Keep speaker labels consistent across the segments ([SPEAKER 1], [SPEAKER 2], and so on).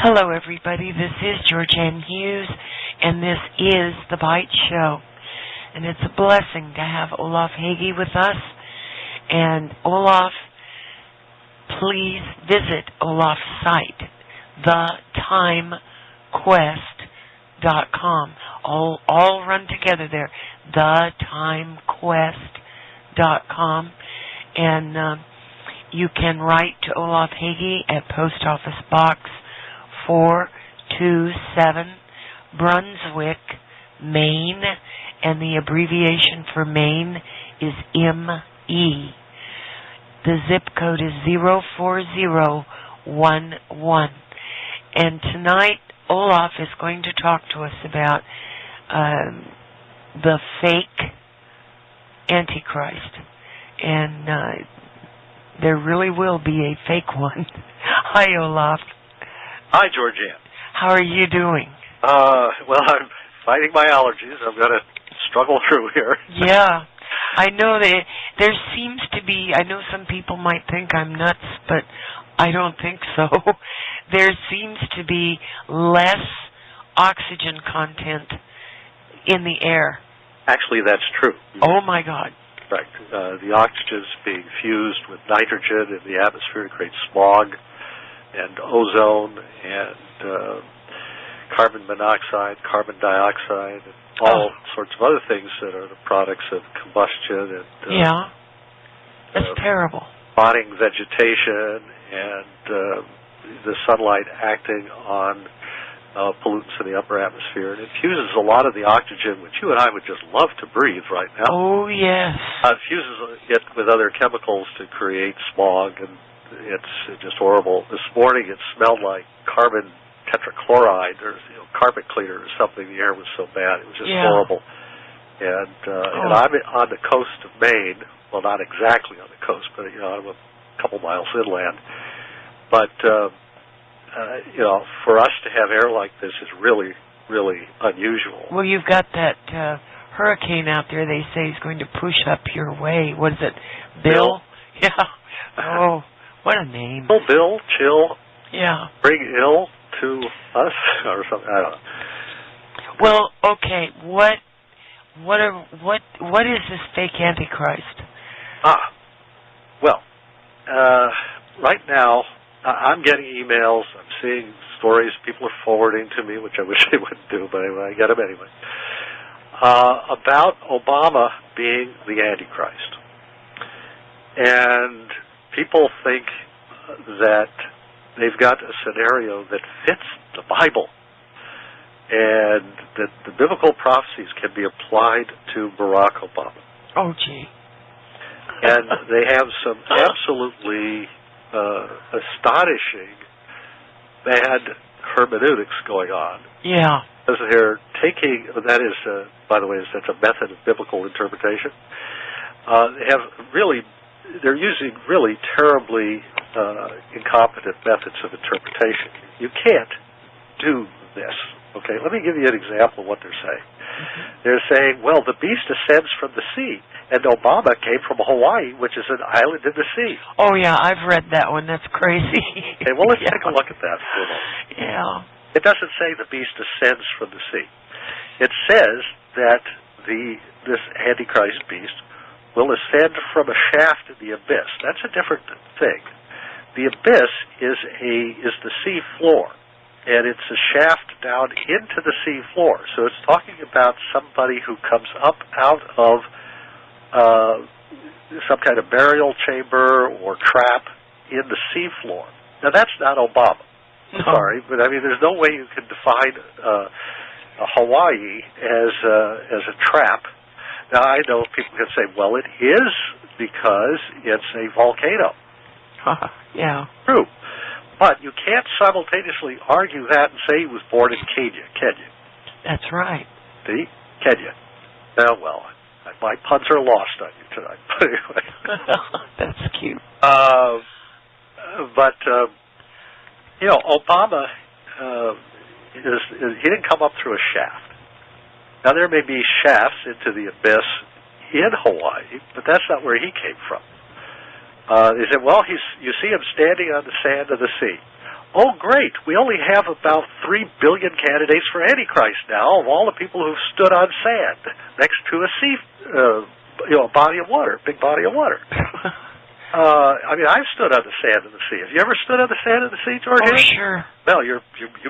[SPEAKER 1] Hello, everybody. This is Georgianne Hughes, and this is The Bite Show. And it's a blessing to have Olaf Hage with us. And Olaf, please visit Olaf's site, TheTimeQuest.com. All run together there, TheTimeQuest.com. And you can write to Olaf Hage at Post Office Box 427, Brunswick, Maine, and the abbreviation for Maine is ME. The zip code is 04011. And tonight, Olaf is going to talk to us about the fake Antichrist. And there really will be a fake one. Hi, Olaf.
[SPEAKER 2] Hi, Georgianne.
[SPEAKER 1] How are you doing?
[SPEAKER 2] Well, I'm fighting my allergies. I'm going to struggle through here.
[SPEAKER 1] Yeah. I know that there seems to be, I know some people might think I'm nuts, but I don't think so. There seems to be less oxygen content in the air.
[SPEAKER 2] Actually, that's true.
[SPEAKER 1] Oh, my God.
[SPEAKER 2] Right. The oxygen is being fused with nitrogen in the atmosphere to create smog and ozone and carbon monoxide, carbon dioxide, and all sorts of other things that are the products of combustion and
[SPEAKER 1] that's terrible.
[SPEAKER 2] spotting vegetation and the sunlight acting on pollutants in the upper atmosphere, and it fuses a lot of the oxygen, which you and I would just love to breathe right now.
[SPEAKER 1] Oh, yes.
[SPEAKER 2] It fuses it with other chemicals to create smog, and it's just horrible. This morning it smelled like carbon tetrachloride or carpet cleaner or something. The air was so bad. It was just horrible. And I'm on the coast of Maine. Well, not exactly on the coast, but I'm a couple miles inland. But for us to have air like this is really, really unusual.
[SPEAKER 1] Well, you've got that hurricane out there. They say is going to push up your way. What is it, Bill? Yeah. Oh. What a name.
[SPEAKER 2] Bill, chill.
[SPEAKER 1] Yeah.
[SPEAKER 2] Bring ill to us or something. I don't know.
[SPEAKER 1] Well, okay. What is this fake Antichrist?
[SPEAKER 2] Right now I'm getting emails. I'm seeing stories people are forwarding to me, which I wish they wouldn't do, but anyway, I get them anyway. About Obama being the Antichrist. And people think that they've got a scenario that fits the Bible and that the biblical prophecies can be applied to Barack Obama.
[SPEAKER 1] Oh, gee.
[SPEAKER 2] And they have some absolutely astonishing bad hermeneutics going on.
[SPEAKER 1] Yeah.
[SPEAKER 2] Because they're taking, that is, by the way, that's a method of biblical interpretation. They're using really terribly incompetent methods of interpretation. You can't do this. Okay, let me give you an example of what they're saying. Mm-hmm. They're saying, well, the beast ascends from the sea, and Obama came from Hawaii, which is an island in the sea.
[SPEAKER 1] Oh, yeah, I've read that one. That's crazy.
[SPEAKER 2] Okay, well, let's take a look at that for a moment.
[SPEAKER 1] Yeah.
[SPEAKER 2] It doesn't say the beast ascends from the sea. It says that this Antichrist beast will ascend from a shaft in the abyss. That's a different thing. The abyss is the sea floor, and it's a shaft down into the sea floor. So it's talking about somebody who comes up out of some kind of burial chamber or trap in the sea floor. Now, that's not Obama.
[SPEAKER 1] No.
[SPEAKER 2] Sorry, but I mean, there's no way you can define Hawaii as a trap. Now, I know people can say, well, it is because it's a volcano.
[SPEAKER 1] Yeah.
[SPEAKER 2] True. But you can't simultaneously argue that and say he was born in Kenya, can you?
[SPEAKER 1] That's right.
[SPEAKER 2] See? Kenya. Now, well, my puns are lost on you tonight. But anyway.
[SPEAKER 1] That's cute.
[SPEAKER 2] Obama, he didn't come up through a shaft. Now, there may be shafts into the abyss in Hawaii, but that's not where he came from. They said, well, you see him standing on the sand of the sea. oh, great, we only have about 3 billion candidates for Antichrist now of all the people who've stood on sand next to a sea, a body of water, big body of water. I mean, I've stood on the sand of the sea. Have you ever stood on the sand of the sea, George?
[SPEAKER 1] Oh, sure.
[SPEAKER 2] Well, you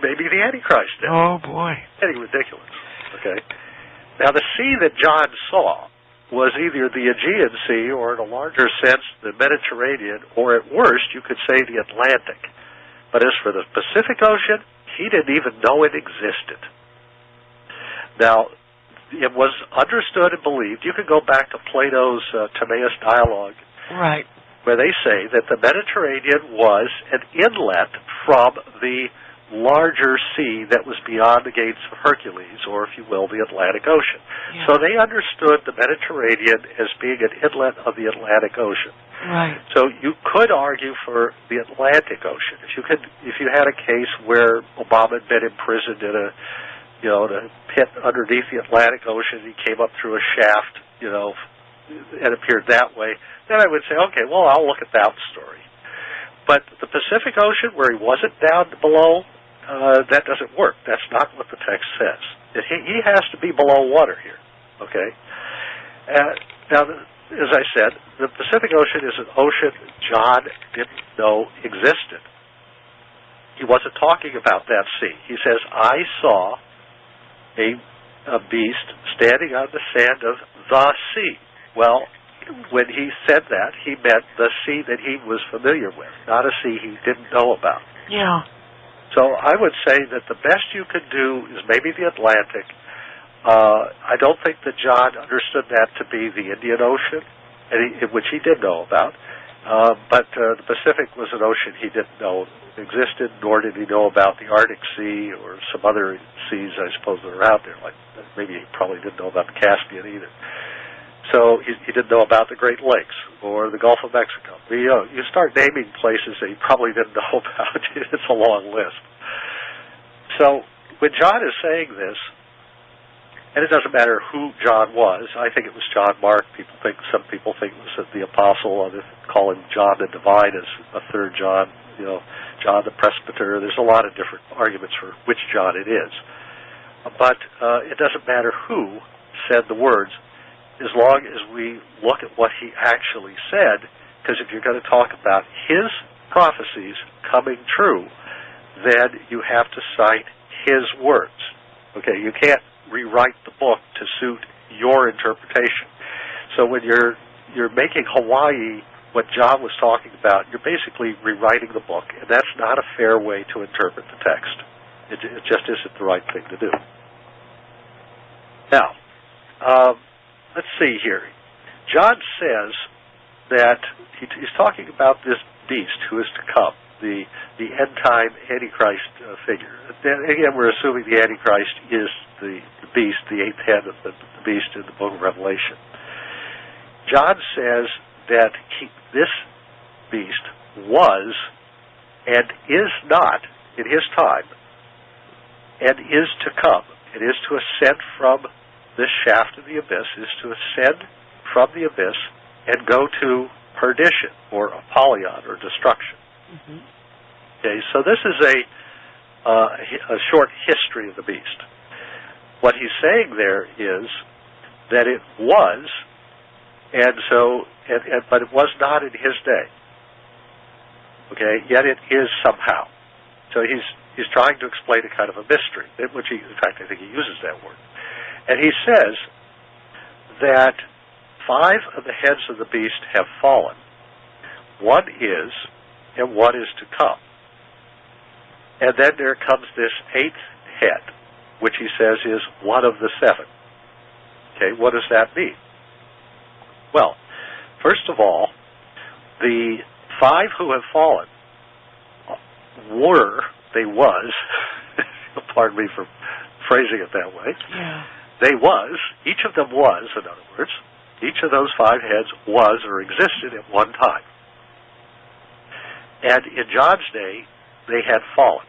[SPEAKER 2] may be the Antichrist now.
[SPEAKER 1] Oh, boy.
[SPEAKER 2] Getting ridiculous. Okay. Now, the sea that John saw was either the Aegean Sea or, in a larger sense, the Mediterranean, or at worst, you could say the Atlantic. But as for the Pacific Ocean, he didn't even know it existed. Now, it was understood and believed. You can go back to Plato's Timaeus Dialogue.
[SPEAKER 1] Right.
[SPEAKER 2] Where they say that the Mediterranean was an inlet from the larger sea that was beyond the gates of Hercules, or, if you will, the Atlantic Ocean.
[SPEAKER 1] Yeah.
[SPEAKER 2] So they understood the Mediterranean as being an inlet of the Atlantic Ocean.
[SPEAKER 1] Right.
[SPEAKER 2] So you could argue for the Atlantic Ocean. If you had a case where Obama had been imprisoned in a pit underneath the Atlantic Ocean, he came up through a shaft, and appeared that way, then I would say, okay, well, I'll look at that story. But the Pacific Ocean, where he wasn't down below, that doesn't work. That's not what the text says. He has to be below water here, okay? Now, as I said, the Pacific Ocean is an ocean John didn't know existed. He wasn't talking about that sea. He says, I saw a beast standing on the sand of the sea. Well, when he said that, he meant the sea that he was familiar with, not a sea he didn't know about.
[SPEAKER 1] Yeah.
[SPEAKER 2] So I would say that the best you could do is maybe the Atlantic. I don't think that John understood that to be the Indian Ocean, which he did know about. But the Pacific was an ocean he didn't know existed, nor did he know about the Arctic Sea or some other seas, I suppose, that are out there. Like maybe he probably didn't know about the Caspian either. So he didn't know about the Great Lakes or the Gulf of Mexico. You start naming places that he probably didn't know about. It's a long list. So when John is saying this, and it doesn't matter who John was. I think it was John Mark. Some people think it was the apostle. Others call him John the Divine as a third John. John the Presbyter. There's a lot of different arguments for which John it is. But it doesn't matter who said the words, as long as we look at what he actually said, because if you're going to talk about his prophecies coming true, then you have to cite his words. Okay, you can't rewrite the book to suit your interpretation. So when you're making Hawaii what John was talking about, you're basically rewriting the book, and that's not a fair way to interpret the text. It just isn't the right thing to do. Now, let's see here. John says that he's talking about this beast who is to come, the end-time Antichrist figure. And again, we're assuming the Antichrist is the beast, the eighth head of the beast in the book of Revelation. John says that this beast was and is not in his time and is to come. It is to ascend from this shaft of the abyss, is to ascend from the abyss and go to perdition or Apollyon or destruction. Mm-hmm. Okay, so this is a short history of the beast. What he's saying there is that it was, but it was not in his day. Okay, yet it is somehow. So he's trying to explain a kind of a mystery, which in fact I think he uses that word. And he says that 5 of the heads of the beast have fallen. 1 is, and 1 is to come. And then there comes this 8th head, which he says is one of the 7. Okay, what does that mean? Well, first of all, the 5 who have fallen pardon me for phrasing it that way, each of them was, in other words, each of those 5 heads was or existed at one time. And in John's day, they had fallen.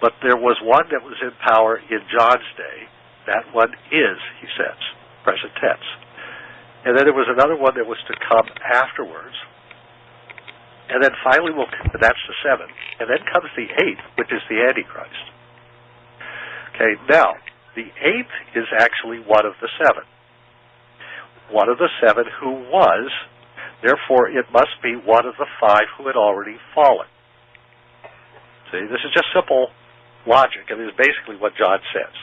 [SPEAKER 2] But there was one that was in power in John's day. That one is, he says, present tense. And then there was another one that was to come afterwards. And then finally, that's the 7. And then comes the 8th, which is the Antichrist. Okay, now, the 8th is actually one of the 7. One of the 7 who was, therefore it must be one of the 5 who had already fallen. See, this is just simple logic, and it's basically what John says.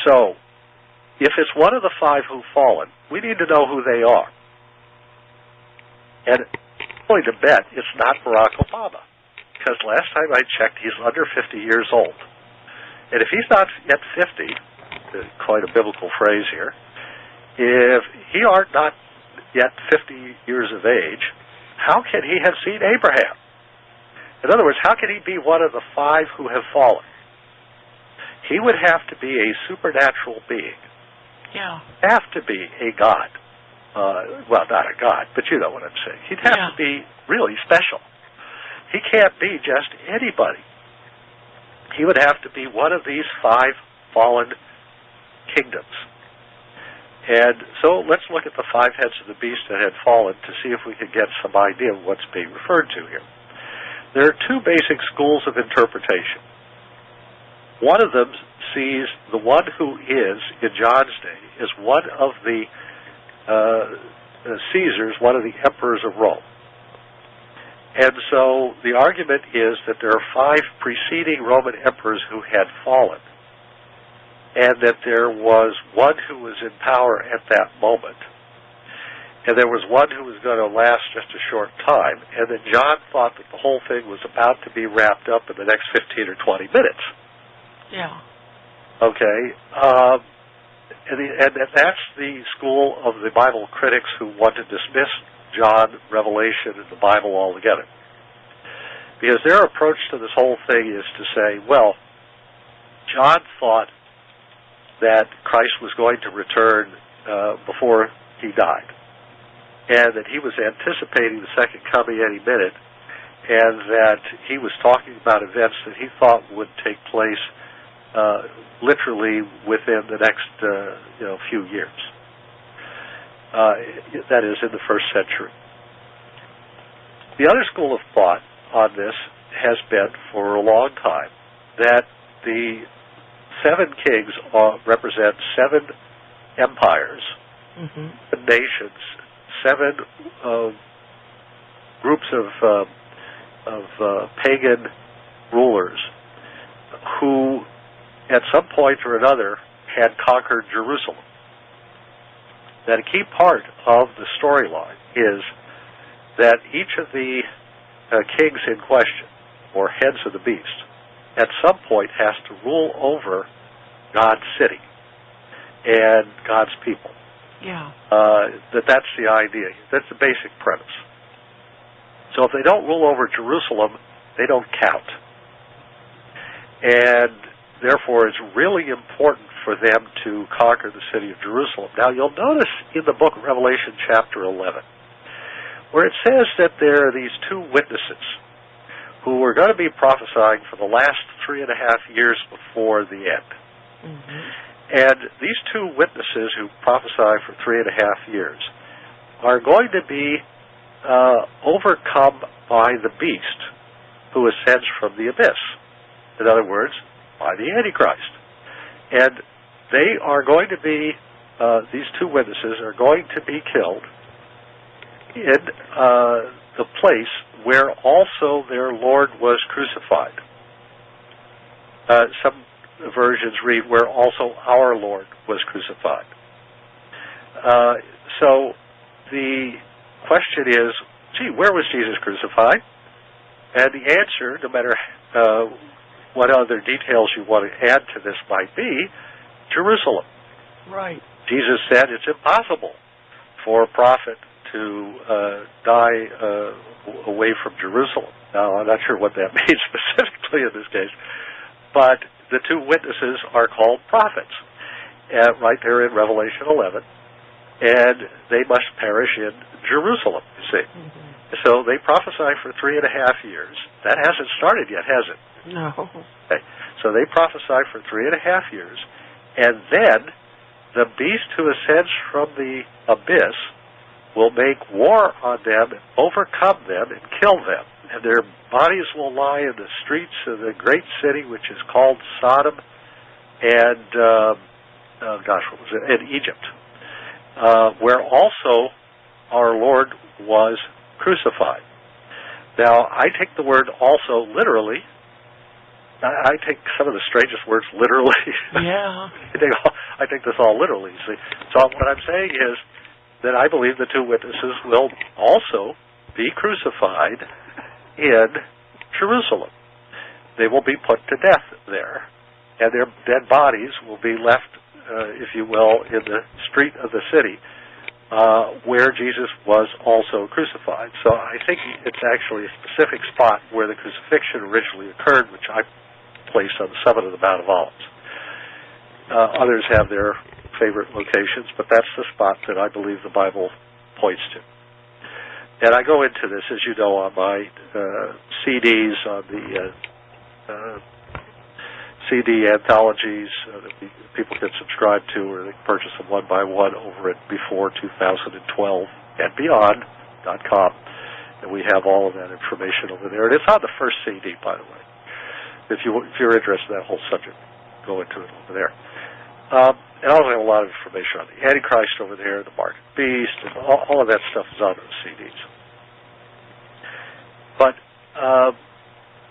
[SPEAKER 2] So, if it's one of the 5 who've fallen, we need to know who they are. And I'm going to bet it's not Barack Obama, because last time I checked, he's under 50 years old. And if he's not yet 50, quite a biblical phrase here, if he are not yet 50 years of age, how can he have seen Abraham? In other words, how can he be one of the 5 who have fallen? He would have to be a supernatural being.
[SPEAKER 1] Yeah.
[SPEAKER 2] Have to be a god. Well, not a god, but you know what I'm saying. He'd have to be really special. He can't be just anybody. He would have to be one of these 5 fallen kingdoms. And so let's look at the 5 heads of the beast that had fallen to see if we can get some idea of what's being referred to here. There are 2 basic schools of interpretation. One of them sees the one who is, in John's day, is one of the Caesars, one of the emperors of Rome. And so the argument is that there are 5 preceding Roman emperors who had fallen, and that there was one who was in power at that moment, and there was one who was going to last just a short time, and that John thought that the whole thing was about to be wrapped up in the next 15 or 20 minutes.
[SPEAKER 1] Yeah.
[SPEAKER 2] Okay. And that's the school of the Bible critics who want to dismiss John, Revelation, and the Bible altogether. Because their approach to this whole thing is to say, well, John thought that Christ was going to return before he died, and that he was anticipating the second coming any minute, and that he was talking about events that he thought would take place literally within the next few years. That is, in the first century. The other school of thought on this has been for a long time that the 7 kings represent 7 empires, 7 nations, 7 groups of pagan rulers who, at some point or another, had conquered Jerusalem. That a key part of the storyline is that each of the kings in question, or heads of the beast, at some point has to rule over God's city and God's people.
[SPEAKER 1] Yeah.
[SPEAKER 2] That's the idea. That's the basic premise. So if they don't rule over Jerusalem, they don't count. And therefore, it's really important for them to conquer the city of Jerusalem. Now, you'll notice in the book of Revelation, chapter 11, where it says that there are these 2 witnesses who were going to be prophesying for the last 3.5 years before the end. And these 2 witnesses who prophesy for 3.5 years are going to be overcome by the beast who ascends from the abyss. In other words, by the Antichrist. And they are going to be, these 2 witnesses are going to be killed in the place where also their Lord was crucified. Some versions read where also our Lord was crucified. So the question is, where was Jesus crucified? And the answer, no matter what other details you want to add to this might be, Jerusalem.
[SPEAKER 1] Right.
[SPEAKER 2] Jesus said it's impossible for a prophet to die away from Jerusalem. Now, I'm not sure what that means specifically in this case, but the 2 witnesses are called prophets, right there in Revelation 11, and they must perish in Jerusalem, you see. So they prophesy for 3.5 years. That hasn't started yet, has it?
[SPEAKER 1] No.
[SPEAKER 2] Okay. So they prophesy for 3.5 years, and then the beast who ascends from the abyss will make war on them, overcome them, and kill them. And their bodies will lie in the streets of the great city, which is called Sodom, and and Egypt, where also our Lord was crucified. Now, I take the word "also" literally. I take some of the strangest words literally.
[SPEAKER 1] Yeah.
[SPEAKER 2] I take this all literally. See, so what I'm saying is that I believe the two witnesses will also be crucified in Jerusalem. They will be put to death there, and their dead bodies will be left, if you will, in the street of the city where Jesus was also crucified. So I think it's actually a specific spot where the crucifixion originally occurred, which I placed on the summit of the Mount of Olives. Others have their favorite locations, but that's the spot that I believe the Bible points to. And I go into this, as you know, on my CDs, on the CD anthologies that people can subscribe to, or they can purchase them one by one over at before2012 and beyond.com. And we have all of that information over there. And it's on the first CD, by the way. If you're interested in that whole subject, go into it over there. And I also have a lot of information on the Antichrist over there, the Mark of the Beast, and all of that stuff is on those CDs. But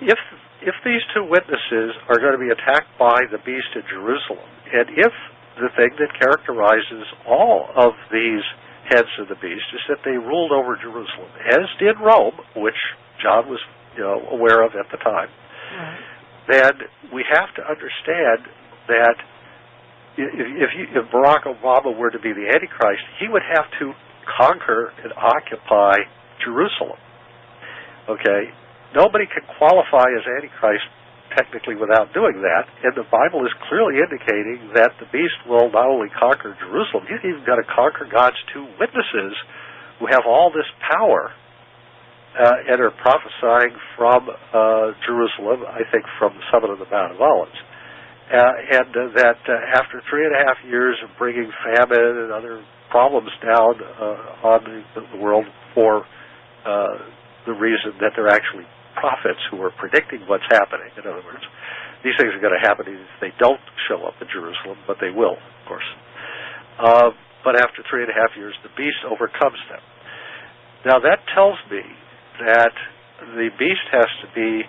[SPEAKER 2] if these two witnesses are going to be attacked by the beast in Jerusalem, and if the thing that characterizes all of these heads of the beast is that they ruled over Jerusalem, as did Rome, which John was aware of at the time, then we have to understand that if Barack Obama were to be the Antichrist, he would have to conquer and occupy Jerusalem. Okay? Nobody can qualify as Antichrist technically without doing that, and the Bible is clearly indicating that the beast will not only conquer Jerusalem, he's even got to conquer God's two witnesses who have all this power and are prophesying from Jerusalem, I think from the summit of the Mount of Olives. That after 3.5 years of bringing famine and other problems down on the world for the reason that they're actually prophets who are predicting what's happening. In other words, these things are going to happen if they don't show up in Jerusalem, but they will, of course. But after 3.5 years, the beast overcomes them. Now that tells me that the beast has to be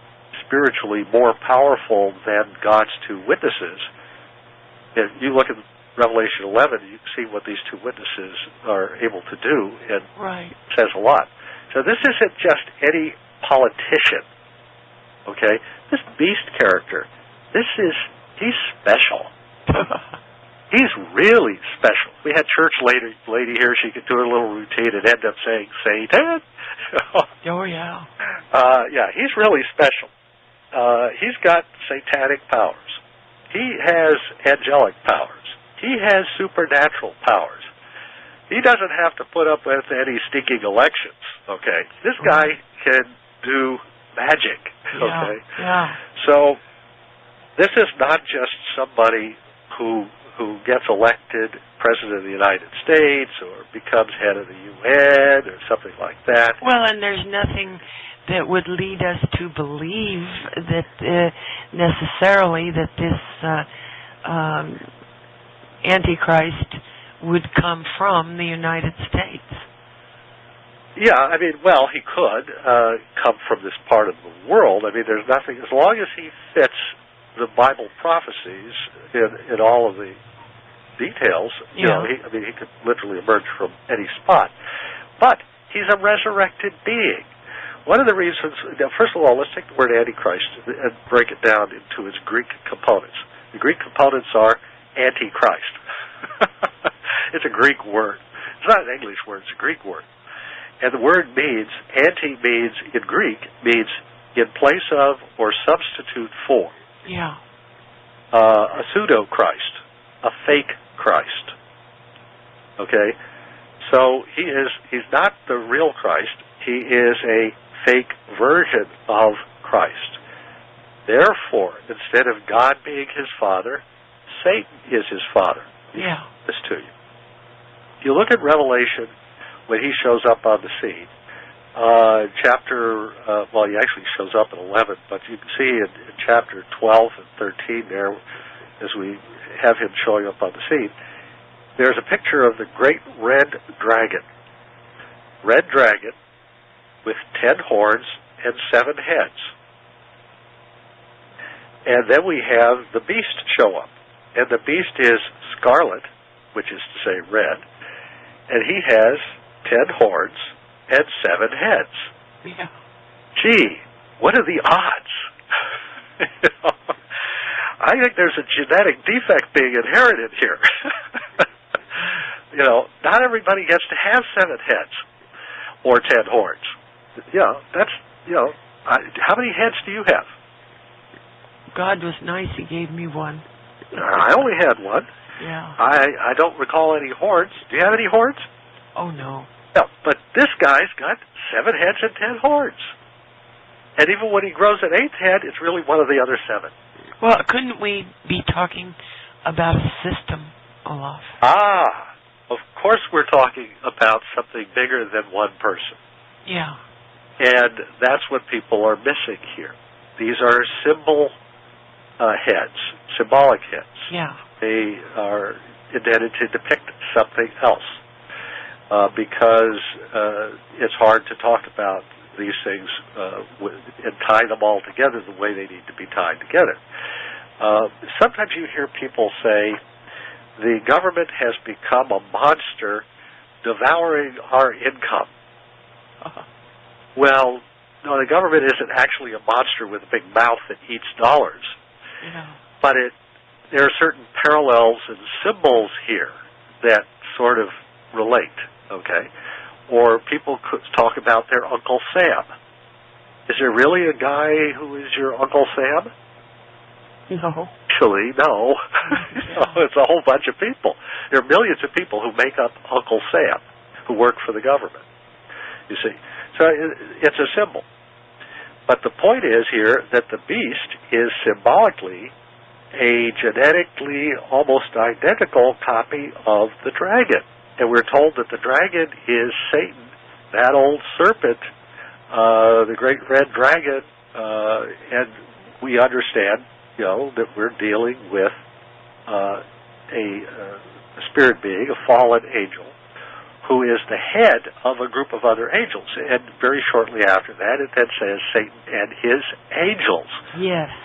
[SPEAKER 2] spiritually more powerful than God's two witnesses. If you look at Revelation 11, you can see what these two witnesses are able to do, and it says a lot. So this isn't just any politician, okay? This beast character, he's special. He's really special. We had church lady here. She could do a little routine and end up saying Satan.
[SPEAKER 1] Oh, yeah.
[SPEAKER 2] Yeah, he's really special. He's got satanic powers. He has angelic powers. He has supernatural powers. He doesn't have to put up with any stinking elections, okay? This guy can do magic, okay?
[SPEAKER 1] Yeah.
[SPEAKER 2] So this is not just somebody who gets elected President of the United States or becomes head of the UN or something like that.
[SPEAKER 1] Well, and there's nothing that would lead us to believe that necessarily that this Antichrist would come from the United States.
[SPEAKER 2] Yeah, I mean, well, he could come from this part of the world. I mean, there's nothing, as long as he fits the Bible prophecies in all of the details, you know, he could literally emerge from any spot. But he's a resurrected being. One of the reasons, first of all, let's take the word Antichrist and break it down into its Greek components. The Greek components are Antichrist. It's a Greek word. It's not an English word, it's a Greek word. And the word means, anti means, in Greek, means in place of or substitute for.
[SPEAKER 1] Yeah.
[SPEAKER 2] A pseudo-Christ, a fake Christ. Okay? So he's not the real Christ. He is a fake version of Christ. Therefore, instead of God being his father, Satan is his father.
[SPEAKER 1] Yeah.
[SPEAKER 2] This to you. You look at Revelation when he shows up on the scene. He actually shows up in 11, but you can see in chapter 12 and 13 there, as we have him showing up on the scene, there's a picture of the great red dragon. Red dragon with 10 horns and 7 heads. And then we have the beast show up. And the beast is scarlet, which is to say red, and he has 10 horns and 7 heads.
[SPEAKER 1] Yeah.
[SPEAKER 2] Gee, what are the odds? I think there's a genetic defect being inherited here. Not everybody gets to have 7 heads or 10 horns. How many heads do you have?
[SPEAKER 1] God was nice. He gave me one.
[SPEAKER 2] I only had one.
[SPEAKER 1] Yeah.
[SPEAKER 2] I don't recall any horns. Do you have any horns?
[SPEAKER 1] Oh, no.
[SPEAKER 2] No, but this guy's got 7 heads and 10 horns. And even when he grows an 8th head, it's really one of the other 7.
[SPEAKER 1] Well, couldn't we be talking about a system, Olaf?
[SPEAKER 2] Of course we're talking about something bigger than one person.
[SPEAKER 1] Yeah.
[SPEAKER 2] And that's what people are missing here. These are heads, symbolic heads.
[SPEAKER 1] Yeah.
[SPEAKER 2] They are intended to depict something else because it's hard to talk about these things and tie them all together the way they need to be tied together. Sometimes you hear people say, the government has become a monster devouring our income. Well, no, the government isn't actually a monster with a big mouth that eats dollars.
[SPEAKER 1] Yeah.
[SPEAKER 2] But there are certain parallels and symbols here that sort of relate, okay? Or people could talk about their Uncle Sam. Is there really a guy who is your Uncle Sam?
[SPEAKER 1] No.
[SPEAKER 2] Actually, no. It's a whole bunch of people. There are millions of people who make up Uncle Sam who work for the government, you see. So it's a symbol. But the point is here that the beast is symbolically a genetically almost identical copy of the dragon. And we're told that the dragon is Satan, that old serpent, the great red dragon, and we understand, that we're dealing with a spirit being, a fallen angel, who is the head of a group of other angels. And very shortly after that, it then says Satan and his angels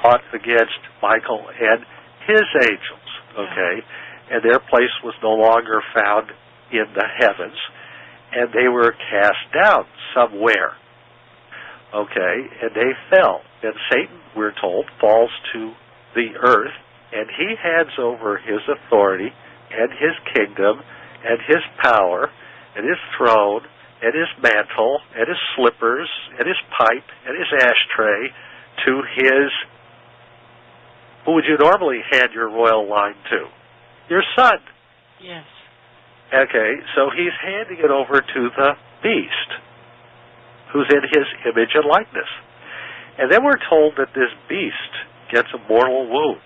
[SPEAKER 2] fought against Michael and his angels, okay? And their place was no longer found in the heavens, and they were cast down somewhere, okay? And they fell. And Satan, we're told, falls to the earth, and he hands over his authority and his kingdom and his power and his throne and his mantle and his slippers and his pipe and his ashtray to who would you normally hand your royal line to? Your son.
[SPEAKER 1] Yes.
[SPEAKER 2] Okay, so he's handing it over to the beast, who's in his image and likeness. And then we're told that this beast gets a mortal wound.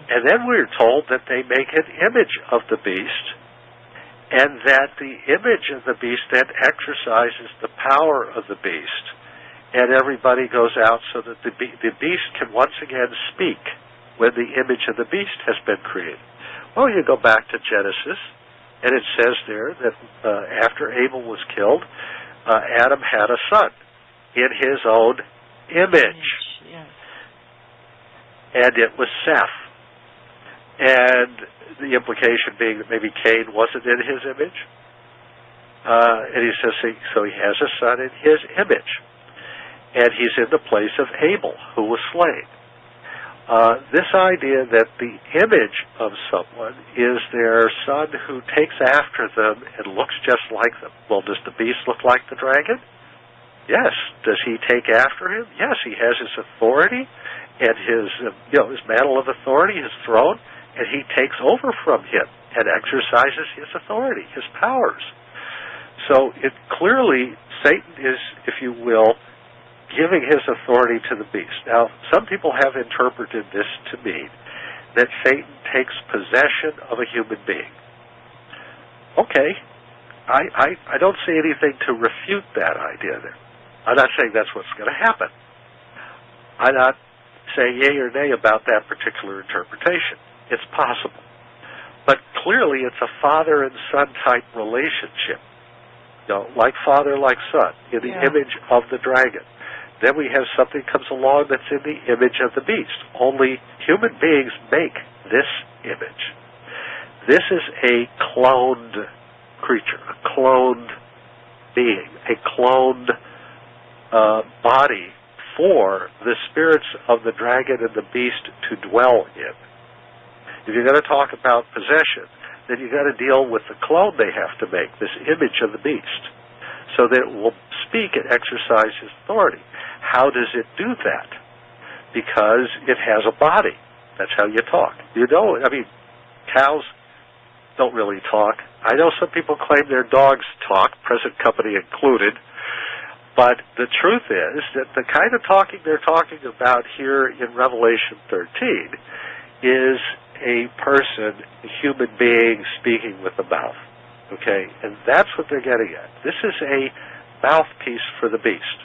[SPEAKER 2] And then we're told that they make an image of the beast, and that the image of the beast then exercises the power of the beast, and everybody goes out so that the beast can once again speak when the image of the beast has been created. Well, you go back to Genesis, and it says there that after Abel was killed, Adam had a son in his own image.
[SPEAKER 1] Yes. And
[SPEAKER 2] it was Seth. And the implication being that maybe Cain wasn't in his image. And he says, so he has a son in his image. And he's in the place of Abel, who was slain. This idea that the image of someone is their son who takes after them and looks just like them. Well, does the beast look like the dragon? Yes. Does he take after him? Yes, he has his authority and his mantle of authority, his throne, and he takes over from him and exercises his authority, his powers. So clearly, Satan is, if you will, giving his authority to the beast. Now, some people have interpreted this to mean that Satan takes possession of a human being. Okay, I don't see anything to refute that idea there. I'm not saying that's what's going to happen. I'm not saying yay or nay about that particular interpretation. It's possible. But clearly it's a father and son type relationship. Like father, like son, in the image of the dragon. Then we have something comes along that's in the image of the beast. Only human beings make this image. This is a cloned creature, a cloned being, a cloned body for the spirits of the dragon and the beast to dwell in. If you're going to talk about possession, then you've got to deal with the clone they have to make, this image of the beast, so that it will speak and exercise his authority. How does it do that? Because it has a body. That's how you talk. Cows don't really talk. I know some people claim their dogs talk, present company included, but the truth is that the kind of talking they're talking about here in Revelation 13 is a person, a human being speaking with the mouth. Okay? And that's what they're getting at. This is a mouthpiece for the beast.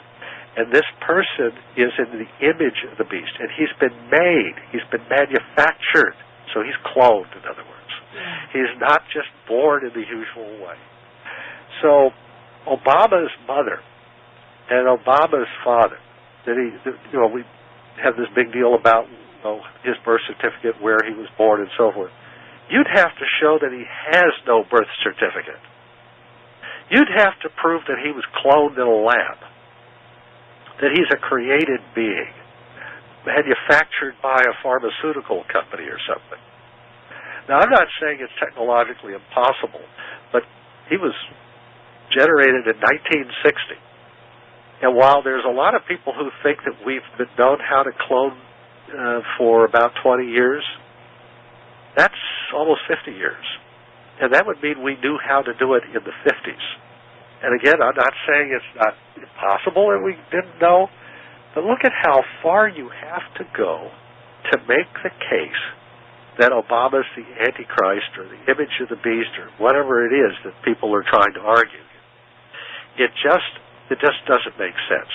[SPEAKER 2] And this person is in the image of the beast. And he's been made. He's been manufactured. So he's cloned, in other words. He's not just born in the usual way. So Obama's mother and Obama's father, we have this big deal about his birth certificate, where he was born, and so forth. You'd have to show that he has no birth certificate. You'd have to prove that he was cloned in a lab, that he's a created being, manufactured by a pharmaceutical company or something. Now, I'm not saying it's technologically impossible, but he was generated in 1960. And while there's a lot of people who think that we've known how to clone for about 20 years, that's almost 50 years. And that would mean we knew how to do it in the 50s. And again, I'm not saying it's not impossible that we didn't know, but look at how far you have to go to make the case that Obama's the Antichrist or the image of the beast or whatever it is that people are trying to argue. It just doesn't make sense.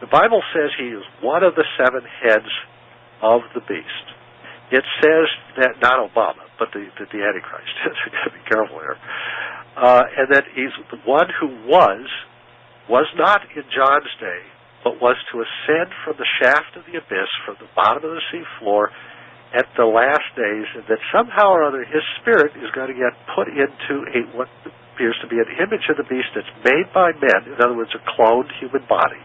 [SPEAKER 2] The Bible says he is one of the 7 heads of the beast. It says that, not Obama, but the Antichrist. We've got to be careful here. And that he's the one who was not in John's day, but was to ascend from the shaft of the abyss, from the bottom of the sea floor, at the last days, and that somehow or other his spirit is going to get put into what appears to be an image of the beast that's made by men, in other words, a cloned human body.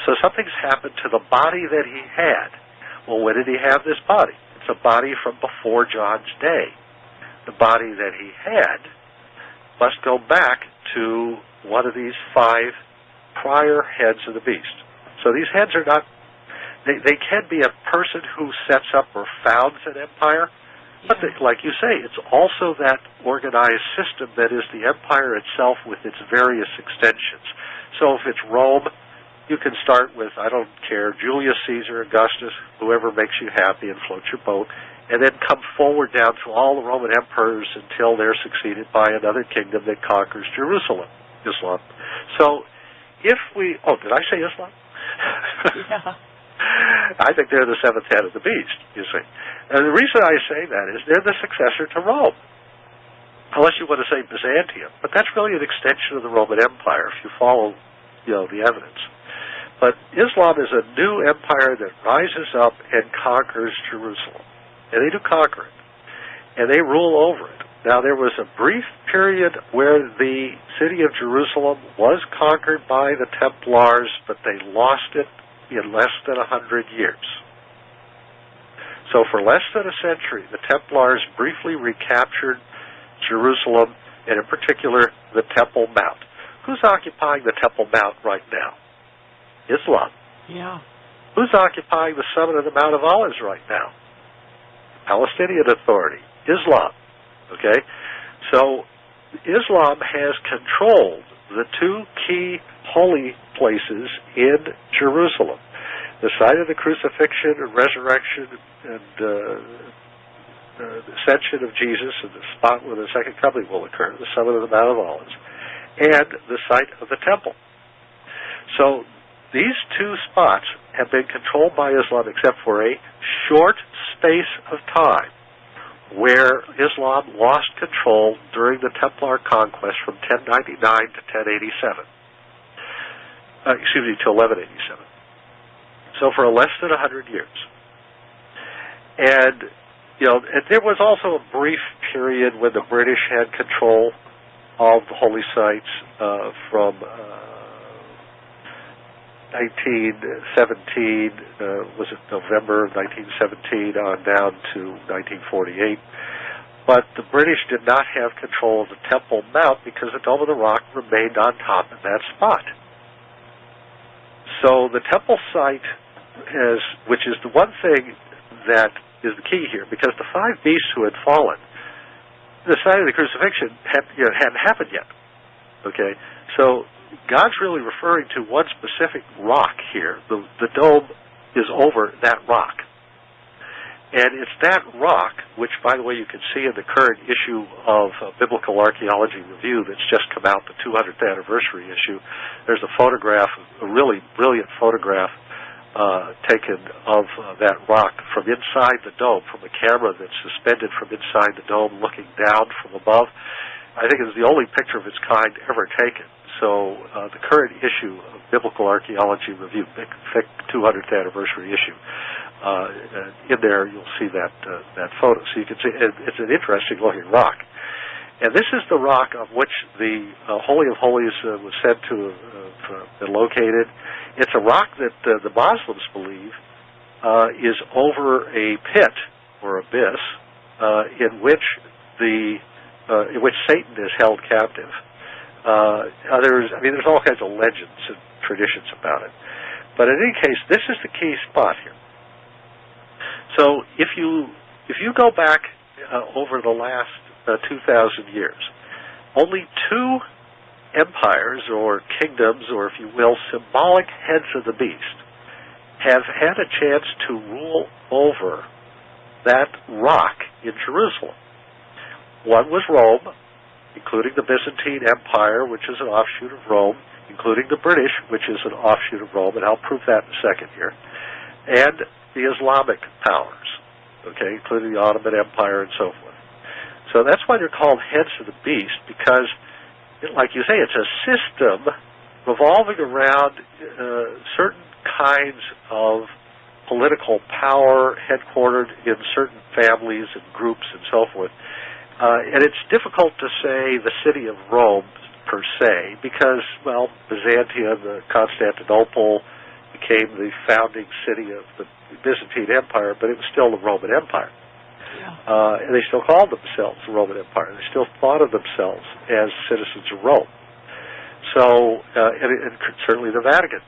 [SPEAKER 2] So something's happened to the body that he had. Well, when did he have this body? It's a body from before John's day. The body that he had must go back to one of these 5 prior heads of the beast. So these heads are not, they can be a person who sets up or founds an empire, but like you say, it's also that organized system that is the empire itself with its various extensions. So if it's Rome, you can start with, I don't care, Julius Caesar, Augustus, whoever makes you happy and floats your boat, and then come forward down to all the Roman emperors until they're succeeded by another kingdom that conquers Jerusalem, Islam. So if we, did I say Islam?
[SPEAKER 1] Yeah.
[SPEAKER 2] I think they're the 7th head of the beast, you see. And the reason I say that is they're the successor to Rome. Unless you want to say Byzantium. But that's really an extension of the Roman Empire, if you follow, the evidence. But Islam is a new empire that rises up and conquers Jerusalem. And they do conquer it. And they rule over it. Now, there was a brief period where the city of Jerusalem was conquered by the Templars, but they lost it in less than 100 years. So for less than a century, the Templars briefly recaptured Jerusalem, and in particular, the Temple Mount. Who's occupying the Temple Mount right now? Islam.
[SPEAKER 1] Yeah.
[SPEAKER 2] Who's occupying the summit of the Mount of Olives right now? Palestinian Authority. Islam. Okay? So Islam has controlled the 2 key holy places in Jerusalem. The site of the crucifixion and resurrection and ascension of Jesus and the spot where the second coming will occur, the summit of the Mount of Olives, and the site of the temple. So these two spots have been controlled by Islam except for a short space of time where Islam lost control during the Templar conquest from 1099 to 1087. To 1187. So for less than 100 years. And, and there was also a brief period when the British had control of the holy sites from 1917, was it November of 1917 on down to 1948. But the British did not have control of the Temple Mount because the Dome of the Rock remained on top of that spot. So the temple site which is the one thing that is the key here, because the five beasts who had fallen, the site of the crucifixion hadn't happened yet. Okay, so God's really referring to one specific rock here. The dome is over that rock. And it's that rock, which, by the way, you can see in the current issue of Biblical Archaeology Review that's just come out, the 200th anniversary issue. There's a photograph, a really brilliant photograph taken of that rock from inside the dome, from a camera that's suspended from inside the dome looking down from above. I think it's the only picture of its kind ever taken. So the current issue of Biblical Archaeology Review, big, thick 200th anniversary issue, in there you'll see that photo. So you can see it's an interesting looking rock. And this is the rock on which the Holy of Holies was said to have been located. It's a rock that the Muslims believe is over a pit or abyss in which Satan is held captive. There's all kinds of legends and traditions about it. But in any case, this is the key spot here. So if you go back over the last 2,000 years, only two empires or kingdoms, or if you will, symbolic heads of the beast, have had a chance to rule over that rock in Jerusalem. One was Rome, including the Byzantine Empire, which is an offshoot of Rome, including the British, which is an offshoot of Rome, and I'll prove that in a second here, and the Islamic powers, okay, including the Ottoman Empire and so forth. So that's why they're called heads of the beast, because, like you say, it's a system revolving around certain kinds of political power headquartered in certain families and groups and so forth. And it's difficult to say the city of Rome per se, because, well, Byzantium, Constantinople became the founding city of the Byzantine Empire, but it was still the Roman Empire. Yeah. And they still called themselves the Roman Empire. They still thought of themselves as citizens of Rome. So, and certainly the Vatican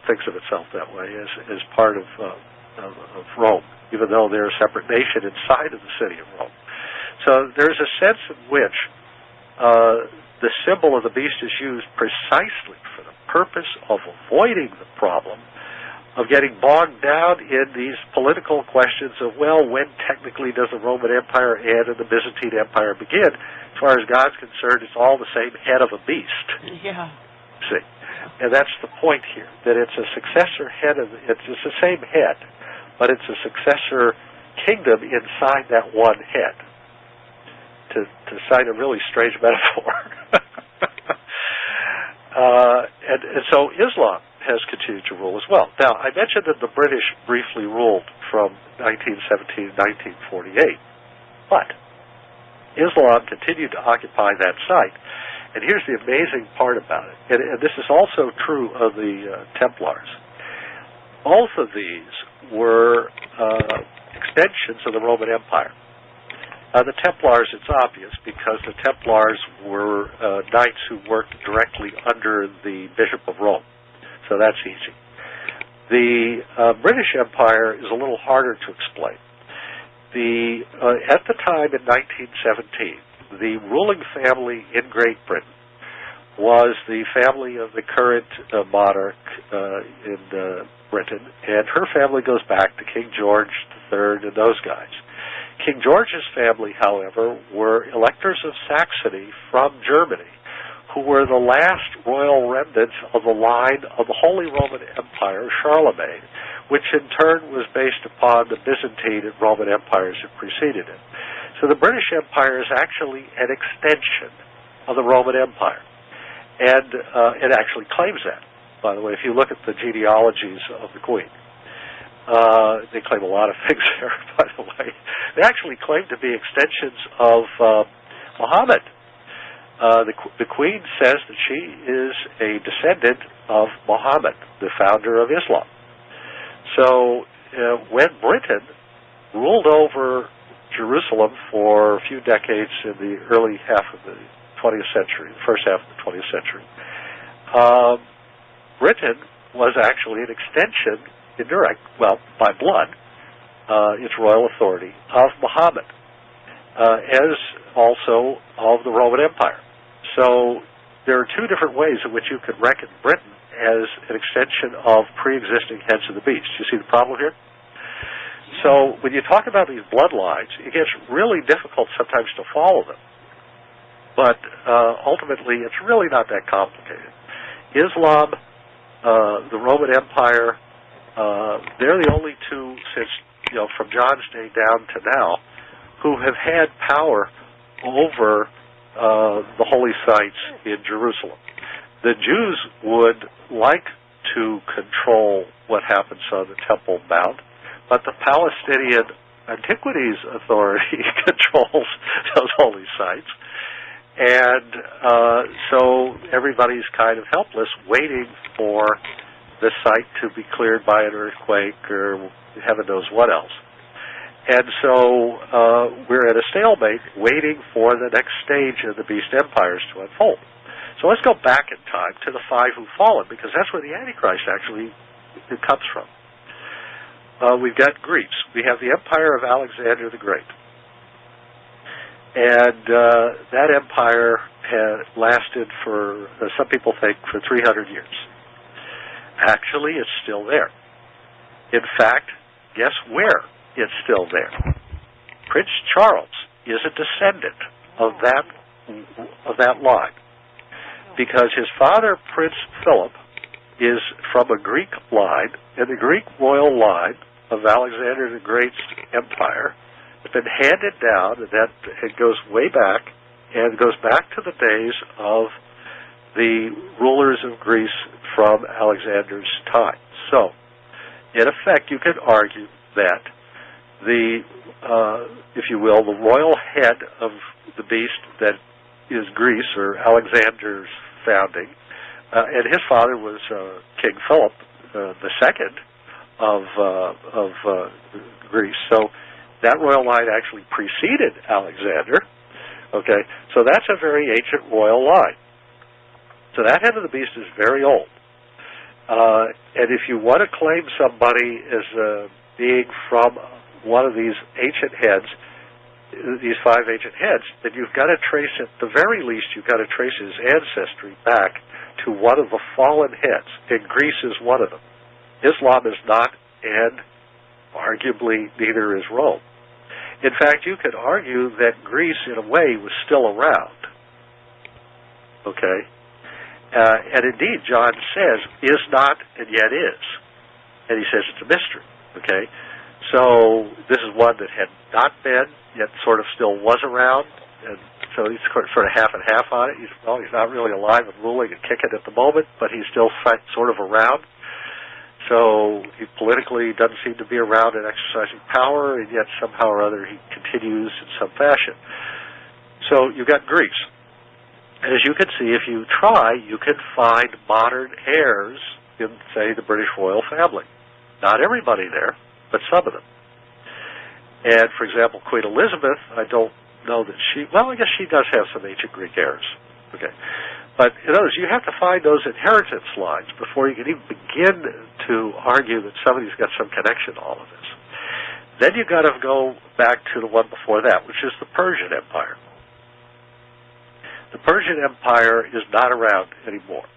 [SPEAKER 2] thinks of itself that way, as part of Rome, even though they're a separate nation inside of the city of Rome. So there's a sense in which the symbol of the beast is used precisely for the purpose of avoiding the problem of getting bogged down in these political questions of, well, when technically does the Roman Empire end and the Byzantine Empire begin? As far as God's concerned, it's all the same head of a beast.
[SPEAKER 1] Yeah.
[SPEAKER 2] See? And that's the point here, that it's a successor head it's the same head, but it's a successor kingdom inside that one head. To cite a really strange metaphor. and so Islam has continued to rule as well. Now, I mentioned that the British briefly ruled from 1917 to 1948, but Islam continued to occupy that site. And here's the amazing part about it, and this is also true of the Templars. Both of these were extensions of the Roman Empire. The Templars, it's obvious, because the Templars were knights who worked directly under the Bishop of Rome. So that's easy. The British Empire is a little harder to explain. At the time in 1917, the ruling family in Great Britain was the family of the current monarch in Britain, and her family goes back to King George III and those guys. King George's family, however, were electors of Saxony from Germany, who were the last royal remnants of the line of the Holy Roman Empire, Charlemagne, which in turn was based upon the Byzantine and Roman empires that preceded it. So the British Empire is actually an extension of the Roman Empire. And it actually claims that, by the way, if you look at the genealogies of the Queen. They claim a lot of things there, by the way. They actually claim to be extensions of Muhammad. The Queen says that she is a descendant of Muhammad, the founder of Islam. So when Britain ruled over Jerusalem for a few decades in the early half of the 20th century, the first half of the 20th century, Britain was actually an extension, indirect, well, by blood, its royal authority, of Muhammad, as also of the Roman Empire. So there are two different ways in which you could reckon Britain as an extension of pre-existing heads of the beast. You see the problem here? So when you talk about these bloodlines, it gets really difficult sometimes to follow them. But ultimately, it's really not that complicated. Islam, the Roman Empire, they're the only two since, from John's day down to now, who have had power over the holy sites in Jerusalem. The Jews would like to control what happens on the Temple Mount, but the Palestinian Antiquities Authority controls those holy sites. And so everybody's kind of helpless, waiting for the site to be cleared by an earthquake or heaven knows what else. And so we're at a stalemate waiting for the next stage of the beast empires to unfold. So let's go back in time to the five who've fallen, because that's where the Antichrist actually comes from. We've got Greece. We have the empire of Alexander the Great. And that empire had lasted for, some people think, for 300 years. Actually, it's still there. In fact, guess where it's still there? Prince Charles is a descendant of that line, because his father, Prince Philip, is from a Greek line, and the Greek royal line of Alexander the Great's empire has been handed down, and that it goes way back, and goes back to the days of the rulers of Greece from Alexander's time. So, in effect, you could argue that the, if you will, the royal head of the beast that is Greece, or Alexander's founding, and his father was King Philip the second of Greece. So that royal line actually preceded Alexander. Okay, so that's a very ancient royal line. So that head of the beast is very old. And if you want to claim somebody as being from one of these ancient heads, these five ancient heads, then you've got to trace, at the very least, you've got to trace his ancestry back to one of the fallen heads, and Greece is one of them. Islam is not, and arguably neither is Rome. In fact, you could argue that Greece, in a way, was still around. Okay? And indeed, John says, is not, and yet is. And he says it's a mystery. Okay? So this is one that had not been, yet sort of still was around. And so he's sort of half and half on it. He's not really alive and ruling and kicking at the moment, but he's still sort of around. So he politically doesn't seem to be around and exercising power, and yet somehow or other he continues in some fashion. So you've got Greece. And as you can see, if you try, you can find modern heirs in, say, the British royal family. Not everybody there, but some of them. And, for example, Queen Elizabeth, I don't know that she, well, I guess she does have some ancient Greek heirs. Okay. But in other words, you have to find those inheritance lines before you can even begin to argue that somebody's got some connection to all of this. Then you've got to go back to the one before that, which is the Persian Empire. The Persian Empire is not around anymore,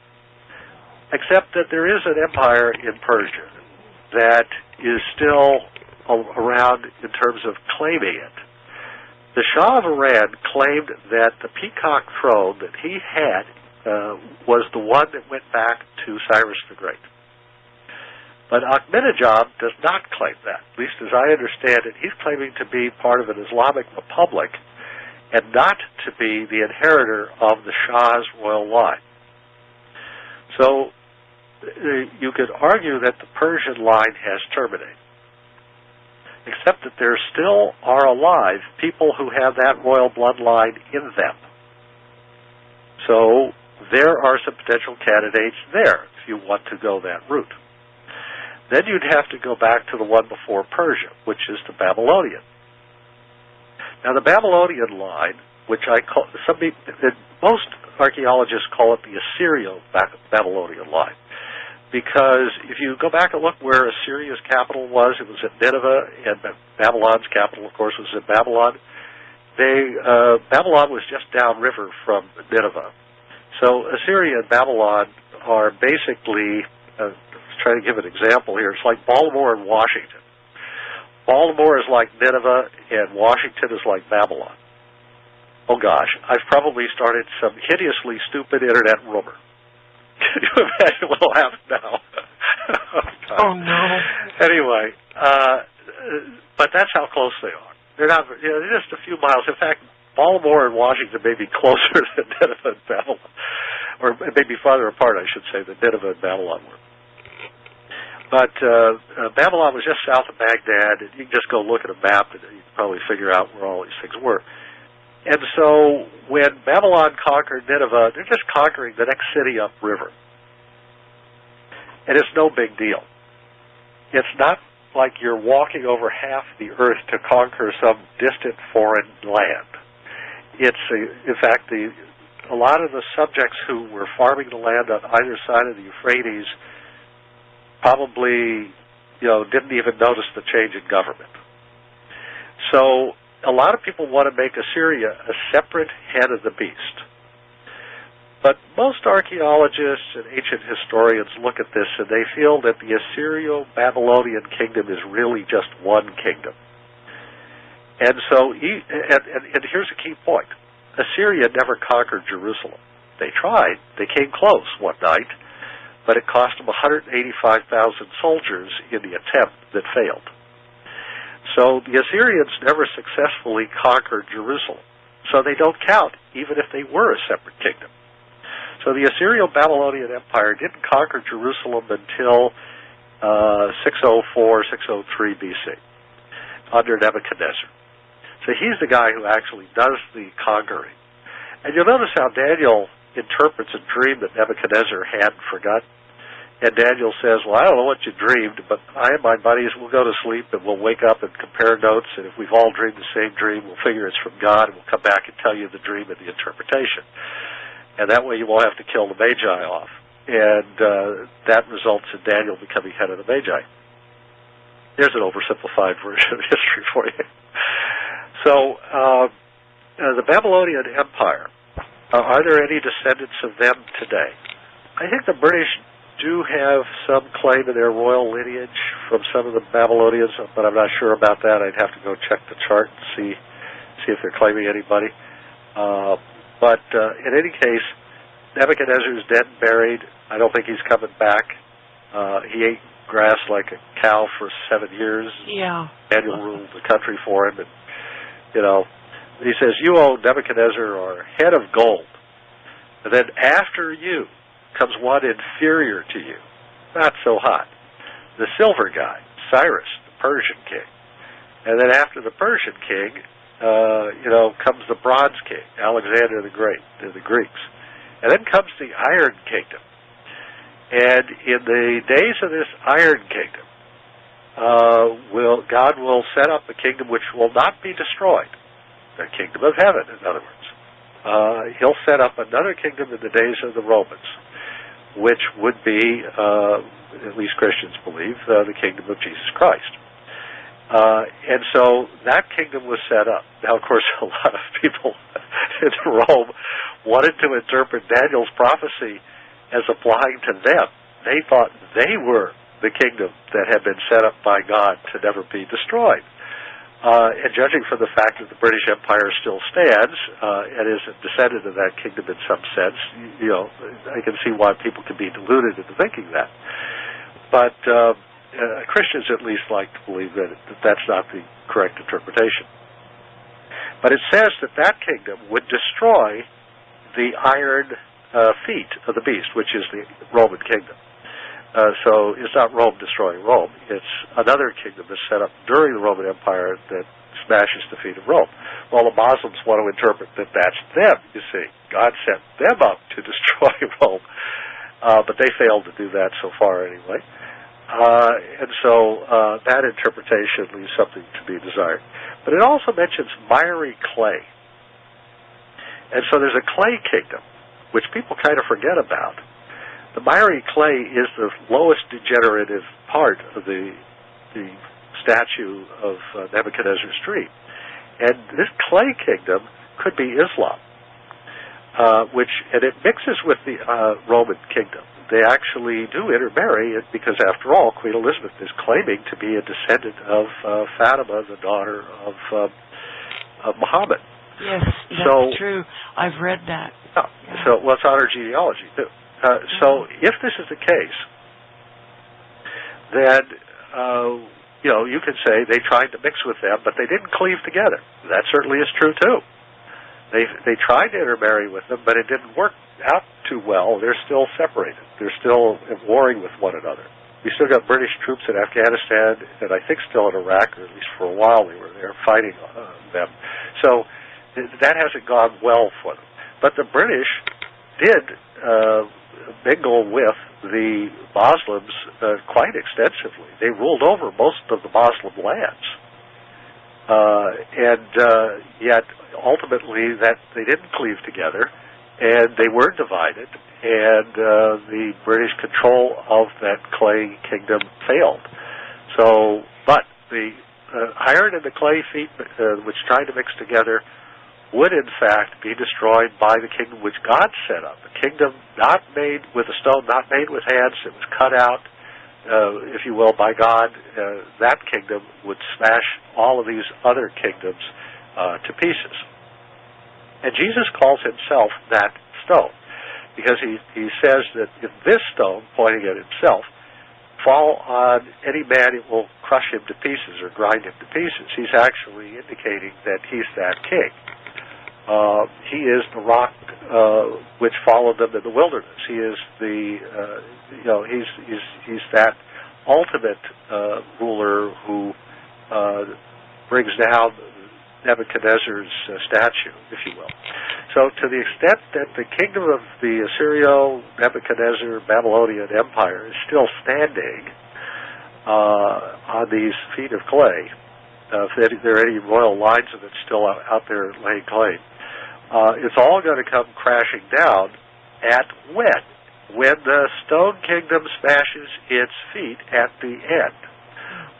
[SPEAKER 2] except that there is an empire in Persia that is still around in terms of claiming it. The Shah of Iran claimed that the peacock throne that he had was the one that went back to Cyrus the Great. But Ahmadinejad does not claim that. At least as I understand it, he's claiming to be part of an Islamic republic and not to be the inheritor of the Shah's royal line. So you could argue that the Persian line has terminated, except that there still are alive people who have that royal bloodline in them. So there are some potential candidates there if you want to go that route. Then you'd have to go back to the one before Persia, which is the Babylonian. Now the Babylonian line, which I call, most archaeologists call it the Assyrio-Babylonian line, because if you go back and look where Assyria's capital was, it was at Nineveh, and Babylon's capital, of course, was in Babylon. Babylon was just downriver from Nineveh. So Assyria and Babylon are basically, trying to give an example here, it's like Baltimore and Washington. Baltimore is like Nineveh, and Washington is like Babylon. Oh gosh, I've probably started some hideously stupid internet rumor. Can you imagine what will happen now?
[SPEAKER 1] Oh no.
[SPEAKER 2] Anyway, but that's how close they are. They're not, they're just a few miles. In fact, Baltimore and Washington may be closer than Nineveh and Babylon, or maybe farther apart, I should say, than Nineveh and Babylon were. But Babylon was just south of Baghdad, and you can just go look at a map and you can probably figure out where all these things were. And so when Babylon conquered Nineveh, they're just conquering the next city upriver. And it's no big deal. It's not like you're walking over half the earth to conquer some distant foreign land. It's, in fact, a lot of the subjects who were farming the land on either side of the Euphrates probably, didn't even notice the change in government. So a lot of people want to make Assyria a separate head of the beast. But most archaeologists and ancient historians look at this and they feel that the Assyrio-Babylonian kingdom is really just one kingdom. And so, and here's a key point. Assyria never conquered Jerusalem. They tried. They came close one night, but it cost them 185,000 soldiers in the attempt that failed. So the Assyrians never successfully conquered Jerusalem. So they don't count, even if they were a separate kingdom. So the Assyrio-Babylonian Empire didn't conquer Jerusalem until 604, 603 BC, under Nebuchadnezzar. So he's the guy who actually does the conquering. And you'll notice how Daniel interprets a dream that Nebuchadnezzar had forgotten. And Daniel says, well, I don't know what you dreamed, but I and my buddies will go to sleep and we'll wake up and compare notes, and if we've all dreamed the same dream, we'll figure it's from God, and we'll come back and tell you the dream and the interpretation. And that way you won't have to kill the Magi off. And that results in Daniel becoming head of the Magi. There's an oversimplified version of history for you. So the Babylonian Empire, are there any descendants of them today? I think the British do have some claim to their royal lineage from some of the Babylonians, but I'm not sure about that. I'd have to go check the chart and see if they're claiming anybody. But in any case, Nebuchadnezzar's dead and buried. I don't think he's coming back. He ate grass like a cow for 7 years.
[SPEAKER 1] Yeah.
[SPEAKER 2] Daniel ruled the country for him, and he says, you, O Nebuchadnezzar, are head of gold. And then after you comes one inferior to you, not so hot, the silver guy, Cyrus, the Persian king. And then after the Persian king, comes the bronze king, Alexander the Great, the Greeks. And then comes the Iron Kingdom. And in the days of this Iron Kingdom, God will set up a kingdom which will not be destroyed, the kingdom of heaven, in other words. He'll set up another kingdom in the days of the Romans, which would be, at least Christians believe, the kingdom of Jesus Christ. And so that kingdom was set up. Now, of course, a lot of people in Rome wanted to interpret Daniel's prophecy as applying to them. They thought they were the kingdom that had been set up by God to never be destroyed. And judging from the fact that the British Empire still stands and is a descendant of that kingdom in some sense, I can see why people can be deluded into thinking that. But Christians at least like to believe that that's not the correct interpretation. But it says that that kingdom would destroy the iron feet of the beast, which is the Roman kingdom. So it's not Rome destroying Rome. It's another kingdom that's set up during the Roman Empire that smashes the feet of Rome. Well, the Muslims want to interpret that that's them, you see. God set them up to destroy Rome. But they failed to do that so far anyway. And so that interpretation leaves something to be desired. But it also mentions miry clay. And so there's a clay kingdom, which people kind of forget about. The miry clay is the lowest degenerative part of the statue of Nebuchadnezzar's dream. And this clay kingdom could be Islam, and it mixes with the Roman kingdom. They actually do intermarry because, after all, Queen Elizabeth is claiming to be a descendant of Fatima, the daughter of Muhammad.
[SPEAKER 1] Yes, that's true. I've read that.
[SPEAKER 2] Yeah. So, well, it's on her genealogy, too. So if this is the case, then, you could say they tried to mix with them, but they didn't cleave together. That certainly is true, too. They tried to intermarry with them, but it didn't work out too well. They're still separated. They're still warring with one another. We still got British troops in Afghanistan, and I think still in Iraq, or at least for a while they were there fighting them. So that hasn't gone well for them. But the British did mingle with the Muslims quite extensively. They ruled over most of the Muslim lands. Yet ultimately that they didn't cleave together, and they were divided, and the British control of that clay kingdom failed. But the iron and the clay feet, which tried to mix together, would in fact be destroyed by the kingdom which God set up. A kingdom not made with a stone, not made with hands. It was cut out, if you will, by God. That kingdom would smash all of these other kingdoms to pieces. And Jesus calls himself that stone, because he says that if this stone, pointing at himself, fall on any man, it will crush him to pieces or grind him to pieces. He's actually indicating that he's that king. He is the rock which followed them in the wilderness. He is he's that ultimate ruler who brings down Nebuchadnezzar's statue, if you will. So to the extent that the kingdom of the Assyrio-Nebuchadnezzar Babylonian Empire is still standing on these feet of clay, if there are any royal lines of it still out there laying claim, it's all going to come crashing down at when the stone kingdom smashes its feet at the end,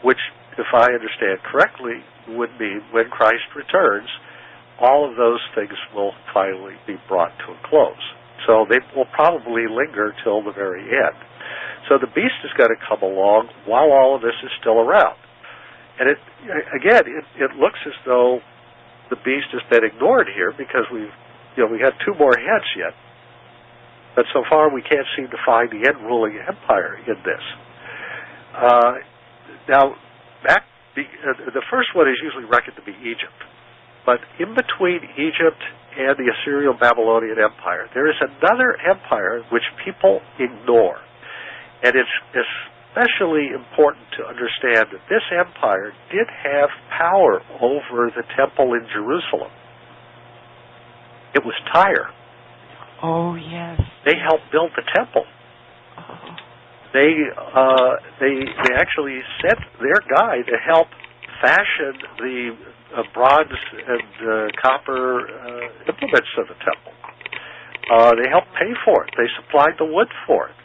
[SPEAKER 2] which, if I understand correctly, would mean when Christ returns, all of those things will finally be brought to a close. So they will probably linger till the very end. So the beast is going to come along while all of this is still around. And it looks as though the beast has been ignored here, because we have two more heads yet. But so far we can't seem to find the end ruling empire in this. The first one is usually reckoned to be Egypt. But in between Egypt and the Assyrio-Babylonian Empire, there is another empire which people ignore. And it's especially important to understand that this empire did have power over the temple in Jerusalem. It was Tyre.
[SPEAKER 1] Oh, yes.
[SPEAKER 2] They helped build the temple.
[SPEAKER 1] Oh.
[SPEAKER 2] They actually sent their guy to help fashion the bronze and copper implements of the temple. They helped pay for it. They supplied the wood for it.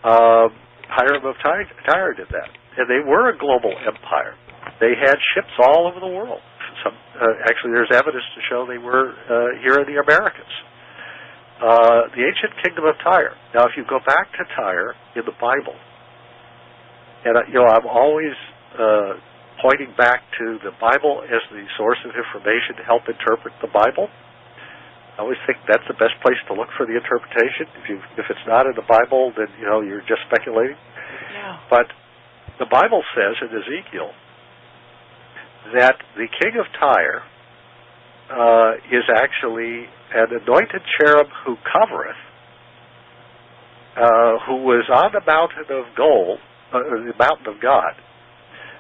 [SPEAKER 2] Hiram of Tyre did that. And they were a global empire. They had ships all over the world. Actually, there's evidence to show they were here in the Americas. The ancient kingdom of Tyre. Now, if you go back to Tyre in the Bible, and I'm always pointing back to the Bible as the source of information to help interpret the Bible. I always think that's the best place to look for the interpretation. If it's not in the Bible, then you're just speculating.
[SPEAKER 1] Yeah.
[SPEAKER 2] But the Bible says in Ezekiel that the king of Tyre is actually an anointed cherub who covereth, who was on the mountain of gold, the mountain of God,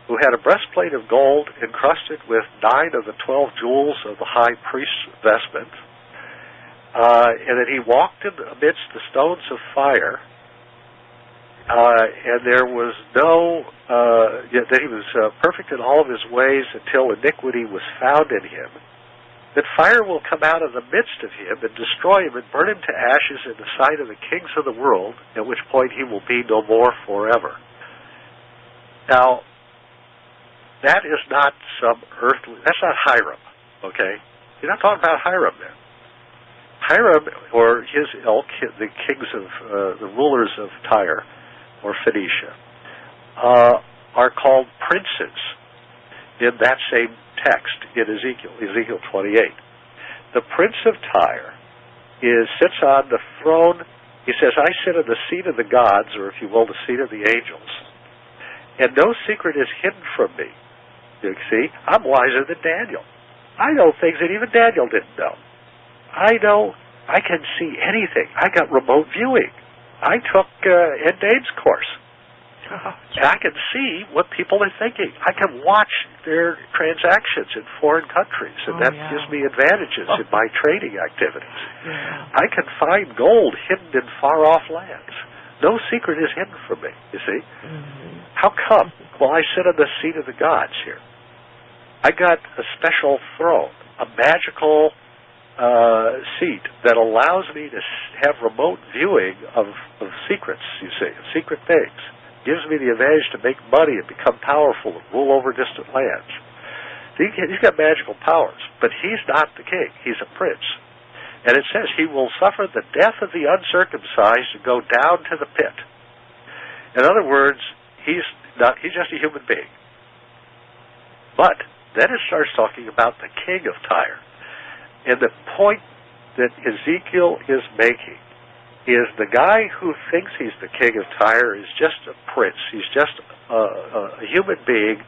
[SPEAKER 2] who had a breastplate of gold encrusted with 9 of the 12 jewels of the high priest's vestment, and that he walked in amidst the stones of fire, and there was that he was perfect in all of his ways until iniquity was found in him, that fire will come out of the midst of him and destroy him and burn him to ashes in the sight of the kings of the world, at which point he will be no more forever. Now, that is not that's not Hiram, okay? You're not talking about Hiram there. Hiram, or his ilk, the kings of, the rulers of Tyre, or Phoenicia, are called princes in that same text in Ezekiel 28. The prince of Tyre sits on the throne. He says, I sit on the seat of the gods, or if you will, the seat of the angels, and no secret is hidden from me. You see, I'm wiser than Daniel. I know things that even Daniel didn't know. I can see anything. I got remote viewing. I took Ed Dane's course. And I can see what people are thinking. I can watch their transactions in foreign countries, and that gives me advantages in my trading activities. Yeah. I can find gold hidden in far-off lands. No secret is hidden from me, you see. Mm-hmm. How come? Well, I sit on the seat of the gods here. I got a special throne, a magical seat that allows me to have remote viewing of secrets, you see, of secret things. Gives me the advantage to make money and become powerful and rule over distant lands. He's got magical powers, but he's not the king. He's a prince. And it says he will suffer the death of the uncircumcised and go down to the pit. In other words, he's just a human being. But then it starts talking about the king of Tyre. And the point that Ezekiel is making is the guy who thinks he's the king of Tyre is just a prince. He's just a human being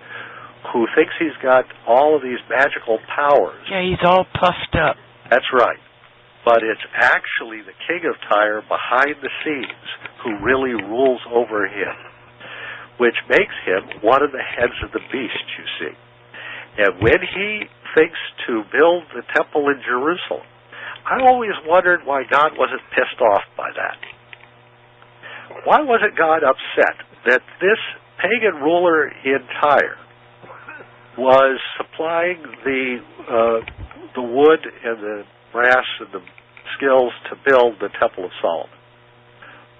[SPEAKER 2] who thinks he's got all of these magical powers.
[SPEAKER 1] Yeah, he's all puffed up.
[SPEAKER 2] That's right. But it's actually the king of Tyre behind the scenes who really rules over him, which makes him one of the heads of the beast, you see. And when he thinks to build the temple in Jerusalem, I always wondered why God wasn't pissed off by that. Why wasn't God upset that this pagan ruler in Tyre was supplying the wood and the brass and the skills to build the Temple of Solomon?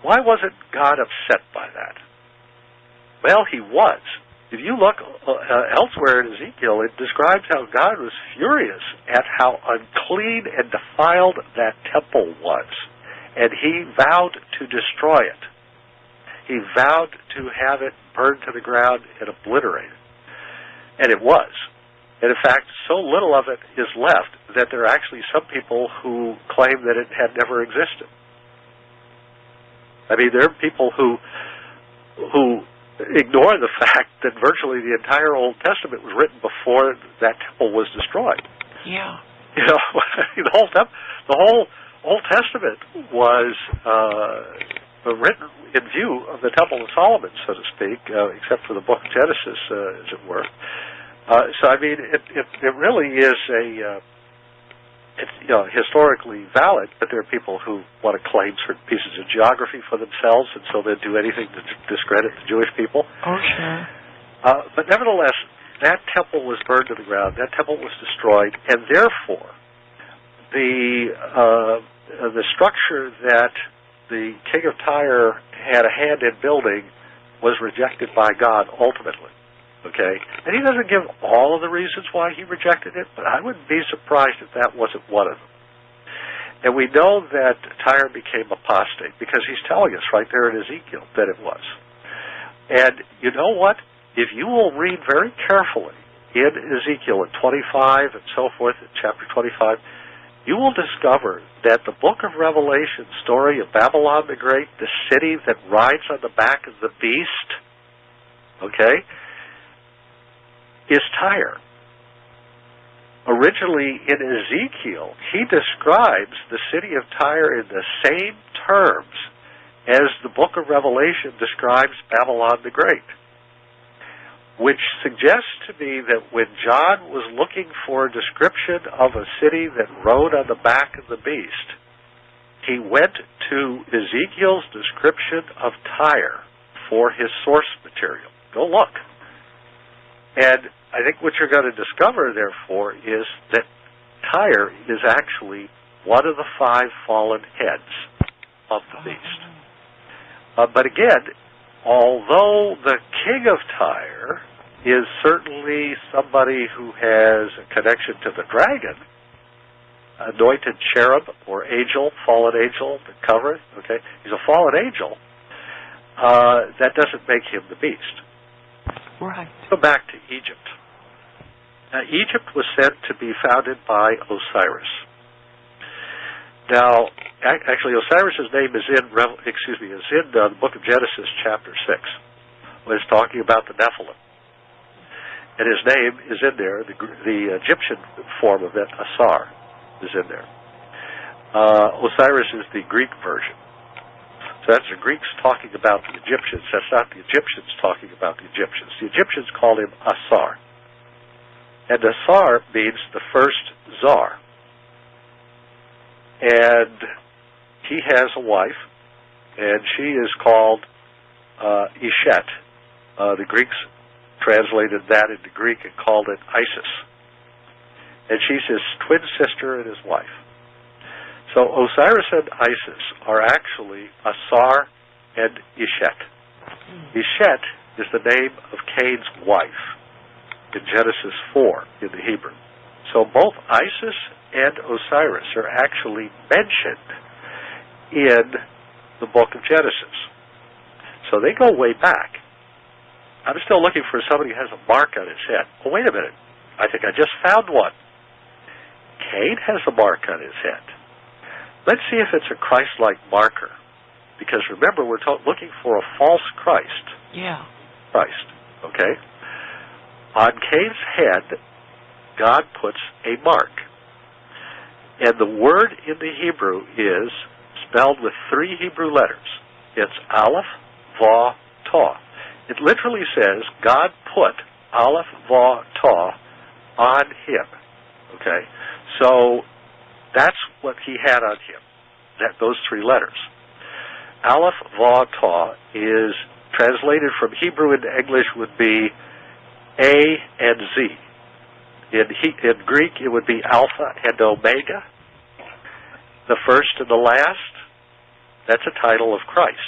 [SPEAKER 2] Why wasn't God upset by that? Well, he was. If you look elsewhere in Ezekiel, it describes how God was furious at how unclean and defiled that temple was. And he vowed to destroy it. He vowed to have it burned to the ground and obliterated. And it was. And in fact, so little of it is left that there are actually some people who claim that it had never existed. I mean, there are people who ignore the fact that virtually the entire Old Testament was written before that temple was destroyed.
[SPEAKER 1] Yeah.
[SPEAKER 2] You know, the whole Old Testament was written in view of the Temple of Solomon, so to speak, except for the book of Genesis, as it were. So I mean, it really is it's historically valid, but there are people who want to claim certain pieces of geography for themselves, and so they'll do anything to discredit the Jewish people.
[SPEAKER 1] Oh, sure.
[SPEAKER 2] But nevertheless, that temple was burned to the ground. That temple was destroyed, and therefore, the structure that the king of Tyre had a hand in building was rejected by God ultimately. Okay? And he doesn't give all of the reasons why he rejected it, but I wouldn't be surprised if that wasn't one of them. And we know that Tyre became apostate because he's telling us right there in Ezekiel that it was. And you know what? if you will read very carefully in Ezekiel at 25 and so forth, in chapter 25, you will discover that the book of Revelation story of Babylon the Great, the city that rides on the back of the beast, okay, is Tyre. Originally in Ezekiel, he describes the city of Tyre in the same terms as the book of Revelation describes Babylon the Great, which suggests to me that when John was looking for a description of a city that rode on the back of the beast, he went to Ezekiel's description of Tyre for his source material. Go look. And I think what you're going to discover, therefore, is that Tyre is actually one of the 5 fallen heads of the beast. But again, although the king of Tyre is certainly somebody who has a connection to the dragon, anointed cherub or angel, fallen angel, the cover, okay, he's a fallen angel, that doesn't make him the beast.
[SPEAKER 1] Right.
[SPEAKER 2] Go back to Egypt. Now, Egypt was said to be founded by Osiris. Now, actually, Osiris's name is in the book of Genesis, chapter 6, when it's talking about the Nephilim, and his name is in there. The Egyptian form of it, Asar, is in there. Osiris is the Greek version. So that's the Greeks talking about the Egyptians. That's not the Egyptians talking about the Egyptians. The Egyptians called him Asar. And Asar means the first czar. And he has a wife, and she is called Eshet. The Greeks translated that into Greek and called it Isis. And she's his twin sister and his wife. So Osiris and Isis are actually Asar and Eshet. Eshet is the name of Cain's wife in Genesis 4 in the Hebrew. So both Isis and Osiris are actually mentioned in the book of Genesis. So they go way back. I'm still looking for somebody who has a mark on his head. Oh, wait a minute. I think I just found one. Cain has a mark on his head. Let's see if it's a Christ-like marker. Because remember, we're looking for a false Christ.
[SPEAKER 1] Yeah.
[SPEAKER 2] Christ, okay? On Cain's head, God puts a mark. And the word in the Hebrew is spelled with 3 Hebrew letters. It's Aleph, Vav, Tav. It literally says, God put Aleph, Vav, Tav on him. Okay? So, that's what he had on him, those 3 letters. Aleph, Vav, Tav is translated from Hebrew into English would be A and Z. In Greek, it would be Alpha and Omega. The first and the last, that's a title of Christ.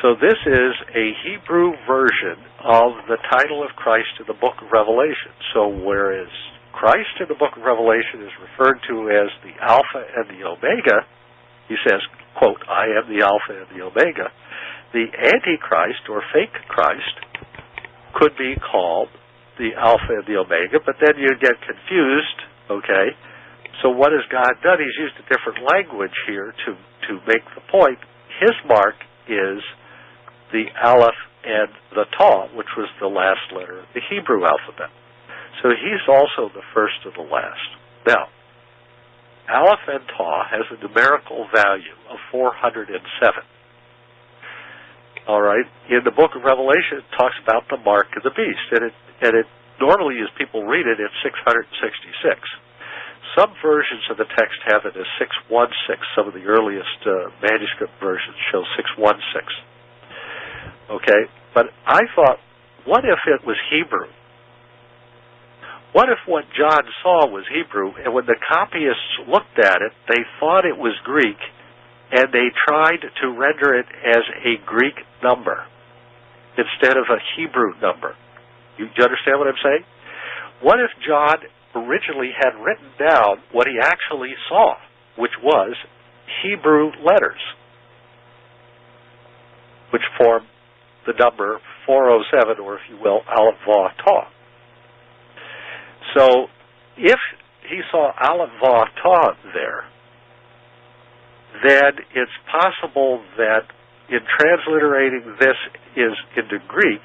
[SPEAKER 2] So this is a Hebrew version of the title of Christ in the book of Revelation. So whereas Christ in the book of Revelation is referred to as the Alpha and the Omega, he says, quote, I am the Alpha and the Omega, the Antichrist or fake Christ could be called the Alpha and the Omega, but then you get confused, okay? So what has God done? He's used a different language here to make the point. His mark is the Aleph and the Tav, which was the last letter of the Hebrew alphabet. So he's also the first and the last. Now, Aleph and Tav has a numerical value of 407. All right. In the book of Revelation, it talks about the mark of the beast, and it normally, as people read it, it's 666. Some versions of the text have it as 616. Some of the earliest manuscript versions show 616. Okay, but I thought, what if it was Hebrew? What if what John saw was Hebrew, and when the copyists looked at it, they thought it was Greek, and they tried to render it as a Greek number instead of a Hebrew number? Do you understand what I'm saying? What if John originally had written down what he actually saw, which was Hebrew letters, which form the number 407, or if you will, Aleph Vav Tav. So if he saw Aleph Vav Tav there, then it's possible that in transliterating this into Greek,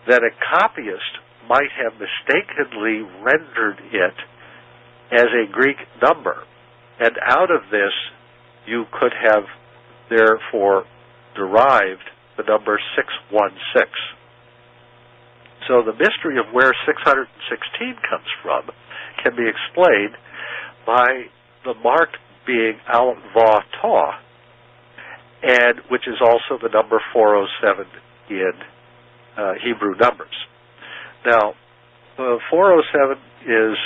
[SPEAKER 2] that a copyist might have mistakenly rendered it as a Greek number. And out of this, you could have, therefore, derived the number 616. So the mystery of where 616 comes from can be explained by the mark being Aleph Vav Tav, and which is also the number 407 in Hebrew numbers. Now, 407 is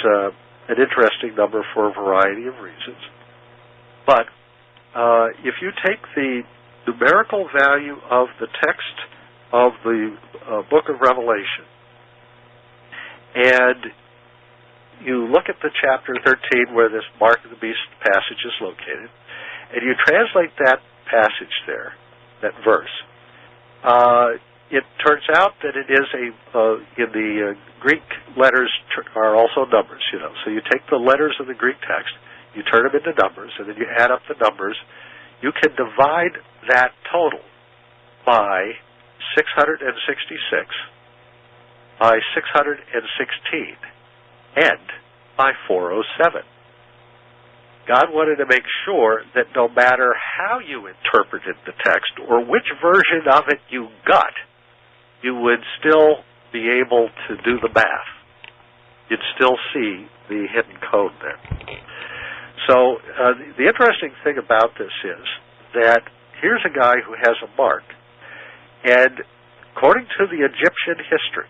[SPEAKER 2] an interesting number for a variety of reasons, but if you take the numerical value of the text of the book of Revelation, and you look at the chapter 13 where this Mark of the Beast passage is located, and you translate that passage there, that verse, it turns out that it is in the Greek letters are also numbers, So you take the letters of the Greek text, you turn them into numbers, and then you add up the numbers. You can divide that total by 666, by 616, and by 407. God wanted to make sure that no matter how you interpreted the text or which version of it you got, you would still be able to do the math. You'd still see the hidden code there. So the interesting thing about this is that here's a guy who has a mark, and according to the Egyptian history,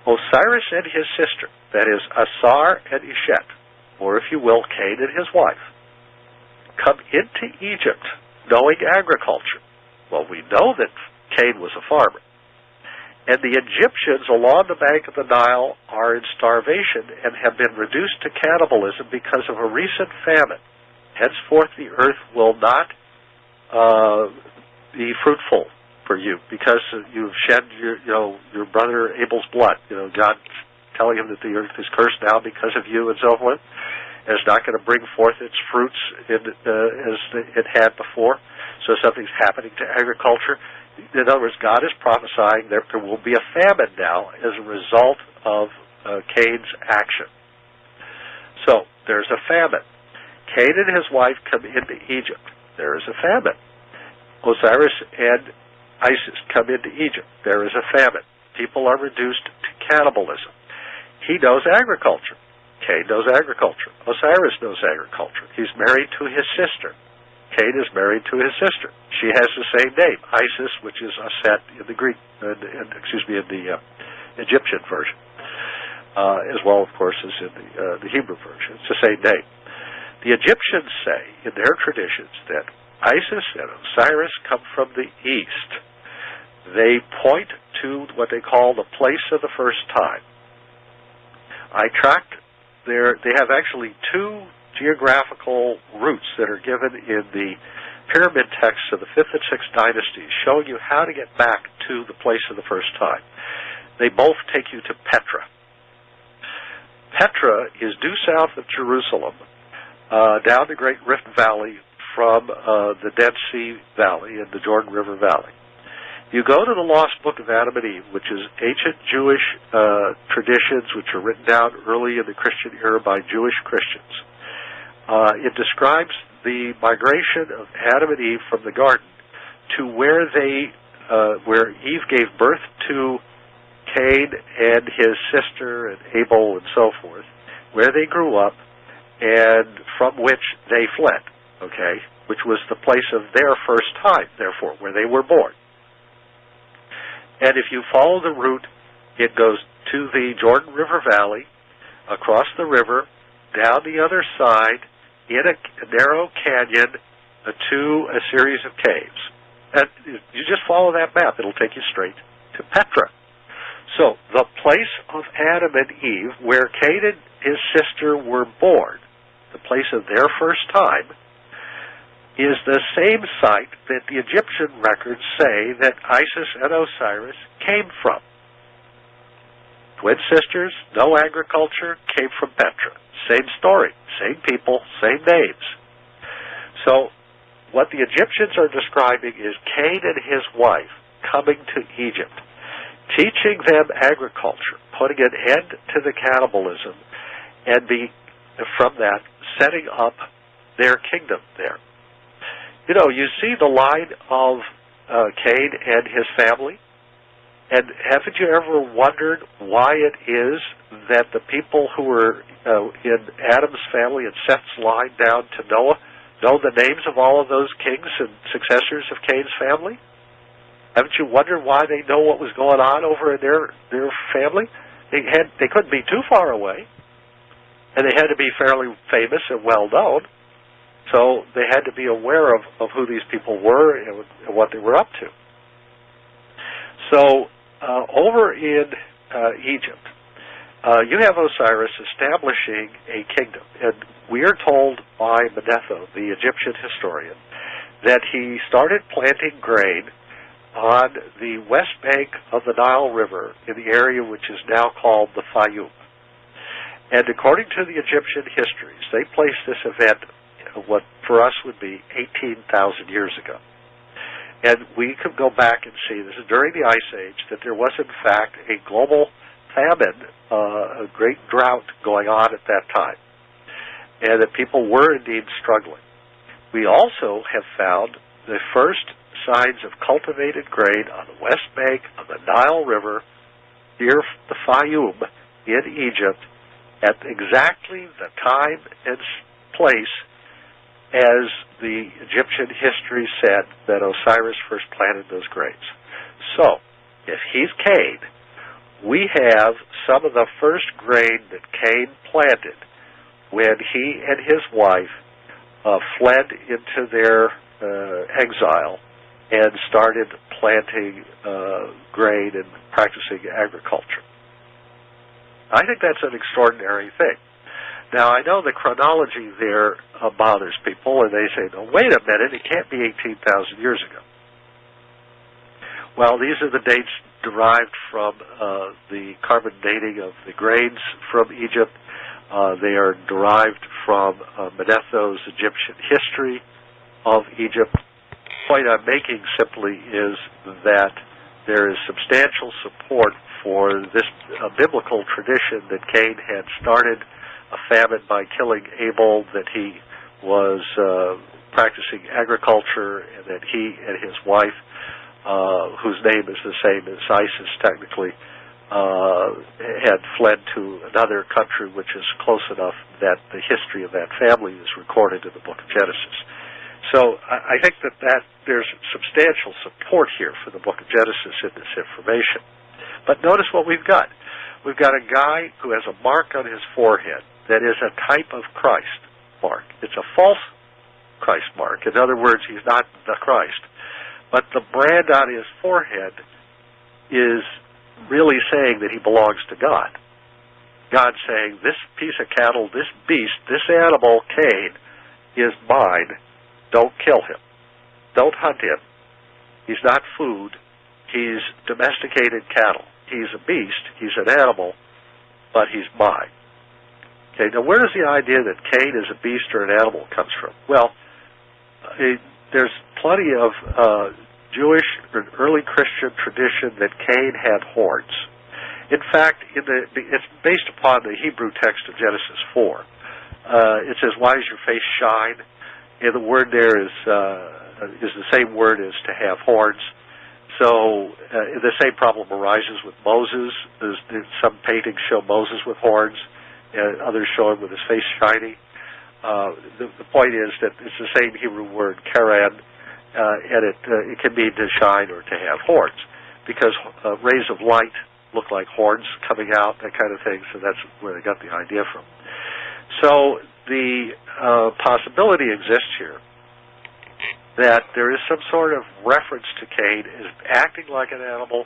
[SPEAKER 2] Osiris and his sister, that is Asar and Ishet, or if you will, Cain and his wife, come into Egypt knowing agriculture. Well, we know that Cain was a farmer. And the Egyptians along the bank of the Nile are in starvation and have been reduced to cannibalism because of a recent famine. Henceforth, the earth will not be fruitful for you because you've shed your brother Abel's blood. God telling him that the earth is cursed now because of you and so forth, and it's not going to bring forth its fruits as it had before. So something's happening to agriculture. In other words, God is prophesying that there will be a famine now as a result of Cain's action. So there's a famine. Cain and his wife come into Egypt. There is a famine. Osiris and Isis come into Egypt. There is a famine. People are reduced to cannibalism. He knows agriculture. Cain knows agriculture. Osiris knows agriculture. He's married to his sister. Cain is married to his sister. She has the same name, Isis, which is Aset in the Greek, in the Egyptian version, as well, of course, as in the Hebrew version. It's the same name. The Egyptians say in their traditions that Isis and Osiris come from the east. They point to what they call the place of the first time. I tracked they have actually two geographical routes that are given in the pyramid texts of the 5th and 6th dynasties, showing you how to get back to the place of the first time. They both take you to Petra. Petra is due south of Jerusalem, down the Great Rift Valley from the Dead Sea Valley and the Jordan River Valley. You go to the Lost Book of Adam and Eve, which is ancient Jewish traditions which are written down early in the Christian era by Jewish Christians. It describes the migration of Adam and Eve from the garden to where Eve gave birth to Cain and his sister and Abel and so forth, where they grew up and from which they fled, which was the place of their first time, therefore, where they were born. And if you follow the route, it goes to the Jordan River Valley, across the river, down the other side, in a narrow canyon, to a series of caves. And you just follow that map. It'll take you straight to Petra. So the place of Adam and Eve, where Cain and his sister were born, the place of their first time, is the same site that the Egyptian records say that Isis and Osiris came from. Twin sisters, no agriculture, came from Petra. Same story, same people, same names. So what the Egyptians are describing is Cain and his wife coming to Egypt, teaching them agriculture, putting an end to the cannibalism, and from that, setting up their kingdom there. You know, you see the line of Cain and his family, and haven't you ever wondered why it is that the people who were in Adam's family and Seth's line down to Noah know the names of all of those kings and successors of Cain's family? Haven't you wondered why they know what was going on over in their family? They couldn't be too far away, and they had to be fairly famous and well known. So they had to be aware of who these people were and what they were up to. So over in Egypt, you have Osiris establishing a kingdom. And we are told by Manetho, the Egyptian historian, that he started planting grain on the west bank of the Nile River in the area which is now called the Fayum. And according to the Egyptian histories, they placed this event what for us would be 18,000 years ago. And we could go back and see, this is during the Ice Age, that there was in fact a global famine, a great drought going on at that time, and that people were indeed struggling. We also have found the first signs of cultivated grain on the west bank of the Nile River near the Fayum in Egypt at exactly the time and place as the Egyptian history said that Osiris first planted those grains. So, if he's Cain, we have some of the first grain that Cain planted when he and his wife fled into their exile and started planting grain and practicing agriculture. I think that's an extraordinary thing. Now, I know the chronology there bothers people, and they say, no, wait a minute, it can't be 18,000 years ago. Well, these are the dates derived from the carbon dating of the grains from Egypt. They are derived from Manetho's Egyptian history of Egypt. The point I'm making simply is that there is substantial support for this biblical tradition that Cain had started a famine by killing Abel, that he was practicing agriculture, and that he and his wife, whose name is the same as Isis technically, had fled to another country which is close enough that the history of that family is recorded in the book of Genesis. So I think that there's substantial support here for the book of Genesis in this information. But notice what we've got. We've got a guy who has a mark on his forehead that is a type of Christ mark. It's a false Christ mark. In other words, he's not the Christ. But the brand on his forehead is really saying that he belongs to God. God's saying, this piece of cattle, this beast, this animal, Cain, is mine. Don't kill him. Don't hunt him. He's not food. He's domesticated cattle. He's a beast. He's an animal, but he's mine. Okay, now where does the idea that Cain is a beast or an animal comes from? Well, there's plenty of Jewish or early Christian tradition that Cain had horns. In fact, it's based upon the Hebrew text of Genesis 4. It says, "Why does your face shine?" And the word there is the same word as to have horns. So the same problem arises with Moses. Some paintings show Moses with horns, and others show him with his face shiny. The point is that it's the same Hebrew word, karen, and it can mean to shine or to have horns, because rays of light look like horns coming out, that kind of thing, so that's where they got the idea from. So the possibility exists here that there is some sort of reference to Cain as acting like an animal,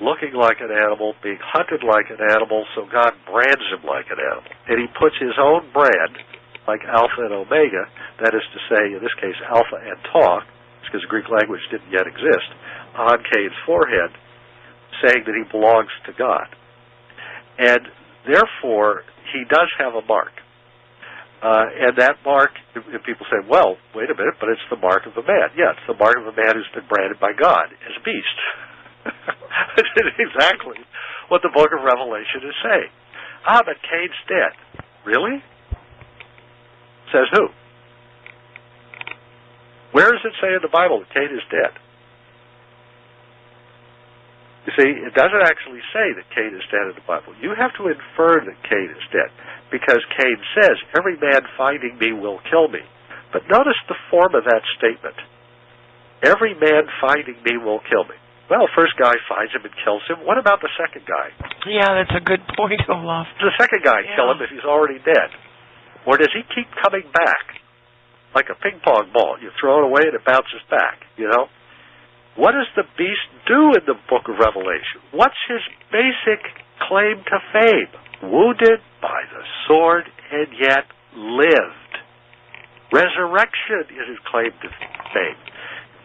[SPEAKER 2] looking like an animal, being hunted like an animal, so God brands him like an animal. And he puts his own brand like Alpha and Omega, that is to say, in this case, Alpha and Tau, because the Greek language didn't yet exist, on Cain's forehead, saying that he belongs to God. And therefore, he does have a mark. And that mark, if people say, well, wait a minute, but it's the mark of a man. Yeah, it's the mark of a man who's been branded by God as a beast. It's exactly what the book of Revelation is saying. But Cain's dead. Really? Says who? Where does it say in the Bible that Cain is dead? You see, it doesn't actually say that Cain is dead in the Bible. You have to infer that Cain is dead, because Cain says, every man finding me will kill me. But notice the form of that statement. Every man finding me will kill me. Well, first guy finds him and kills him. What about the second guy?
[SPEAKER 1] Yeah, that's a good point, Olaf.
[SPEAKER 2] Does the second guy kill him if he's already dead? Or does he keep coming back? Like a ping pong ball. You throw it away and it bounces back, you know? What does the beast do in the book of Revelation? What's his basic claim to fame? Wounded by the sword and yet lived. Resurrection is his claim to fame.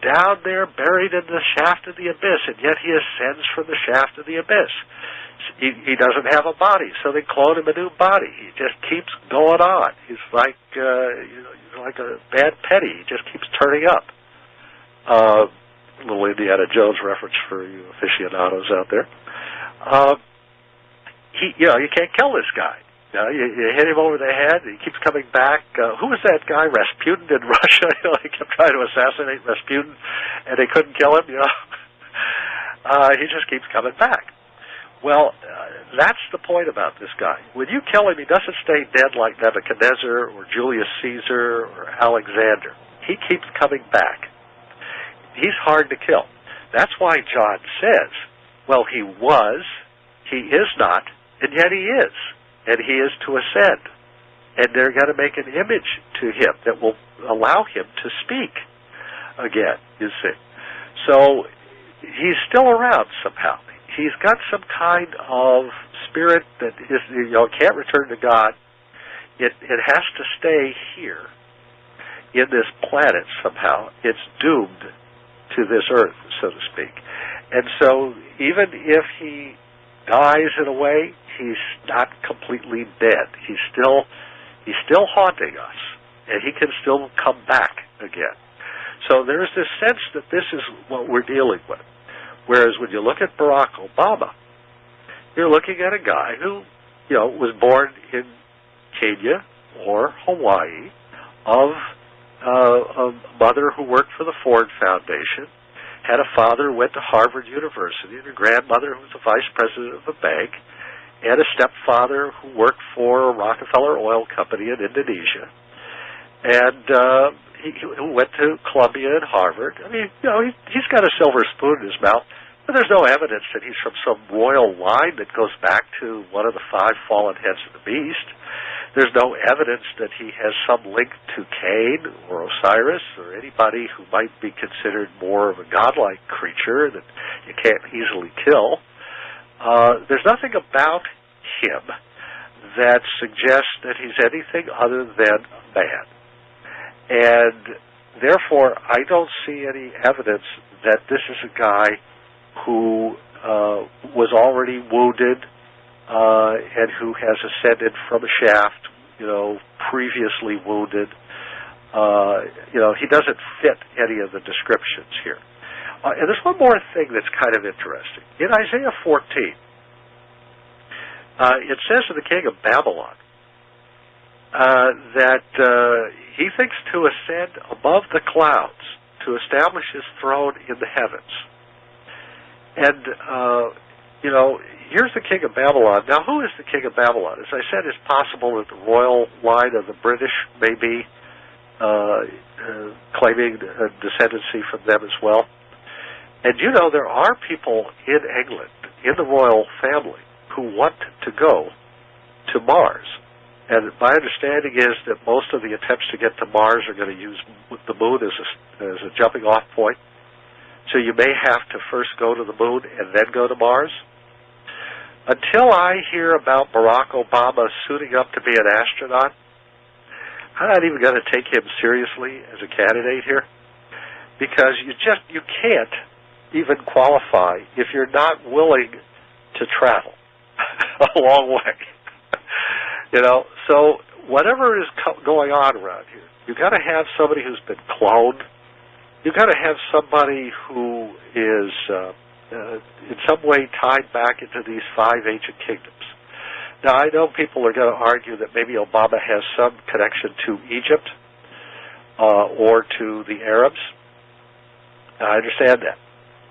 [SPEAKER 2] Down there, buried in the shaft of the abyss, and yet he ascends from the shaft of the abyss. He doesn't have a body, so they clone him a new body. He just keeps going on. He's like he's like a bad penny. He just keeps turning up. Little Indiana Jones reference for you aficionados out there. You can't kill this guy. You hit him over the head, and he keeps coming back. Who was that guy, Rasputin in Russia? They kept trying to assassinate Rasputin, and they couldn't kill him. He just keeps coming back. Well, that's the point about this guy. When you kill him, he doesn't stay dead like Nebuchadnezzar or Julius Caesar or Alexander. He keeps coming back. He's hard to kill. That's why John says, well, he was, he is not, and yet he is. And he is to ascend. And they're going to make an image to him that will allow him to speak again, you see. So he's still around somehow. He's got some kind of spirit that is, can't return to God. It has to stay here in this planet somehow. It's doomed to this earth, so to speak. And so even if he dies in a way, he's not completely dead. He's still haunting us, and he can still come back again. So there's this sense that this is what we're dealing with. Whereas when you look at Barack Obama, you're looking at a guy who, was born in Kenya or Hawaii of a mother who worked for the Ford Foundation, had a father who went to Harvard University, and a grandmother who was the vice president of a bank, and a stepfather who worked for a Rockefeller Oil Company in Indonesia, and he went to Columbia and Harvard. I mean, he's got a silver spoon in his mouth, but there's no evidence that he's from some royal line that goes back to one of the 5 fallen heads of the beast. There's no evidence that he has some link to Cain or Osiris or anybody who might be considered more of a godlike creature that you can't easily kill. There's nothing about him that suggests that he's anything other than a man. And therefore, I don't see any evidence that this is a guy who was already wounded and who has ascended from a shaft, previously wounded. He doesn't fit any of the descriptions here. And there's one more thing that's kind of interesting. In Isaiah 14, it says to the king of Babylon that he thinks to ascend above the clouds to establish his throne in the heavens. And, here's the king of Babylon. Now, who is the king of Babylon? As I said, it's possible that the royal line of the British may be claiming a descendancy from them as well. And there are people in England, in the royal family, who want to go to Mars. And my understanding is that most of the attempts to get to Mars are going to use the moon as a jumping off point. So you may have to first go to the moon and then go to Mars. Until I hear about Barack Obama suiting up to be an astronaut, I'm not even going to take him seriously as a candidate here, because you can't even qualify if you're not willing to travel a long way. So whatever is going on around here, you've got to have somebody who's been cloned. You've got to have somebody who is in some way tied back into these 5 ancient kingdoms. Now, I know people are going to argue that maybe Obama has some connection to Egypt or to the Arabs. I understand that.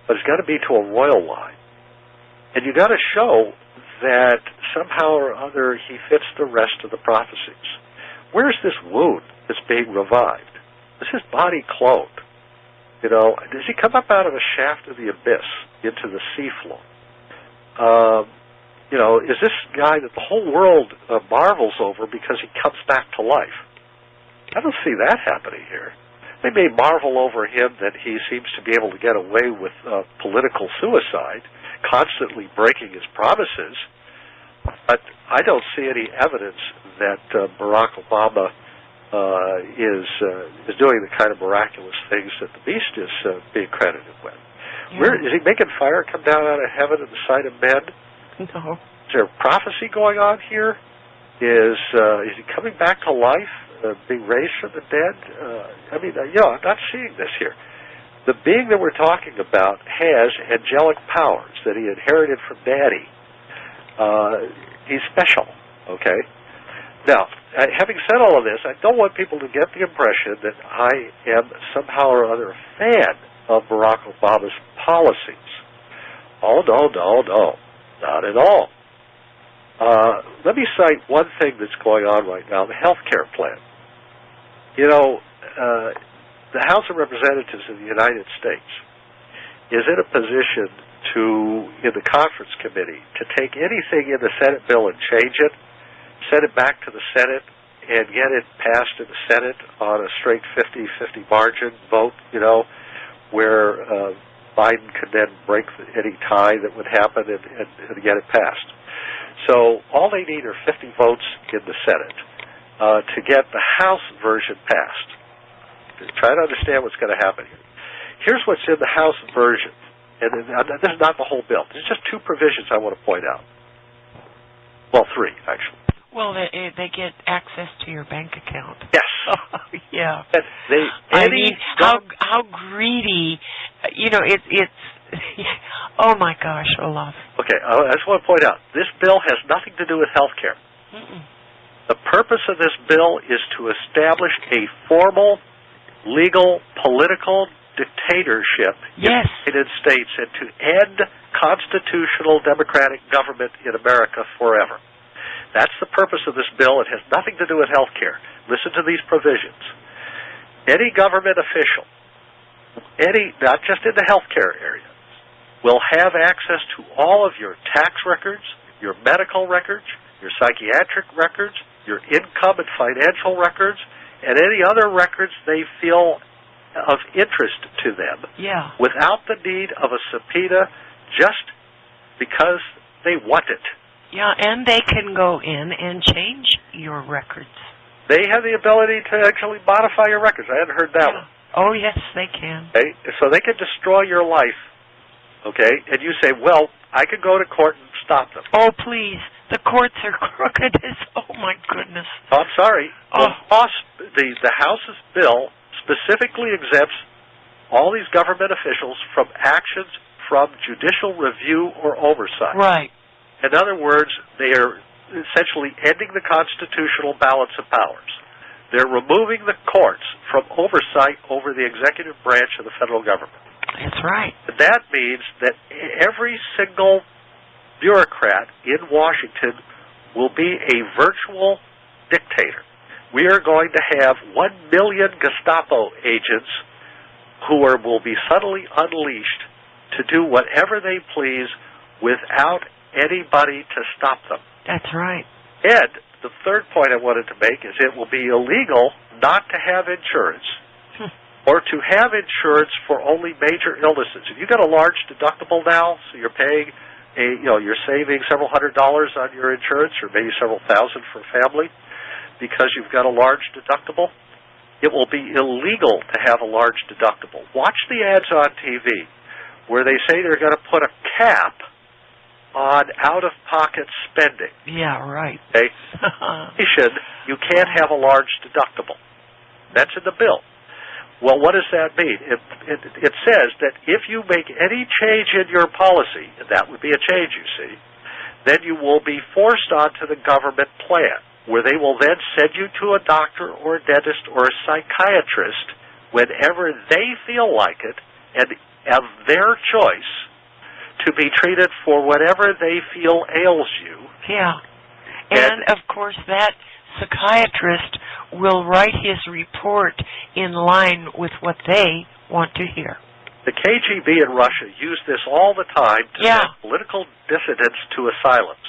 [SPEAKER 2] But it's got to be to a royal line. And you've got to show that somehow or other he fits the rest of the prophecies. Where's this wound that's being revived? Is his body cloned? Does he come up out of a shaft of the abyss into the seafloor? Is this guy that the whole world marvels over because he comes back to life? I don't see that happening here. They may marvel over him that he seems to be able to get away with political suicide, constantly breaking his promises, but I don't see any evidence that Barack Obama is doing the kind of miraculous things that the beast is being credited with. Yeah. Where is he making fire come down out of heaven in the sight of men?
[SPEAKER 1] No.
[SPEAKER 2] Is there prophecy going on here? Is he coming back to life, being raised from the dead? I'm not seeing this here. The being that we're talking about has angelic powers that he inherited from Daddy. He's special, okay? Now, having said all of this, I don't want people to get the impression that I am somehow or other a fan of Barack Obama's policies. Oh, no, not at all. Let me cite one thing that's going on right now, the health care plan. The House of Representatives of the United States is in a position to, in the conference committee, to take anything in the Senate bill and change it, send it back to the Senate, and get it passed in the Senate on a straight 50-50 margin vote, where Biden could then break any tie that would happen and get it passed. So all they need are 50 votes in the Senate to get the House version passed. Try to understand what's going to happen here. Here's what's in the House version. And this is not the whole bill. There's just 2 provisions I want to point out. Well, 3, actually.
[SPEAKER 1] Well, they get access to your bank account.
[SPEAKER 2] Yes.
[SPEAKER 1] Yeah.
[SPEAKER 2] How
[SPEAKER 1] greedy, it's oh my gosh, Olaf.
[SPEAKER 2] Okay, I just want to point out, this bill has nothing to do with health care. The purpose of this bill is to establish a formal, legal, political dictatorship in the United States and to end constitutional democratic government in America forever. That's the purpose of this bill. It has nothing to do with health care. Listen to these provisions. Any government official, not just in the health care area, will have access to all of your tax records, your medical records, your psychiatric records, your income and financial records, and any other records they feel of interest to them, without the need of a subpoena, just because they want it.
[SPEAKER 1] Yeah, and they can go in and change your records.
[SPEAKER 2] They have the ability to actually modify your records. I hadn't heard that one.
[SPEAKER 1] Oh, yes, they can.
[SPEAKER 2] Okay? So they can destroy your life, okay? And you say, well, I could go to court and stop them.
[SPEAKER 1] Oh, please. The courts are crooked. Oh, my goodness.
[SPEAKER 2] Oh, I'm sorry. The House's bill specifically exempts all these government officials from actions from judicial review or oversight.
[SPEAKER 1] Right.
[SPEAKER 2] In other words, they are essentially ending the constitutional balance of powers. They're removing the courts from oversight over the executive branch of the federal government.
[SPEAKER 1] That's right.
[SPEAKER 2] And that means that every single bureaucrat in Washington will be a virtual dictator. We are going to have 1 million Gestapo agents who will be suddenly unleashed to do whatever they please without anybody to stop them.
[SPEAKER 1] That's right.
[SPEAKER 2] And the third point I wanted to make is it will be illegal not to have insurance or to have insurance for only major illnesses. If you've got a large deductible now, so you're paying you're saving several $100s on your insurance or maybe several thousand for a family, because you've got a large deductible, it will be illegal to have a large deductible. Watch the ads on TV where they say they're going to put a cap on out-of-pocket spending.
[SPEAKER 1] Yeah, right.
[SPEAKER 2] Okay? You can't have a large deductible. That's in the bill. Well, what does that mean? It says that if you make any change in your policy, and that would be a change, you see, then you will be forced onto the government plan, where they will then send you to a doctor or a dentist or a psychiatrist whenever they feel like it, and of their choice, to be treated for whatever they feel ails you.
[SPEAKER 1] Yeah. And of course, that psychiatrist will write his report in line with what they want to hear.
[SPEAKER 2] The KGB in Russia used this all the time to send political dissidents to asylums,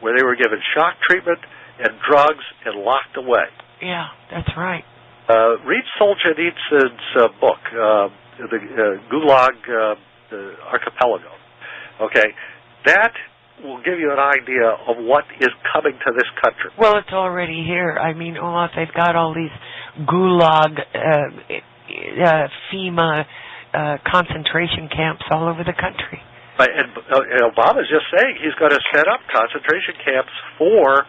[SPEAKER 2] where they were given shock treatment and drugs and locked away.
[SPEAKER 1] Yeah, that's right.
[SPEAKER 2] Read Solzhenitsyn's book, the Gulag Archipelago. Okay, that will give you an idea of what is coming to this country.
[SPEAKER 1] Well, it's already here. I mean, Olaf, they've got all these Gulag, FEMA concentration camps all over the country.
[SPEAKER 2] And Obama's just saying he's going to set up concentration camps for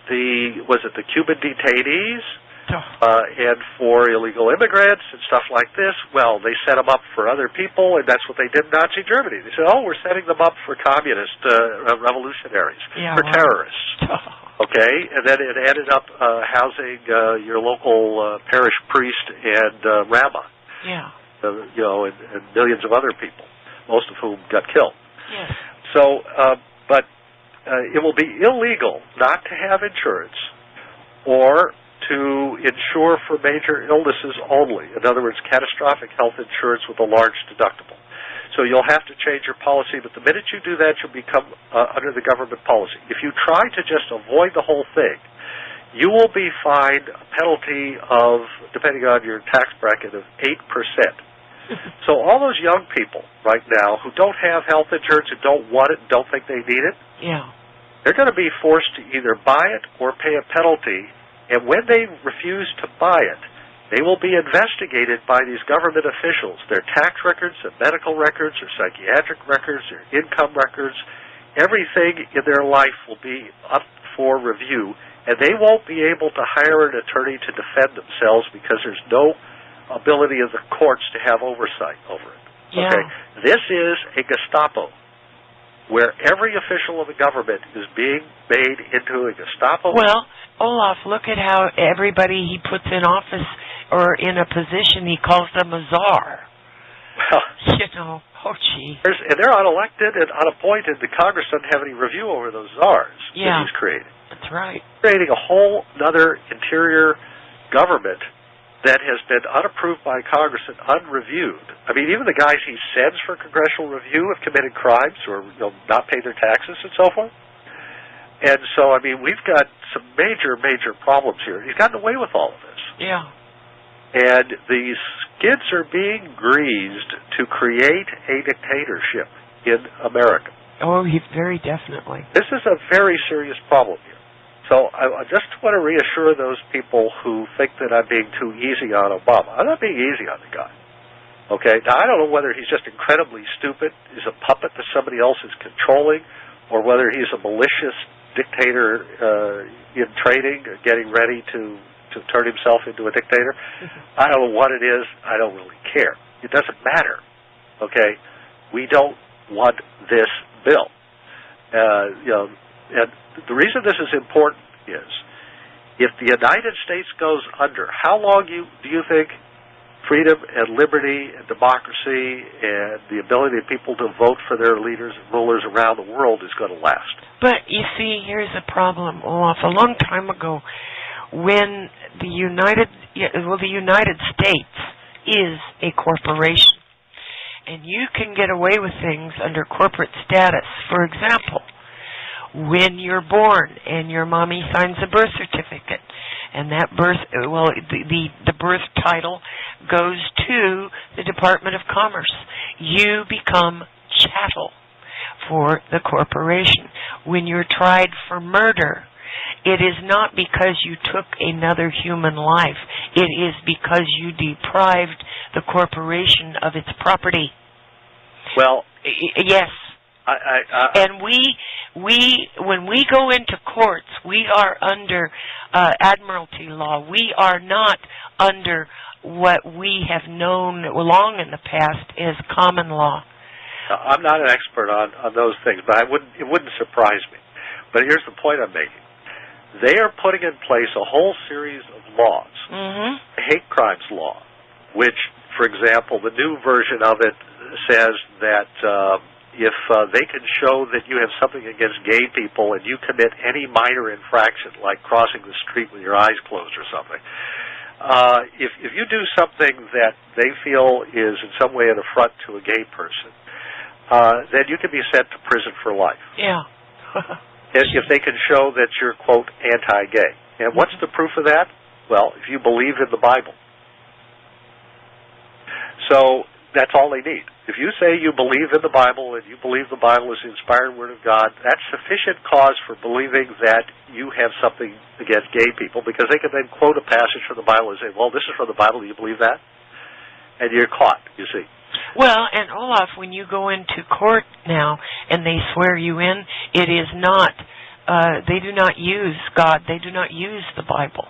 [SPEAKER 2] the Cuban detainees and for illegal immigrants and stuff like this. Well, they set them up for other people, and that's what they did in Nazi Germany. They said, we're setting them up for communist revolutionaries, for terrorists. Okay? And then it ended up housing your local parish priest and rabbi.
[SPEAKER 1] Yeah.
[SPEAKER 2] And millions of other people, most of whom got killed.
[SPEAKER 1] Yes.
[SPEAKER 2] So, but it will be illegal not to have insurance or to insure for major illnesses only. In other words, catastrophic health insurance with a large deductible. So you'll have to change your policy, but the minute you do that, you'll become under the government policy. If you try to just avoid the whole thing, you will be fined a penalty of, depending on your tax bracket, of 8%. So all those young people right now who don't have health insurance and don't want it and don't think they need it, they're going to be forced to either buy it or pay a penalty. And when they refuse to buy it, they will be investigated by these government officials. Their tax records, their medical records, their psychiatric records, their income records, everything in their life will be up for review, and they won't be able to hire an attorney to defend themselves because there's no ability of the courts to have oversight over it.
[SPEAKER 1] Yeah.
[SPEAKER 2] Okay? This is a Gestapo, where every official of the government is being made into a Gestapo.
[SPEAKER 1] Well, Olaf, look at how everybody he puts in office or in a position, he calls them a czar.
[SPEAKER 2] Well,
[SPEAKER 1] gee.
[SPEAKER 2] And they're unelected and unappointed. The Congress doesn't have any review over those czars that he's created.
[SPEAKER 1] That's right.
[SPEAKER 2] Creating a whole other interior government that has been unapproved by Congress and unreviewed. I mean, even the guys he sends for congressional review have committed crimes or not paid their taxes and so forth. And so, I mean, we've got some major, major problems here. He's gotten away with all of this.
[SPEAKER 1] Yeah.
[SPEAKER 2] And these skids are being greased to create a dictatorship in America.
[SPEAKER 1] Oh, very definitely.
[SPEAKER 2] This is a very serious problem here. So I just want to reassure those people who think that I'm being too easy on Obama. I'm not being easy on the guy. Okay? Now, I don't know whether he's just incredibly stupid, is a puppet that somebody else is controlling, or whether he's a malicious dictator in training, getting ready to turn himself into a dictator. I don't know what it is. I don't really care. It doesn't matter. Okay? We don't want this bill. And the reason this is important is if the United States goes under, how long do you think freedom and liberty and democracy and the ability of people to vote for their leaders and rulers around the world is going to last?
[SPEAKER 1] But you see, here's a problem, Olaf. A long time ago, when the United States is a corporation, and you can get away with things under corporate status. For example, when you're born and your mommy signs a birth certificate, and that the birth title goes to the Department of Commerce, you become chattel for the corporation. When you're tried for murder it is not because you took another human life. It is because you deprived the corporation of its property.
[SPEAKER 2] Well,
[SPEAKER 1] yes. And when we go into courts, we are under admiralty law. We are not under what we have known long in the past as common law.
[SPEAKER 2] I'm not an expert on those things, but it wouldn't surprise me. But here's the point I'm making. They are putting in place a whole series of laws, the hate crimes law, which, for example, the new version of it says that if they can show that you have something against gay people and you commit any minor infraction, like crossing the street with your eyes closed or something, if you do something that they feel is in some way an affront to a gay person, then you can be sent to prison for life.
[SPEAKER 1] Yeah.
[SPEAKER 2] If they can show that you're, quote, anti-gay. And what's the proof of that? Well, if you believe in the Bible. So that's all they need. If you say you believe in the Bible and you believe the Bible is the inspired Word of God, that's sufficient cause for believing that you have something against gay people, because they can then quote a passage from the Bible and say, well, this is from the Bible, do you believe that? And you're caught, you see.
[SPEAKER 1] Well, and Olaf, when you go into court now and they swear you in, it is not, they do not use God, they do not use the Bible.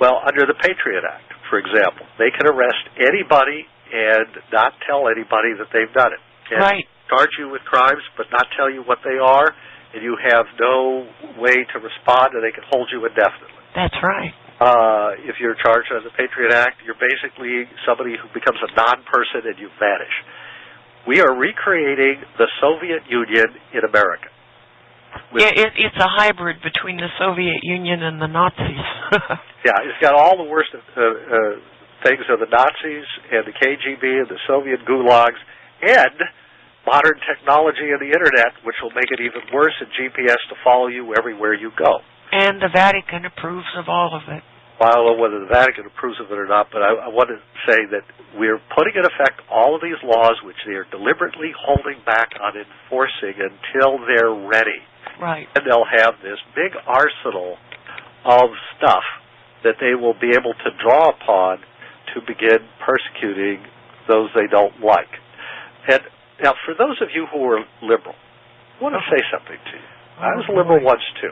[SPEAKER 2] Well, under the Patriot Act, for example, they can arrest anybody and not tell anybody that they've done it. And
[SPEAKER 1] right.
[SPEAKER 2] Charge you with crimes, but not tell you what they are, and you have no way to respond, and they can hold you indefinitely.
[SPEAKER 1] That's right.
[SPEAKER 2] If you're charged under the Patriot Act, you're basically somebody who becomes a non-person and you vanish. We are recreating the Soviet Union in America.
[SPEAKER 1] It's a hybrid between the Soviet Union and the Nazis.
[SPEAKER 2] Yeah, it's got all the worst things of the Nazis and the KGB and the Soviet gulags and modern technology and the Internet, which will make it even worse, and GPS to follow you everywhere you go. And
[SPEAKER 1] the Vatican approves of all of it.
[SPEAKER 2] Well, I don't know whether the Vatican approves of it or not, but I want to say that we're putting in effect all of these laws which they are deliberately holding back on enforcing until they're ready.
[SPEAKER 1] Right.
[SPEAKER 2] And they'll have this big arsenal of stuff that they will be able to draw upon to begin persecuting those they don't like. And now, for those of you who are liberal, I want to say something to you. I was a liberal once, too.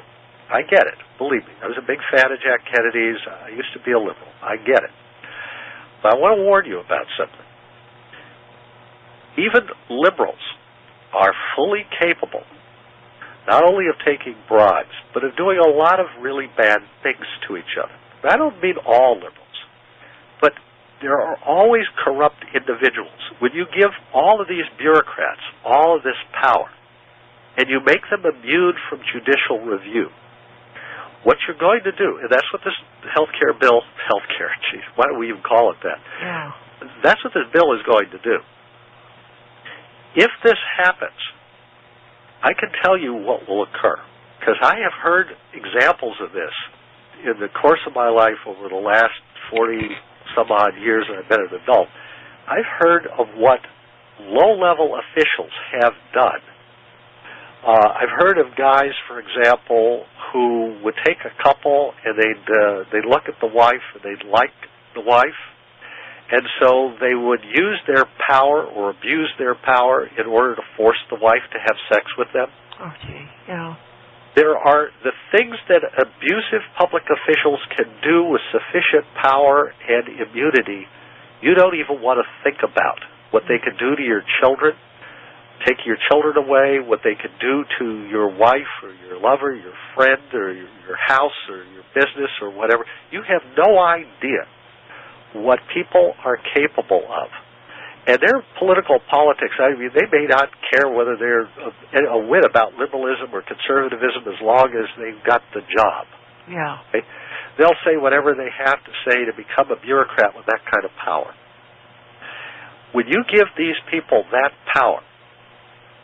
[SPEAKER 2] I get it. Believe me. I was a big fan of Jack Kennedy's. I used to be a liberal. I get it. But I want to warn you about something. Even liberals are fully capable not only of taking bribes, but of doing a lot of really bad things to each other. I don't mean all liberals, but there are always corrupt individuals. When you give all of these bureaucrats all of this power, and you make them immune from judicial review, what you're going to do, and that's what this healthcare bill, geez, why don't we even call it that?
[SPEAKER 1] Yeah.
[SPEAKER 2] That's what this bill is going to do. If this happens, I can tell you what will occur, because I have heard examples of this in the course of my life over the last 40-some-odd years that I've been an adult. I've heard of what low-level officials have done. I've heard of guys, for example, who would take a couple and they'd look at the wife and they'd like the wife, and so they would use their power or abuse their power in order to force the wife to have sex with them.
[SPEAKER 1] Okay, yeah.
[SPEAKER 2] There are the things that abusive public officials can do with sufficient power and immunity you don't even want to think about. What they can do to your children, take your children away, what they can do to your wife or your lover, your friend, or your house or your business or whatever. You have no idea what people are capable of. And their political politics, I mean, they may not care whether they're a whit about liberalism or conservatism as long as they've got the job.
[SPEAKER 1] Yeah.
[SPEAKER 2] Okay? They'll say whatever they have to say to become a bureaucrat with that kind of power. When you give these people that power,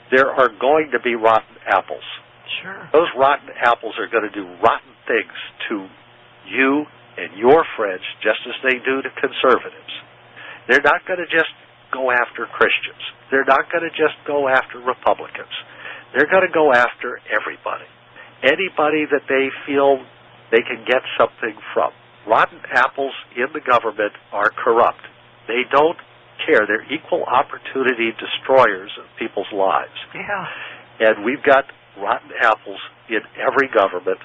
[SPEAKER 2] there are going to be rotten apples.
[SPEAKER 1] Sure.
[SPEAKER 2] Those rotten apples are going to do rotten things to you and your friends just as they do to conservatives. They're not going to just go after Christians. They're not going to just go after Republicans. They're going to go after everybody. anybody that they feel they can get something from. Rotten apples in the government are corrupt. They don't care. They're equal opportunity destroyers of people's lives.
[SPEAKER 1] Yeah.
[SPEAKER 2] And we've got rotten apples in every government,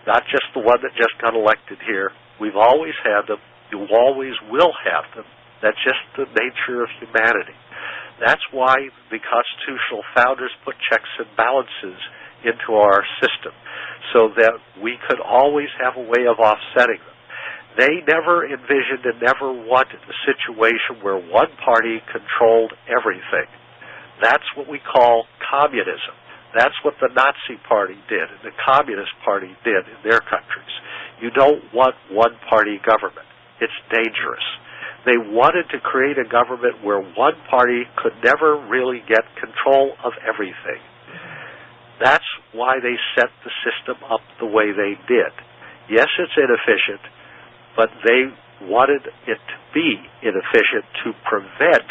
[SPEAKER 2] not just the one that just got elected here. We've always had them. You always will have them. That's just the nature of humanity. That's why the constitutional founders put checks and balances into our system, so that we could always have a way of offsetting them. They never envisioned and never wanted a situation where one party controlled everything. That's what we call communism. That's what the Nazi Party did and the Communist Party did in their countries. You don't want one-party government. It's dangerous. They wanted to create a government where one party could never really get control of everything. That's why they set the system up the way they did. Yes, it's inefficient, but they wanted it to be inefficient to prevent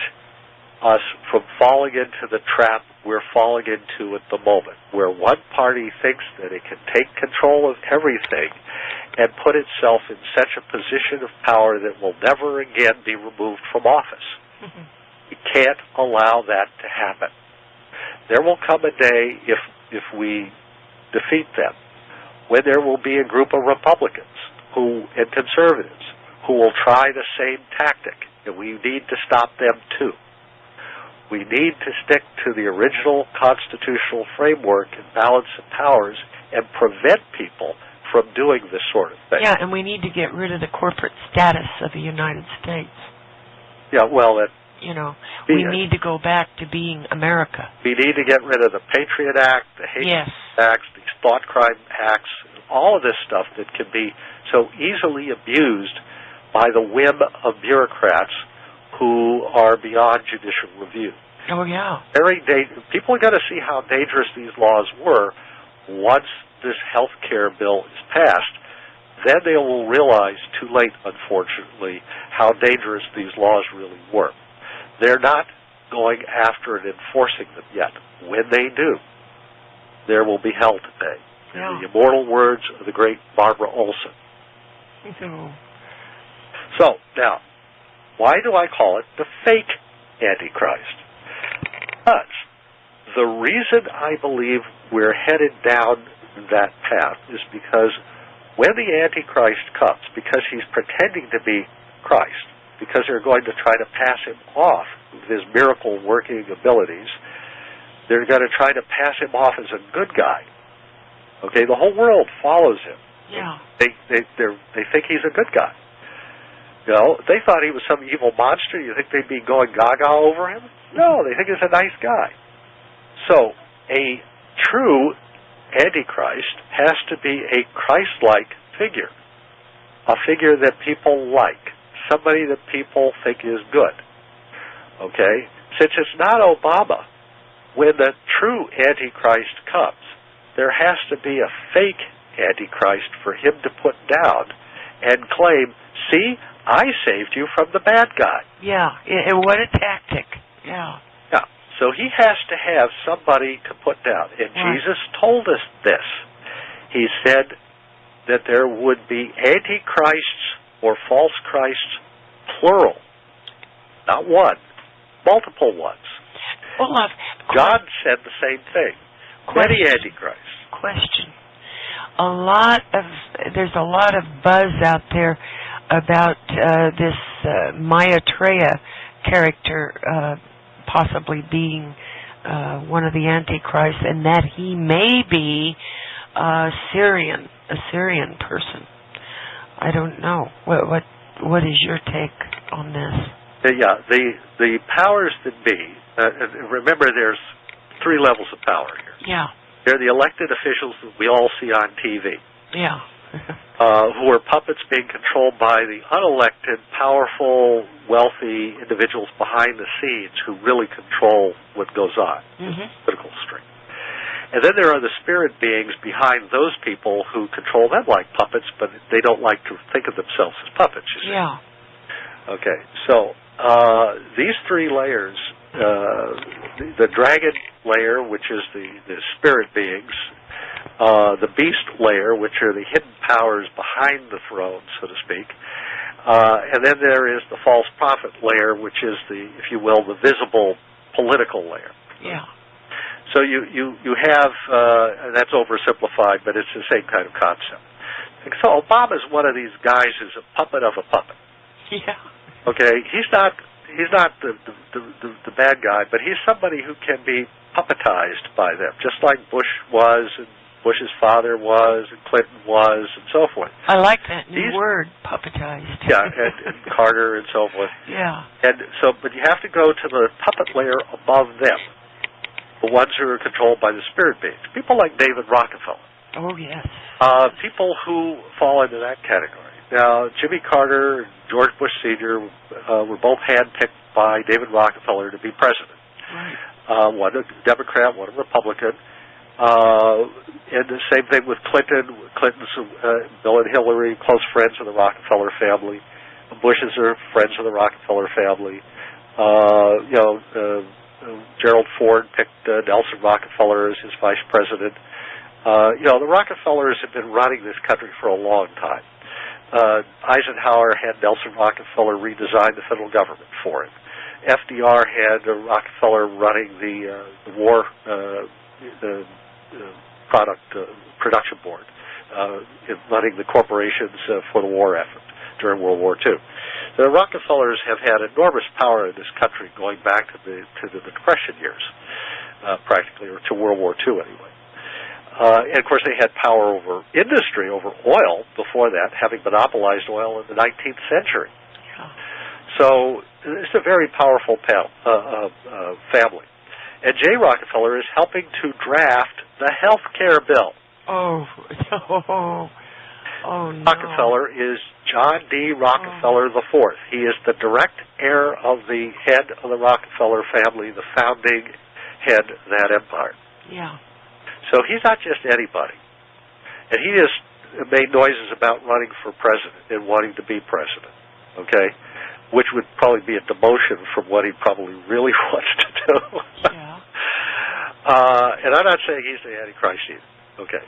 [SPEAKER 2] us from falling into the trap we're falling into at the moment, where one party thinks that it can take control of everything and put itself in such a position of power that will never again be removed from office. Mm-hmm. You can't allow that to happen. There will come a day, if we defeat them, when there will be a group of Republicans and conservatives who will try the same tactic, and we need to stop them too. We need to stick to the original constitutional framework and balance of powers and prevent people from doing this sort of thing.
[SPEAKER 1] Yeah, and we need to get rid of the corporate status of the United States.
[SPEAKER 2] Yeah, well,
[SPEAKER 1] we need to go back to being America.
[SPEAKER 2] We need to get rid of the Patriot Act, the Hate Acts, these thought crime acts, all of this stuff that can be so easily abused by the whim of bureaucrats who are beyond judicial review.
[SPEAKER 1] Oh, yeah.
[SPEAKER 2] People are going to see how dangerous these laws were once this health care bill is passed. Then they will realize, too late, unfortunately, how dangerous these laws really were. They're not going after and enforcing them yet. When they do, there will be hell to pay.
[SPEAKER 1] Yeah.
[SPEAKER 2] In the immortal words of the great Barbara Olson.
[SPEAKER 1] Mm-hmm.
[SPEAKER 2] So, now, why do I call it the fake Antichrist? Because the reason I believe we're headed down that path is because when the Antichrist comes, because he's pretending to be Christ, because they're going to try to pass him off with his miracle-working abilities, they're going to try to pass him off as a good guy. Okay, the whole world follows him.
[SPEAKER 1] Yeah.
[SPEAKER 2] They think he's a good guy. You know, they thought he was some evil monster. You think they'd be going gaga over him? No, they think he's a nice guy. So, a true Antichrist has to be a Christ-like figure, a figure that people like, somebody that people think is good. Okay? Since it's not Obama, when the true Antichrist comes, there has to be a fake Antichrist for him to put down and claim, see, I saved you from the bad guy.
[SPEAKER 1] Yeah, and what a tactic. Yeah.
[SPEAKER 2] Yeah. So he has to have somebody to put down. And
[SPEAKER 1] right.
[SPEAKER 2] Jesus told us this. He said that there would be antichrists or false Christs, plural. Not one, multiple ones.
[SPEAKER 1] Olaf,
[SPEAKER 2] God said the same thing. Many antichrists.
[SPEAKER 1] Question. There's a lot of buzz out there about this Maitreya character possibly being one of the Antichrists, and that he may be a Syrian person. I don't know. What is your take on this?
[SPEAKER 2] Yeah, the powers that be. Remember, there's three levels of power here.
[SPEAKER 1] Yeah.
[SPEAKER 2] They're the elected officials that we all see on TV.
[SPEAKER 1] Yeah.
[SPEAKER 2] Who are puppets being controlled by the unelected, powerful, wealthy individuals behind the scenes who really control what goes on, political string. And then there are the spirit beings behind those people who control them like puppets, but they don't like to think of themselves as puppets, you see.
[SPEAKER 1] Yeah.
[SPEAKER 2] Okay, so these three layers, the dragon layer, which is the spirit beings, the beast layer, which are the hidden powers behind the throne, so to speak. And then there is the false prophet layer, which is the, if you will, the visible political layer.
[SPEAKER 1] Yeah.
[SPEAKER 2] So you have, and that's oversimplified, but it's the same kind of concept. So Obama's one of these guys who's a puppet of a puppet.
[SPEAKER 1] Yeah.
[SPEAKER 2] Okay, he's not the bad guy, but he's somebody who can be puppetized by them, just like Bush was, and Bush's father was, and Clinton was, and so forth.
[SPEAKER 1] I like that new word, puppetized.
[SPEAKER 2] Yeah, and Carter and so forth.
[SPEAKER 1] Yeah.
[SPEAKER 2] And so, but you have to go to the puppet layer above them, the ones who are controlled by the spirit beings. People like David Rockefeller.
[SPEAKER 1] Oh, yes.
[SPEAKER 2] People who fall into that category. Now, Jimmy Carter and George Bush Sr. Were both handpicked by David Rockefeller to be president.
[SPEAKER 1] Right.
[SPEAKER 2] One a Democrat, one a Republican. And the same thing with Clinton. Clinton's Bill and Hillary, close friends of the Rockefeller family. Bushes are friends of the Rockefeller family. Gerald Ford picked Nelson Rockefeller as his vice president. The Rockefellers have been running this country for a long time. Eisenhower had Nelson Rockefeller redesign the federal government for him. FDR had Rockefeller running the war production board, running the corporations for the war effort during World War II. The Rockefellers have had enormous power in this country going back to the Depression years, practically, or to World War II anyway. And of course, they had power over industry, over oil before that, having monopolized oil in the 19th century.
[SPEAKER 1] Yeah.
[SPEAKER 2] So it's a very powerful family. And Jay Rockefeller is helping to draft the health care bill.
[SPEAKER 1] Oh, no.
[SPEAKER 2] Rockefeller is John D. Rockefeller IV. He is the direct heir of the head of the Rockefeller family, the founding head of that empire.
[SPEAKER 1] Yeah.
[SPEAKER 2] So he's not just anybody. And he just made noises about running for president and wanting to be president, okay, which would probably be a demotion from what he probably really wants to do.
[SPEAKER 1] Yeah.
[SPEAKER 2] And I'm not saying he's the Antichrist either, okay.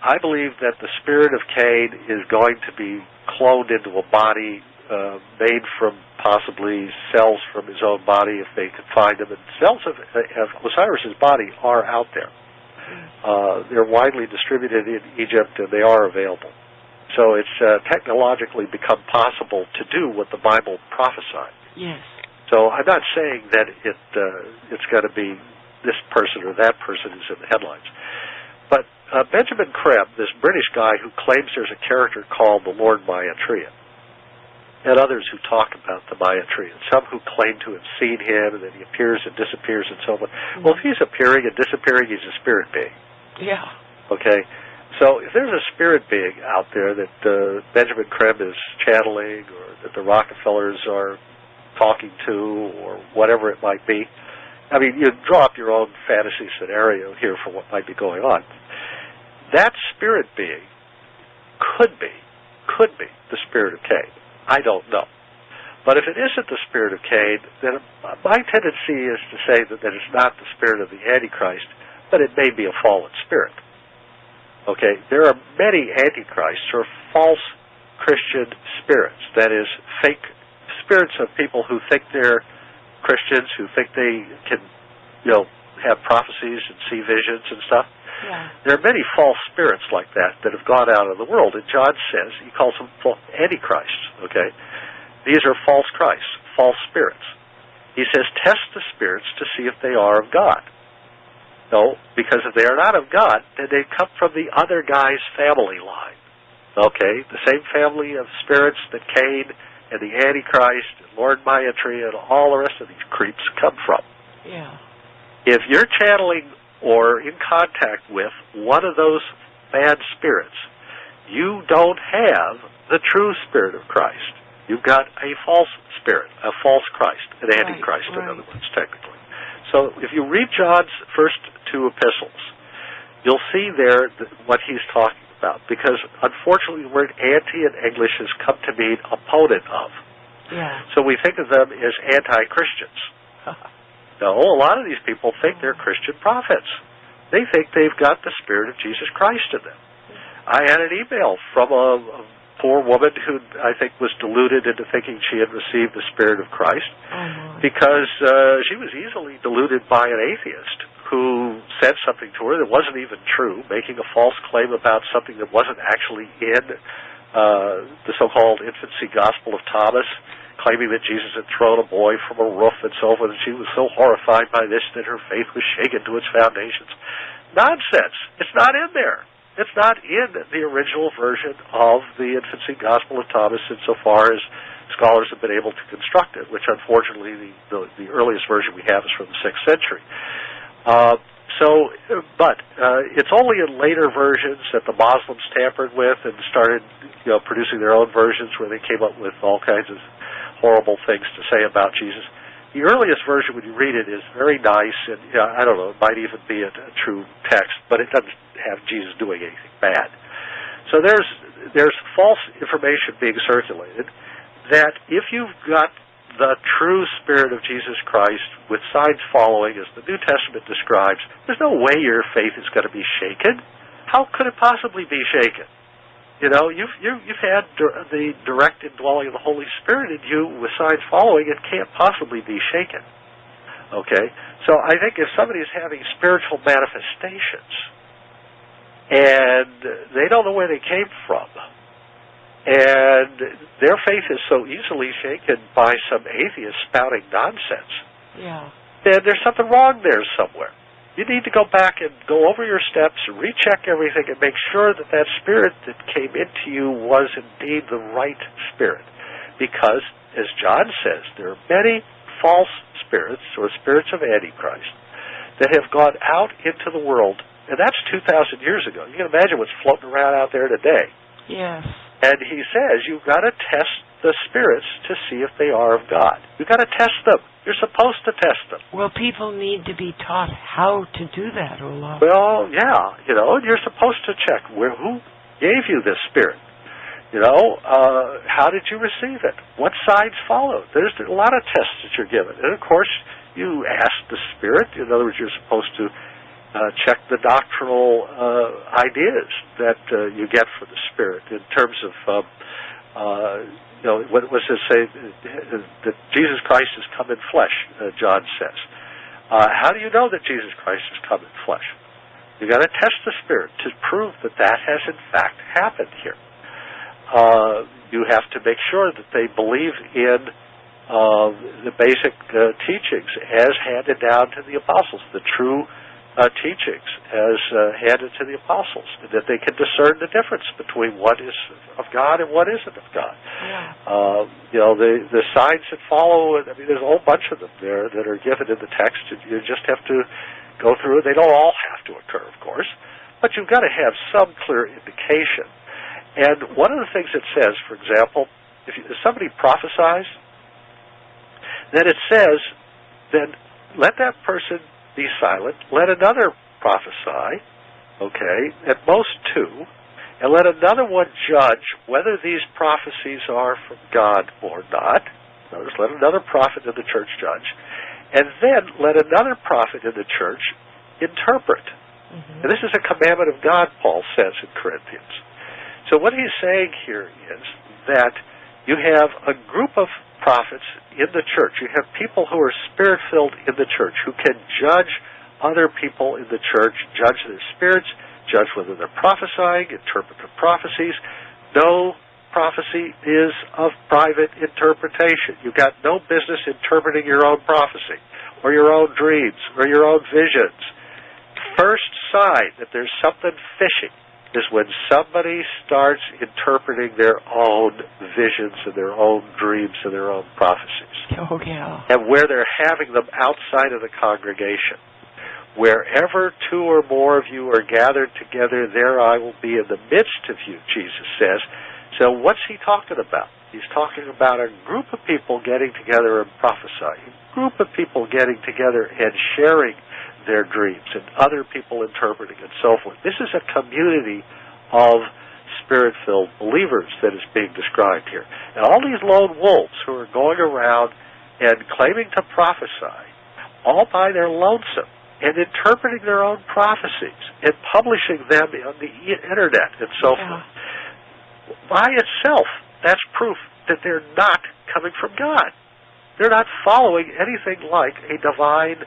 [SPEAKER 2] I believe that the spirit of Cain is going to be cloned into a body made from possibly cells from his own body if they could find them. And cells of Osiris's body are out there. They're widely distributed in Egypt, and they are available. So it's technologically become possible to do what the Bible prophesied.
[SPEAKER 1] Yes.
[SPEAKER 2] So I'm not saying that it's going to be this person or that person who's in the headlines. But Benjamin Kreb, this British guy who claims there's a character called the Lord Maitreya, and others who talk about the Maitreya, and some who claim to have seen him, and then he appears and disappears and so on. Mm-hmm. Well, if he's appearing and disappearing, he's a spirit being.
[SPEAKER 1] Yeah.
[SPEAKER 2] Okay? So if there's a spirit being out there that Benjamin Kreb is channeling, or that the Rockefellers are talking to, or whatever it might be, I mean, you draw up your own fantasy scenario here for what might be going on. That spirit being could be the spirit of Cain. I don't know. But if it isn't the spirit of Cain, then my tendency is to say that it's not the spirit of the Antichrist, but it may be a fallen spirit. Okay, there are many Antichrists or false Christian spirits. That is, fake spirits of people who think they're Christians, who think they can, have prophecies and see visions and stuff.
[SPEAKER 1] Yeah.
[SPEAKER 2] There are many false spirits like that have gone out of the world. And John says, he calls them antichrists, okay? These are false Christs, false spirits. He says, test the spirits to see if they are of God. No, because if they are not of God, then they come from the other guy's family line. Okay? The same family of spirits that Cain and the Antichrist and Lord Maitreya and all the rest of these creeps come from.
[SPEAKER 1] Yeah.
[SPEAKER 2] If you're channeling or in contact with one of those bad spirits, you don't have the true spirit of Christ. You've got a false spirit, a false Christ, an Antichrist, in other words, technically. So if you read John's first two epistles, you'll see there what he's talking about, because unfortunately the word anti in English has come to mean opponent of.
[SPEAKER 1] Yeah.
[SPEAKER 2] So we think of them as anti-Christians. No, a lot of these people think they're Christian prophets. they think they've got the Spirit of Jesus Christ in them. I had an email from a poor woman who I think was deluded into thinking she had received the Spirit of Christ because she was easily deluded by an atheist who said something to her that wasn't even true, making a false claim about something that wasn't actually in the so-called infancy gospel of Thomas, claiming that Jesus had thrown a boy from a roof and so forth, and she was so horrified by this that her faith was shaken to its foundations. Nonsense. It's not in there. It's not in the original version of the infancy gospel of Thomas insofar as scholars have been able to construct it, which unfortunately the earliest version we have is from the 6th century. But it's only in later versions that the Muslims tampered with and started producing their own versions where they came up with all kinds of horrible things to say about Jesus. The earliest version, when you read it, is very nice, and I don't know, it might even be a true text, but it doesn't have Jesus doing anything bad. So there's false information being circulated that if you've got the true Spirit of Jesus Christ with signs following, as the New Testament describes, there's no way your faith is going to be shaken. How could it possibly be shaken? You've had the direct indwelling of the Holy Spirit in you with signs following. It can't possibly be shaken. Okay? So I think if somebody is having spiritual manifestations and they don't know where they came from, and their faith is so easily shaken by some atheist spouting nonsense, then there's something wrong there somewhere. You need to go back and go over your steps and recheck everything and make sure that that Spirit that came into you was indeed the right Spirit. Because, as John says, there are many false spirits, or spirits of Antichrist, that have gone out into the world, and that's 2,000 years ago. You can imagine what's floating around out there today.
[SPEAKER 1] Yes.
[SPEAKER 2] And he says you've got to test the spirits to see if they are of God. You've got to test them. You're supposed to test them.
[SPEAKER 1] Well, people need to be taught how to do that, Olaf.
[SPEAKER 2] Well, yeah, and you're supposed to check who gave you this Spirit. How did you receive it? What signs followed? There's a lot of tests that you're given. And, of course, you ask the Spirit. In other words, you're supposed to check the doctrinal ideas that you get from the Spirit in terms of, what was it say? That Jesus Christ has come in flesh, John says. How do you know that Jesus Christ has come in flesh? You've got to test the Spirit to prove that that has in fact happened here. You have to make sure that they believe in the basic teachings as handed down to the apostles, the true teachings as handed to the apostles, and that they can discern the difference between what is of God and what isn't of God. Yeah. The signs that follow, there's a whole bunch of them there that are given in the text. You just have to go through it. They don't all have to occur, of course, but you've got to have some clear indication. And one of the things it says, for example, if somebody prophesies, then it says, then let that person be silent, let another prophesy, okay, at most two, and let another one judge whether these prophecies are from God or not. Notice, let another prophet in the church judge, and then let another prophet in the church interpret. And this is a commandment of God, Paul says in Corinthians. So what he's saying here is that you have a group of prophets in the church. You have people who are Spirit-filled in the church who can judge other people in the church, judge their spirits, judge whether they're prophesying, interpret the prophecies. No prophecy is of private interpretation. You've got no business interpreting your own prophecy or your own dreams or your own visions. First sign that there's something fishy is when somebody starts interpreting their own visions and their own dreams and their own prophecies.
[SPEAKER 1] Oh, yeah.
[SPEAKER 2] And where they're having them outside of the congregation. Wherever two or more of you are gathered together, there I will be in the midst of you, Jesus says. So what's he talking about? He's talking about a group of people getting together and prophesying, a group of people getting together and sharing their dreams, and other people interpreting and so forth. This is a community of Spirit-filled believers that is being described here. And all these lone wolves who are going around and claiming to prophesy, all by their lonesome, and interpreting their own prophecies and publishing them on the internet and so forth. By itself, that's proof that they're not coming from God. They're not following anything like a divine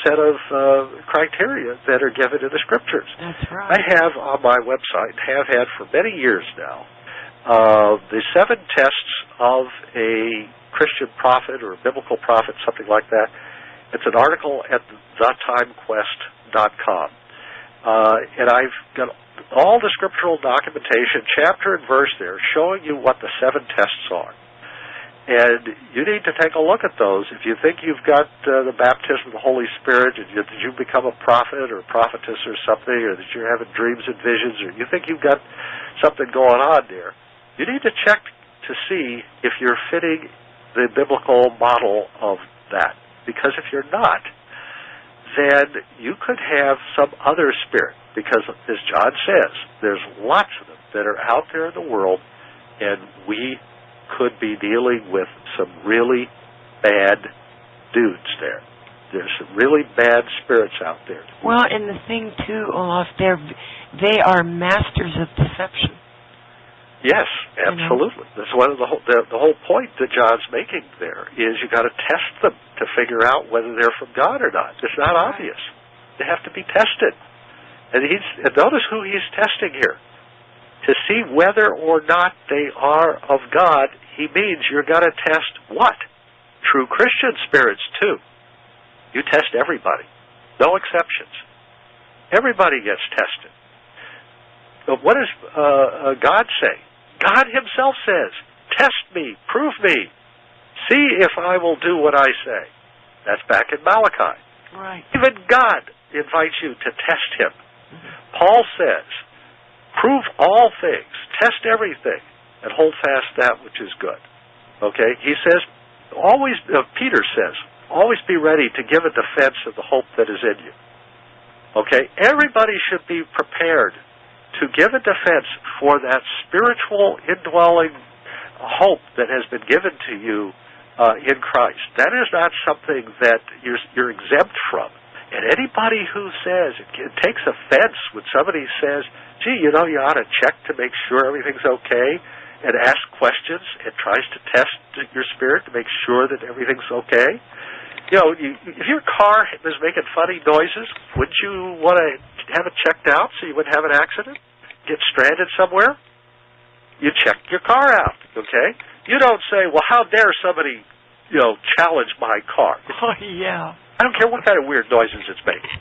[SPEAKER 2] set of criteria that are given in the Scriptures.
[SPEAKER 1] That's right.
[SPEAKER 2] I have on my website, have had for many years now, the 7 tests of a Christian prophet or a biblical prophet, something like that. It's an article at theTimeQuest.com. And I've got all the scriptural documentation, chapter and verse there, showing you what the 7 tests are. And you need to take a look at those. If you think you've got the baptism of the Holy Spirit, and that you become a prophet or a prophetess or something, or that you're having dreams and visions, or you think you've got something going on there, you need to check to see if you're fitting the biblical model of that. Because if you're not, then you could have some other spirit. Because, as John says, there's lots of them that are out there in the world, and we could be dealing with some really bad dudes there. There's some really bad spirits out there.
[SPEAKER 1] Well, and the thing, too, Olaf, they are masters of deception.
[SPEAKER 2] Yes, absolutely. That's one of the whole point that John's making there is you got to test them to figure out whether they're from God or not. It's not obvious. They have to be tested. And notice who he's testing here. To see whether or not they are of God, he means you're going to test what? True Christian spirits, too. You test everybody. No exceptions. Everybody gets tested. But what does God say? God himself says, test me, prove me, see if I will do what I say. That's back in Malachi.
[SPEAKER 1] Right.
[SPEAKER 2] Even God invites you to test him. Paul says, prove all things, test everything, and hold fast that which is good. Okay? He says, Peter says, always be ready to give a defense of the hope that is in you. Okay? Everybody should be prepared to give a defense for that spiritual indwelling hope that has been given to you in Christ. That is not something that you're exempt from. And anybody who says, it takes offense when somebody says, gee, you ought to check to make sure everything's okay, and ask questions and tries to test your spirit to make sure that everything's okay. If your car is making funny noises, wouldn't you want to have it checked out so you wouldn't have an accident? Get stranded somewhere? You check your car out, okay? You don't say, well, how dare somebody, challenge my car?
[SPEAKER 1] Oh, yeah.
[SPEAKER 2] I don't care what kind of weird noises it's making.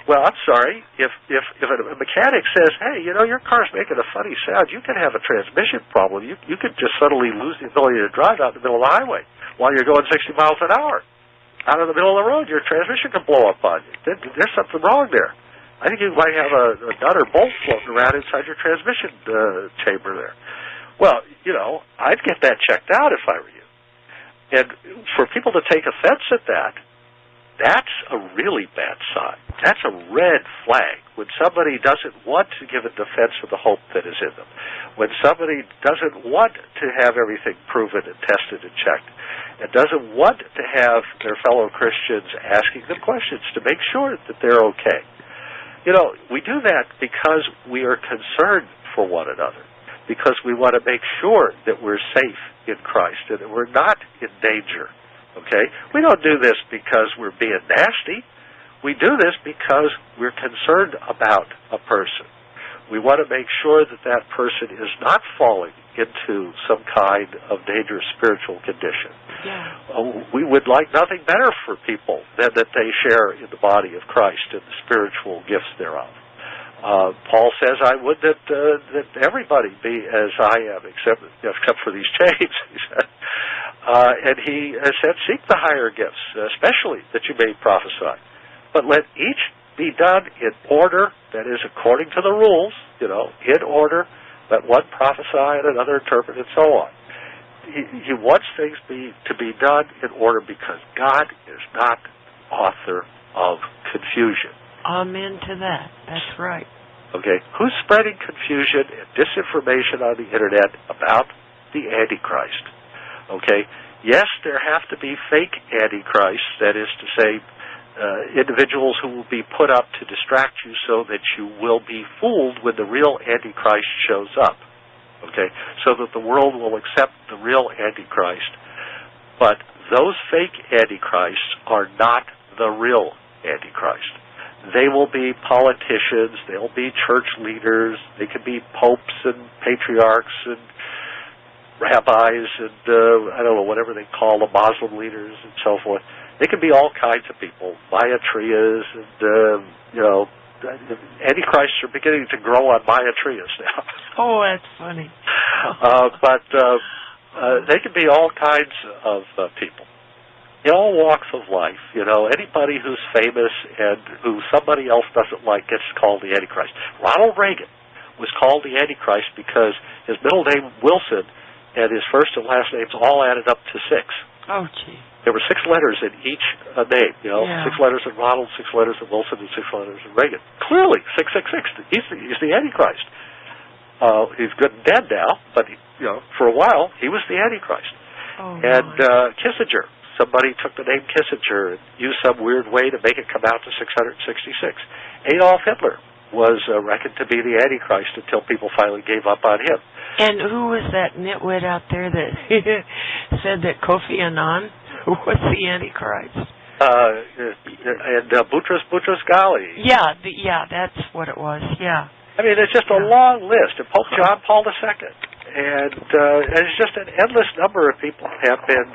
[SPEAKER 2] Well, I'm sorry. If a mechanic says, hey, your car's making a funny sound, you can have a transmission problem. You could just suddenly lose the ability to drive out in the middle of the highway while you're going 60 miles an hour. Out in the middle of the road, your transmission can blow up on you. There's something wrong there. I think you might have a nut or bolt floating around inside your transmission chamber there. Well, I'd get that checked out if I were you. And for people to take offense at that, that's a really bad sign. That's a red flag when somebody doesn't want to give a defense of the hope that is in them, when somebody doesn't want to have everything proven and tested and checked, and doesn't want to have their fellow Christians asking them questions to make sure that they're okay. We do that because we are concerned for one another, because we want to make sure that we're safe in Christ and that we're not in danger. Okay? We don't do this because we're being nasty. We do this because we're concerned about a person. We want to make sure that that person is not falling into some kind of dangerous spiritual condition.
[SPEAKER 1] Yeah.
[SPEAKER 2] We would like nothing better for people than that they share in the body of Christ and the spiritual gifts thereof. Paul says, I would that everybody be as I am, except for these chains, he said. And he said, seek the higher gifts, especially that you may prophesy. But let each be done in order, that is, according to the rules, in order. Let one prophesy and another interpret, and so on. He wants things to be done in order because God is not author of confusion.
[SPEAKER 1] Amen to that. That's right.
[SPEAKER 2] Okay, who's spreading confusion and disinformation on the Internet about the Antichrist? Okay, yes, there have to be fake Antichrists, that is to say, individuals who will be put up to distract you so that you will be fooled when the real Antichrist shows up. Okay, so that the world will accept the real Antichrist, but those fake Antichrists are not the real Antichrist. They will be politicians, they'll be church leaders, they can be popes and patriarchs and rabbis and, I don't know, whatever they call the Muslim leaders and so forth. They can be all kinds of people, Maitreya's and, Antichrists are beginning to grow on Maitreya's now.
[SPEAKER 1] Oh, that's funny.
[SPEAKER 2] But they can be all kinds of people. In all walks of life, anybody who's famous and who somebody else doesn't like gets called the Antichrist. Ronald Reagan was called the Antichrist because his middle name, Wilson, and his first and last names all added up to 6.
[SPEAKER 1] Oh, gee.
[SPEAKER 2] There were 6 letters in each name, 6 letters in Ronald, 6 letters in Wilson, and 6 letters in Reagan. Clearly, 666. He's the Antichrist. He's good and dead now, but for a while he was the Antichrist.
[SPEAKER 1] Oh,
[SPEAKER 2] and Kissinger, somebody took the name Kissinger and used some weird way to make it come out to 666. Adolf Hitler was reckoned to be the Antichrist until people finally gave up on him.
[SPEAKER 1] And who was that nitwit out there that said that Kofi Annan was the Antichrist?
[SPEAKER 2] And Boutros Ghali.
[SPEAKER 1] Yeah, that's what it was. Yeah.
[SPEAKER 2] I mean, it's just a long list. And Pope John Paul II, and it's just an endless number of people have been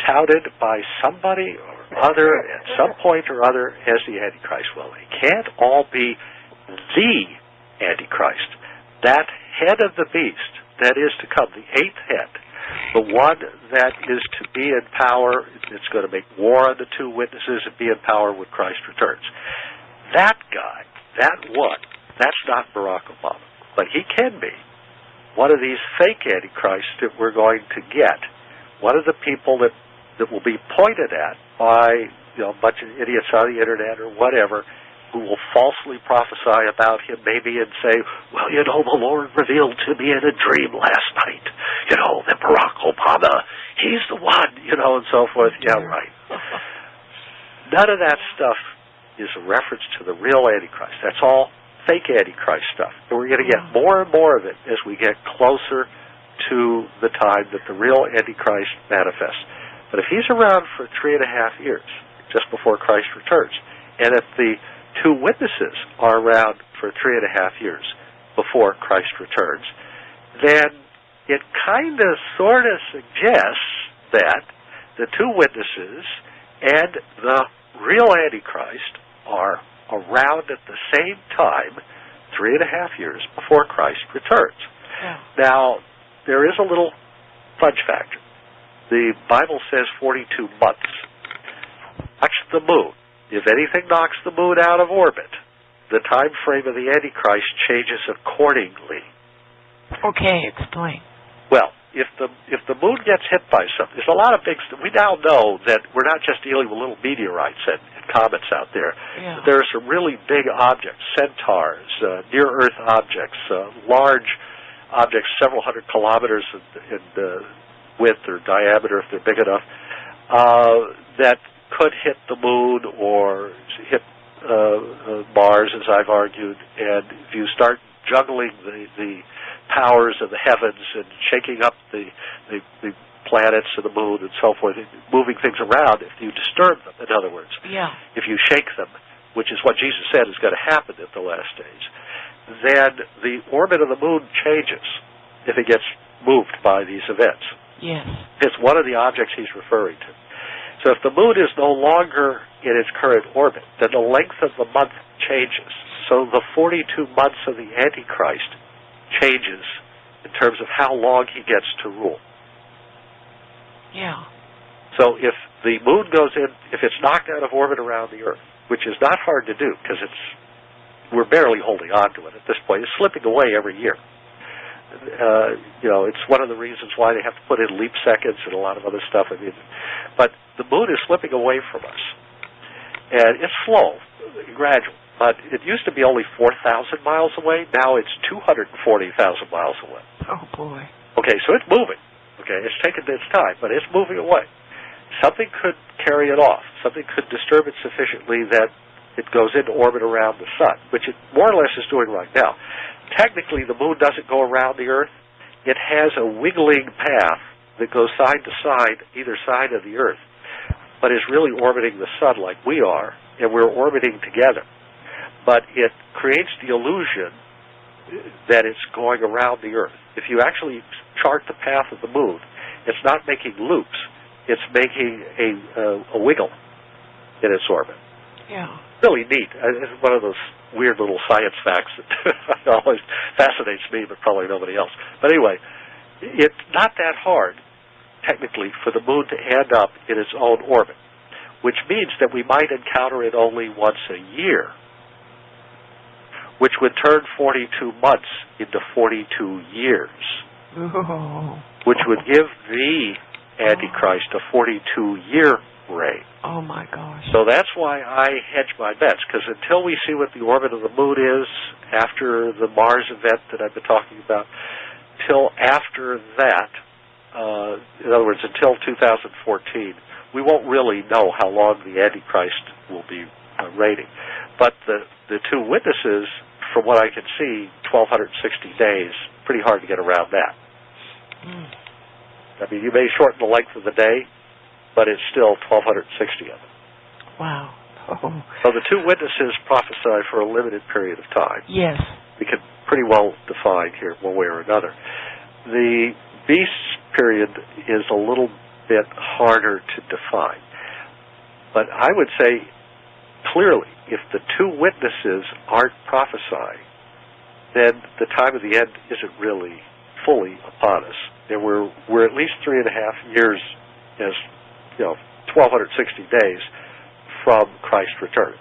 [SPEAKER 2] touted by somebody or other at some point or other as the Antichrist. Well, they can't all be the Antichrist. That head of the beast that is to come, the 8th head, the one that is to be in power, it's going to make war on the 2 witnesses and be in power when Christ returns. That guy, that one, that's not Barack Obama. But he can be one of these fake Antichrists that we're going to get. One of the people that will be pointed at by a bunch of idiots on the internet or whatever, who will falsely prophesy about him maybe and say, well, the Lord revealed to me in a dream last night, that Barack Obama, he's the one, and so forth. Yeah, right. None of that stuff is a reference to the real Antichrist. That's all fake Antichrist stuff. And we're going to get more and more of it as we get closer to the time that the real Antichrist manifests. But if he's around for 3.5 years, just before Christ returns, and if the 2 witnesses are around for 3.5 years before Christ returns, then it kind of sort of suggests that the 2 witnesses and the real Antichrist are around at the same time 3.5 years before Christ returns.
[SPEAKER 1] Yeah.
[SPEAKER 2] Now, there is a little fudge factor. The Bible says 42 months. Watch the moon. If anything knocks the moon out of orbit, the time frame of the Antichrist changes accordingly.
[SPEAKER 1] Okay, explain.
[SPEAKER 2] Well, if the moon gets hit by something, there's a lot of big stuff. We now know that we're not just dealing with little meteorites and comets out there.
[SPEAKER 1] Yeah.
[SPEAKER 2] There are some really big objects, centaurs, near-Earth objects, large objects several hundred kilometers in width or diameter if they're big enough, that could hit the moon or hit Mars, as I've argued. And if you start juggling the powers of the heavens and shaking up the planets and the moon and so forth, moving things around, if you disturb them, in other words, if you shake them, which is what Jesus said is going to happen at the last days, then the orbit of the moon changes if it gets moved by these events.
[SPEAKER 1] Yes.
[SPEAKER 2] It's one of the objects he's referring to. So if the moon is no longer in its current orbit, then the length of the month changes. So the 42 months of the Antichrist changes in terms of how long he gets to rule.
[SPEAKER 1] Yeah.
[SPEAKER 2] So if the moon goes in, if it's knocked out of orbit around the Earth, which is not hard to do because we're barely holding on to it at this point. It's slipping away every year. It's one of the reasons why they have to put in leap seconds and a lot of other stuff. But the moon is slipping away from us. And it's slow, gradual. But it used to be only 4,000 miles away. Now it's 240,000 miles away.
[SPEAKER 1] Oh, boy.
[SPEAKER 2] Okay, so it's moving. Okay, it's taken its time, but it's moving away. something could carry it off. Something could disturb it sufficiently that it goes into orbit around the sun, which it more or less is doing right now. Technically, the moon doesn't go around the Earth. It has a wiggling path that goes side to side, either side of the Earth, but is really orbiting the sun like we are, and we're orbiting together. But it creates the illusion that it's going around the Earth. If you actually chart the path of the moon, it's not making loops. It's making a wiggle in its orbit.
[SPEAKER 1] Yeah.
[SPEAKER 2] Really neat. It's one of those weird little science facts that always fascinates me, but probably nobody else. But anyway, it's not that hard, technically, for the moon to end up in its own orbit, which means that we might encounter it only once a year, which would turn 42 months into 42 years, which would give the Antichrist a 42-year reign.
[SPEAKER 1] Oh, my gosh.
[SPEAKER 2] So that's why I hedge my bets, because until we see what the orbit of the moon is after the Mars event that I've been talking about, till after that, in other words, until 2014, we won't really know how long the Antichrist will be reigning. But the two witnesses, from what I can see, 1,260 days, pretty hard to get around that. I mean, you may shorten the length of the day, but it's still 1,260 of it.
[SPEAKER 1] Wow. Oh.
[SPEAKER 2] So the two witnesses prophesy for a limited period of time.
[SPEAKER 1] Yes.
[SPEAKER 2] We can pretty well define here one way or another. The beast's period is a little bit harder to define. But I would say, clearly, if the two witnesses aren't prophesying, then the time of the end isn't really fully upon us. And we're at least 3.5 years, as 1,260 days from Christ's return.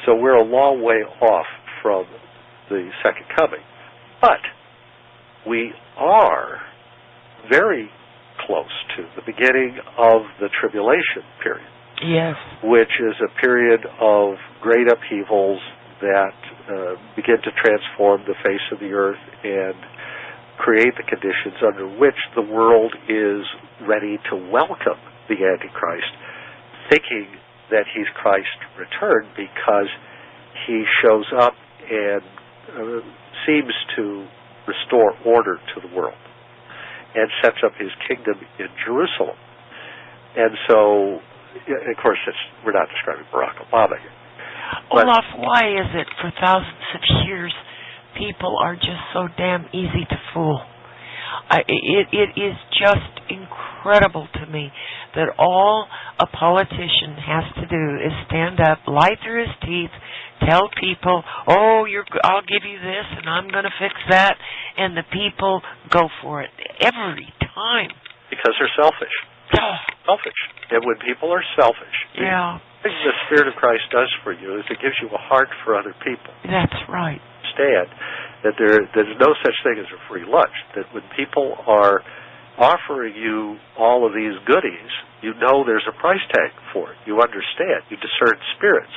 [SPEAKER 2] So we're a long way off from the second coming. But we are very close to the beginning of the tribulation period.
[SPEAKER 1] Yes.
[SPEAKER 2] Which is a period of great upheavals that begin to transform the face of the earth and create the conditions under which the world is ready to welcome the Antichrist, thinking that he's Christ's return because he shows up and seems to restore order to the world and sets up his kingdom in Jerusalem. And so, of course, we're not describing Barack Obama here.
[SPEAKER 1] Olaf, why is it for thousands of years people are just so damn easy to fool? It is just incredible to me that all a politician has to do is stand up, lie through his teeth, tell people, I'll give you this and I'm going to fix that, and the people go for it every time.
[SPEAKER 2] Because they're selfish. Selfish. And when people are selfish,
[SPEAKER 1] yeah.
[SPEAKER 2] the thing the Spirit of Christ does for you is it gives you a heart for other people.
[SPEAKER 1] That's right.
[SPEAKER 2] Understand that there's no such thing as a free lunch, that when people are offering you all of these goodies, you know there's a price tag for it. You understand. You discern spirits.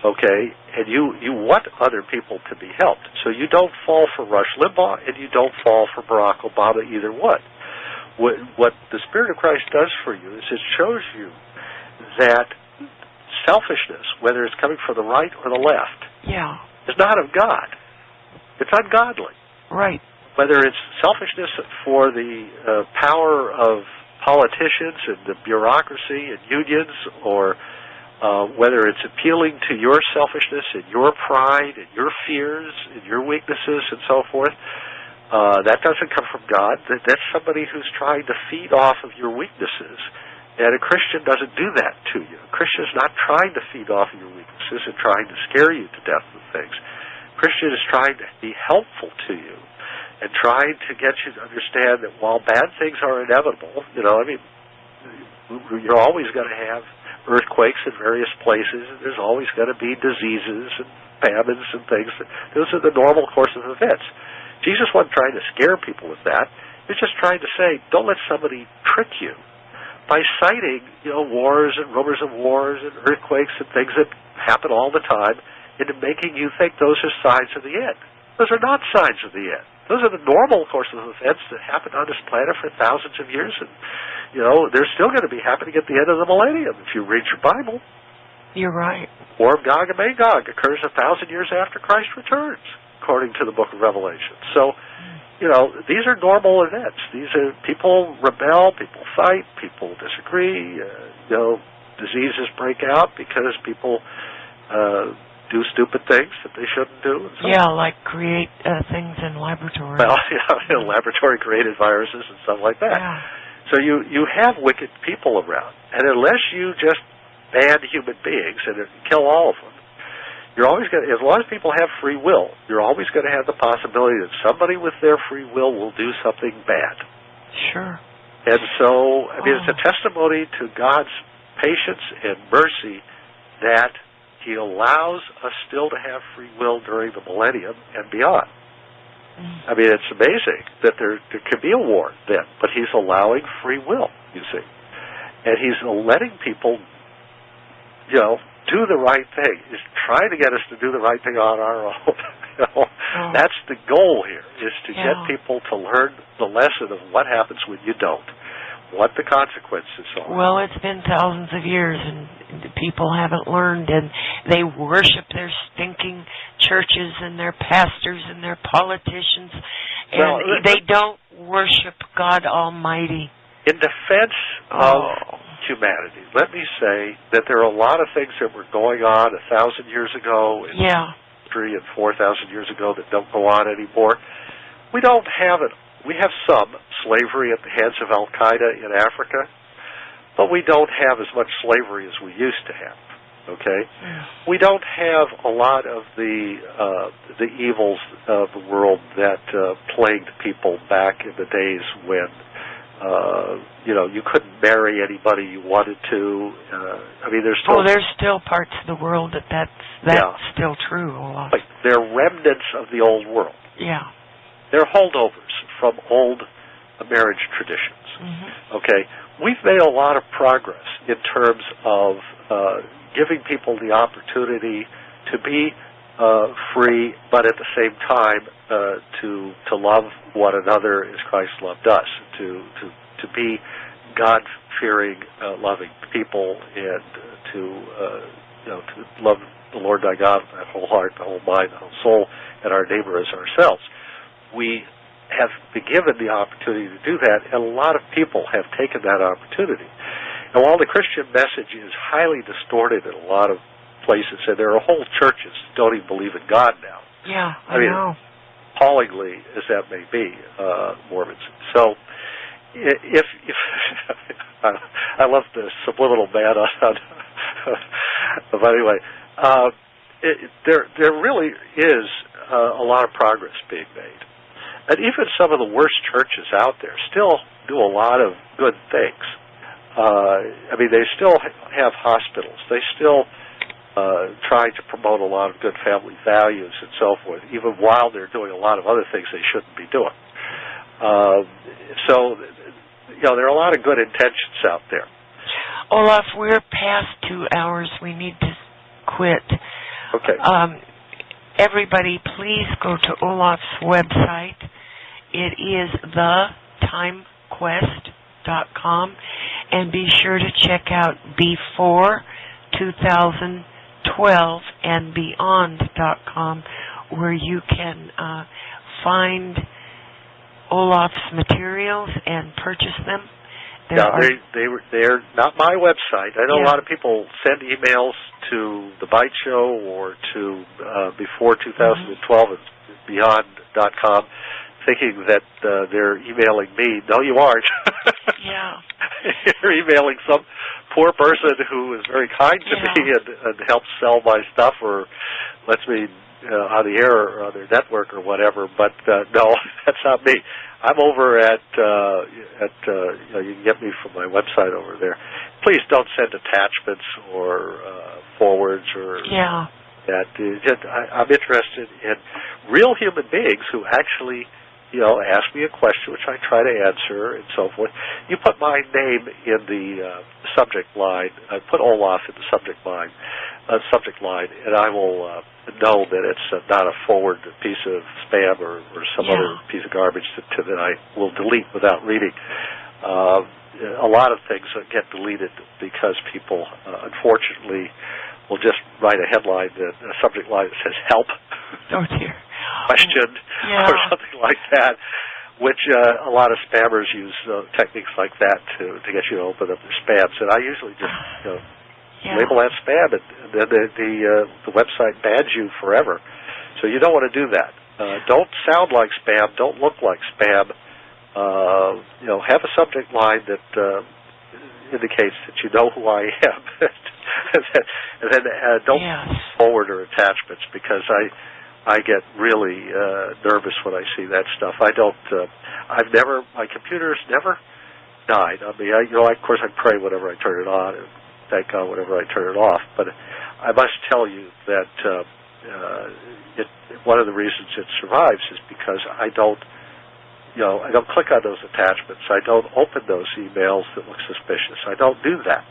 [SPEAKER 2] Okay? And you want other people to be helped. So you don't fall for Rush Limbaugh and you don't fall for Barack Obama, either one. What the Spirit of Christ does for you is it shows you that selfishness, whether it's coming from the right or the left, is not of God. It's ungodly.
[SPEAKER 1] Right.
[SPEAKER 2] Whether it's selfishness for the power of politicians and the bureaucracy and unions, or whether it's appealing to your selfishness and your pride and your fears and your weaknesses and so forth, that doesn't come from God. That's somebody who's trying to feed off of your weaknesses. And a Christian doesn't do that to you. A Christian is not trying to feed off of your weaknesses and trying to scare you to death with things. A Christian is trying to be helpful to you and trying to get you to understand that while bad things are inevitable, you're always going to have earthquakes in various places, and there's always going to be diseases and famines and things. Those are the normal course of events. Jesus wasn't trying to scare people with that. He was just trying to say, don't let somebody trick you by citing, wars and rumors of wars and earthquakes and things that happen all the time into making you think those are signs of the end. Those are not signs of the end. Those are the normal courses of events that happen on this planet for thousands of years, and they're still going to be happening at the end of the millennium if you read your Bible.
[SPEAKER 1] You're right.
[SPEAKER 2] War of Gog and Magog occurs 1,000 years after Christ returns, according to the Book of Revelation. So, these are normal events. These are people rebel, people fight, people disagree. Diseases break out because people do stupid things that they shouldn't do. And so
[SPEAKER 1] like create things in laboratories.
[SPEAKER 2] Well, laboratory-created viruses and stuff like that.
[SPEAKER 1] Yeah.
[SPEAKER 2] So you have wicked people around, and unless you just ban human beings and kill all of them, you're always going to, as long as people have free will, you're always going to have the possibility that somebody with their free will do something bad.
[SPEAKER 1] Sure.
[SPEAKER 2] And so, it's a testimony to God's patience and mercy that He allows us still to have free will during the millennium and beyond. It's amazing that there could be a war then, but He's allowing free will, you see. And He's letting people, do the right thing. He's trying to get us to do the right thing on our own. That's the goal here, is to get people to learn the lesson of what happens when you don't, what the consequences are.
[SPEAKER 1] Well, it's been thousands of years, and people haven't learned, and they worship their stinking churches and their pastors and their politicians, and they don't worship God Almighty.
[SPEAKER 2] In defense of humanity, let me say that there are a lot of things that were going on 1,000 years ago in history and 4,000 years ago that don't go on anymore. We don't have it. We have some slavery at the hands of Al-Qaeda in Africa, but we don't have as much slavery as we used to have. Okay, we don't have a lot of the evils of the world that plagued people back in the days when you couldn't marry anybody you wanted to. There's
[SPEAKER 1] still parts of the world that's still true, Olaf.
[SPEAKER 2] Like, they're remnants of the old world.
[SPEAKER 1] Yeah.
[SPEAKER 2] They're holdovers from old marriage traditions.
[SPEAKER 1] Mm-hmm.
[SPEAKER 2] Okay, we've made a lot of progress in terms of giving people the opportunity to be free, but at the same time to love one another as Christ loved us, to be God-fearing, loving people, and to love the Lord thy God with the whole heart, the whole mind, the whole soul, and our neighbor as ourselves. We have been given the opportunity to do that, and a lot of people have taken that opportunity. And while the Christian message is highly distorted in a lot of places, and there are whole churches that don't even believe in God now.
[SPEAKER 1] Yeah, I know.
[SPEAKER 2] Appallingly as that may be, Mormons. So, if I love the subliminal man on but anyway, there really is a lot of progress being made. And even some of the worst churches out there still do a lot of good things. They still have hospitals. They still try to promote a lot of good family values and so forth, even while they're doing a lot of other things they shouldn't be doing. There are a lot of good intentions out there.
[SPEAKER 1] Olaf, we're past 2 hours. We need to quit.
[SPEAKER 2] Okay.
[SPEAKER 1] Everybody, please go to Olaf's website. It is theTimeQuest.com, and be sure to check out Before 2012 and Beyond.com, where you can find Olaf's materials and purchase them.
[SPEAKER 2] They're not my website. I know a lot of people send emails to the Bite Show or to Before 2012 and Beyond.com, thinking that they're emailing me. No, you aren't.
[SPEAKER 1] Yeah.
[SPEAKER 2] You're emailing some poor person who is very kind to me and helps sell my stuff or lets me on the air or on their network or whatever. But no, that's not me. I'm over at you can get me from my website over there. Please don't send attachments or forwards or that. I'm interested in real human beings who actually ask me a question, which I try to answer and so forth. You put my name in the subject line. I put Olaf in the subject line subject line, and I will know that it's not a forward piece of spam or some other piece of garbage that I will delete without reading. A lot of things get deleted because people, unfortunately, will just write a headline, a subject line that says "help,"
[SPEAKER 1] oh dear,
[SPEAKER 2] question, or something like that. Which a lot of spammers use techniques like that to get you to open up their spams, and I usually just label that spam, and then the website bans you forever. So you don't want to do that. Don't sound like spam. Don't look like spam. Have a subject line that indicates that you know who I am, and then don't forward or attachments, because I get really nervous when I see that stuff. My computer's never died. I mean, of course, I pray whenever I turn it on, and thank God whenever I turn it off. But I must tell you that one of the reasons it survives is because I don't click on those attachments. I don't open those emails that look suspicious. I don't do that.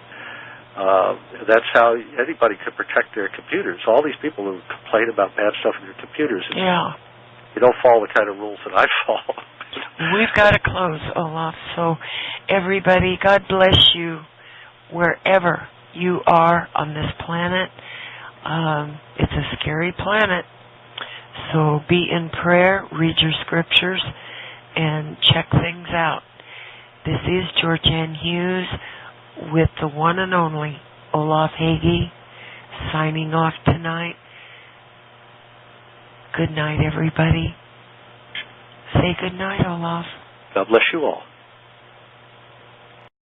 [SPEAKER 2] That's how anybody could protect their computers. All these people who complain about bad stuff in their computers, you don't follow the kind of rules that I follow.
[SPEAKER 1] We've got to close, Olaf. So everybody, God bless you wherever you are on this planet. It's a scary planet. So be in prayer, read your scriptures, and check things out. This is Georgianne Hughes with the one and only Olaf Hage, signing off tonight. Good night, everybody. Say good night, Olaf.
[SPEAKER 2] God bless you all.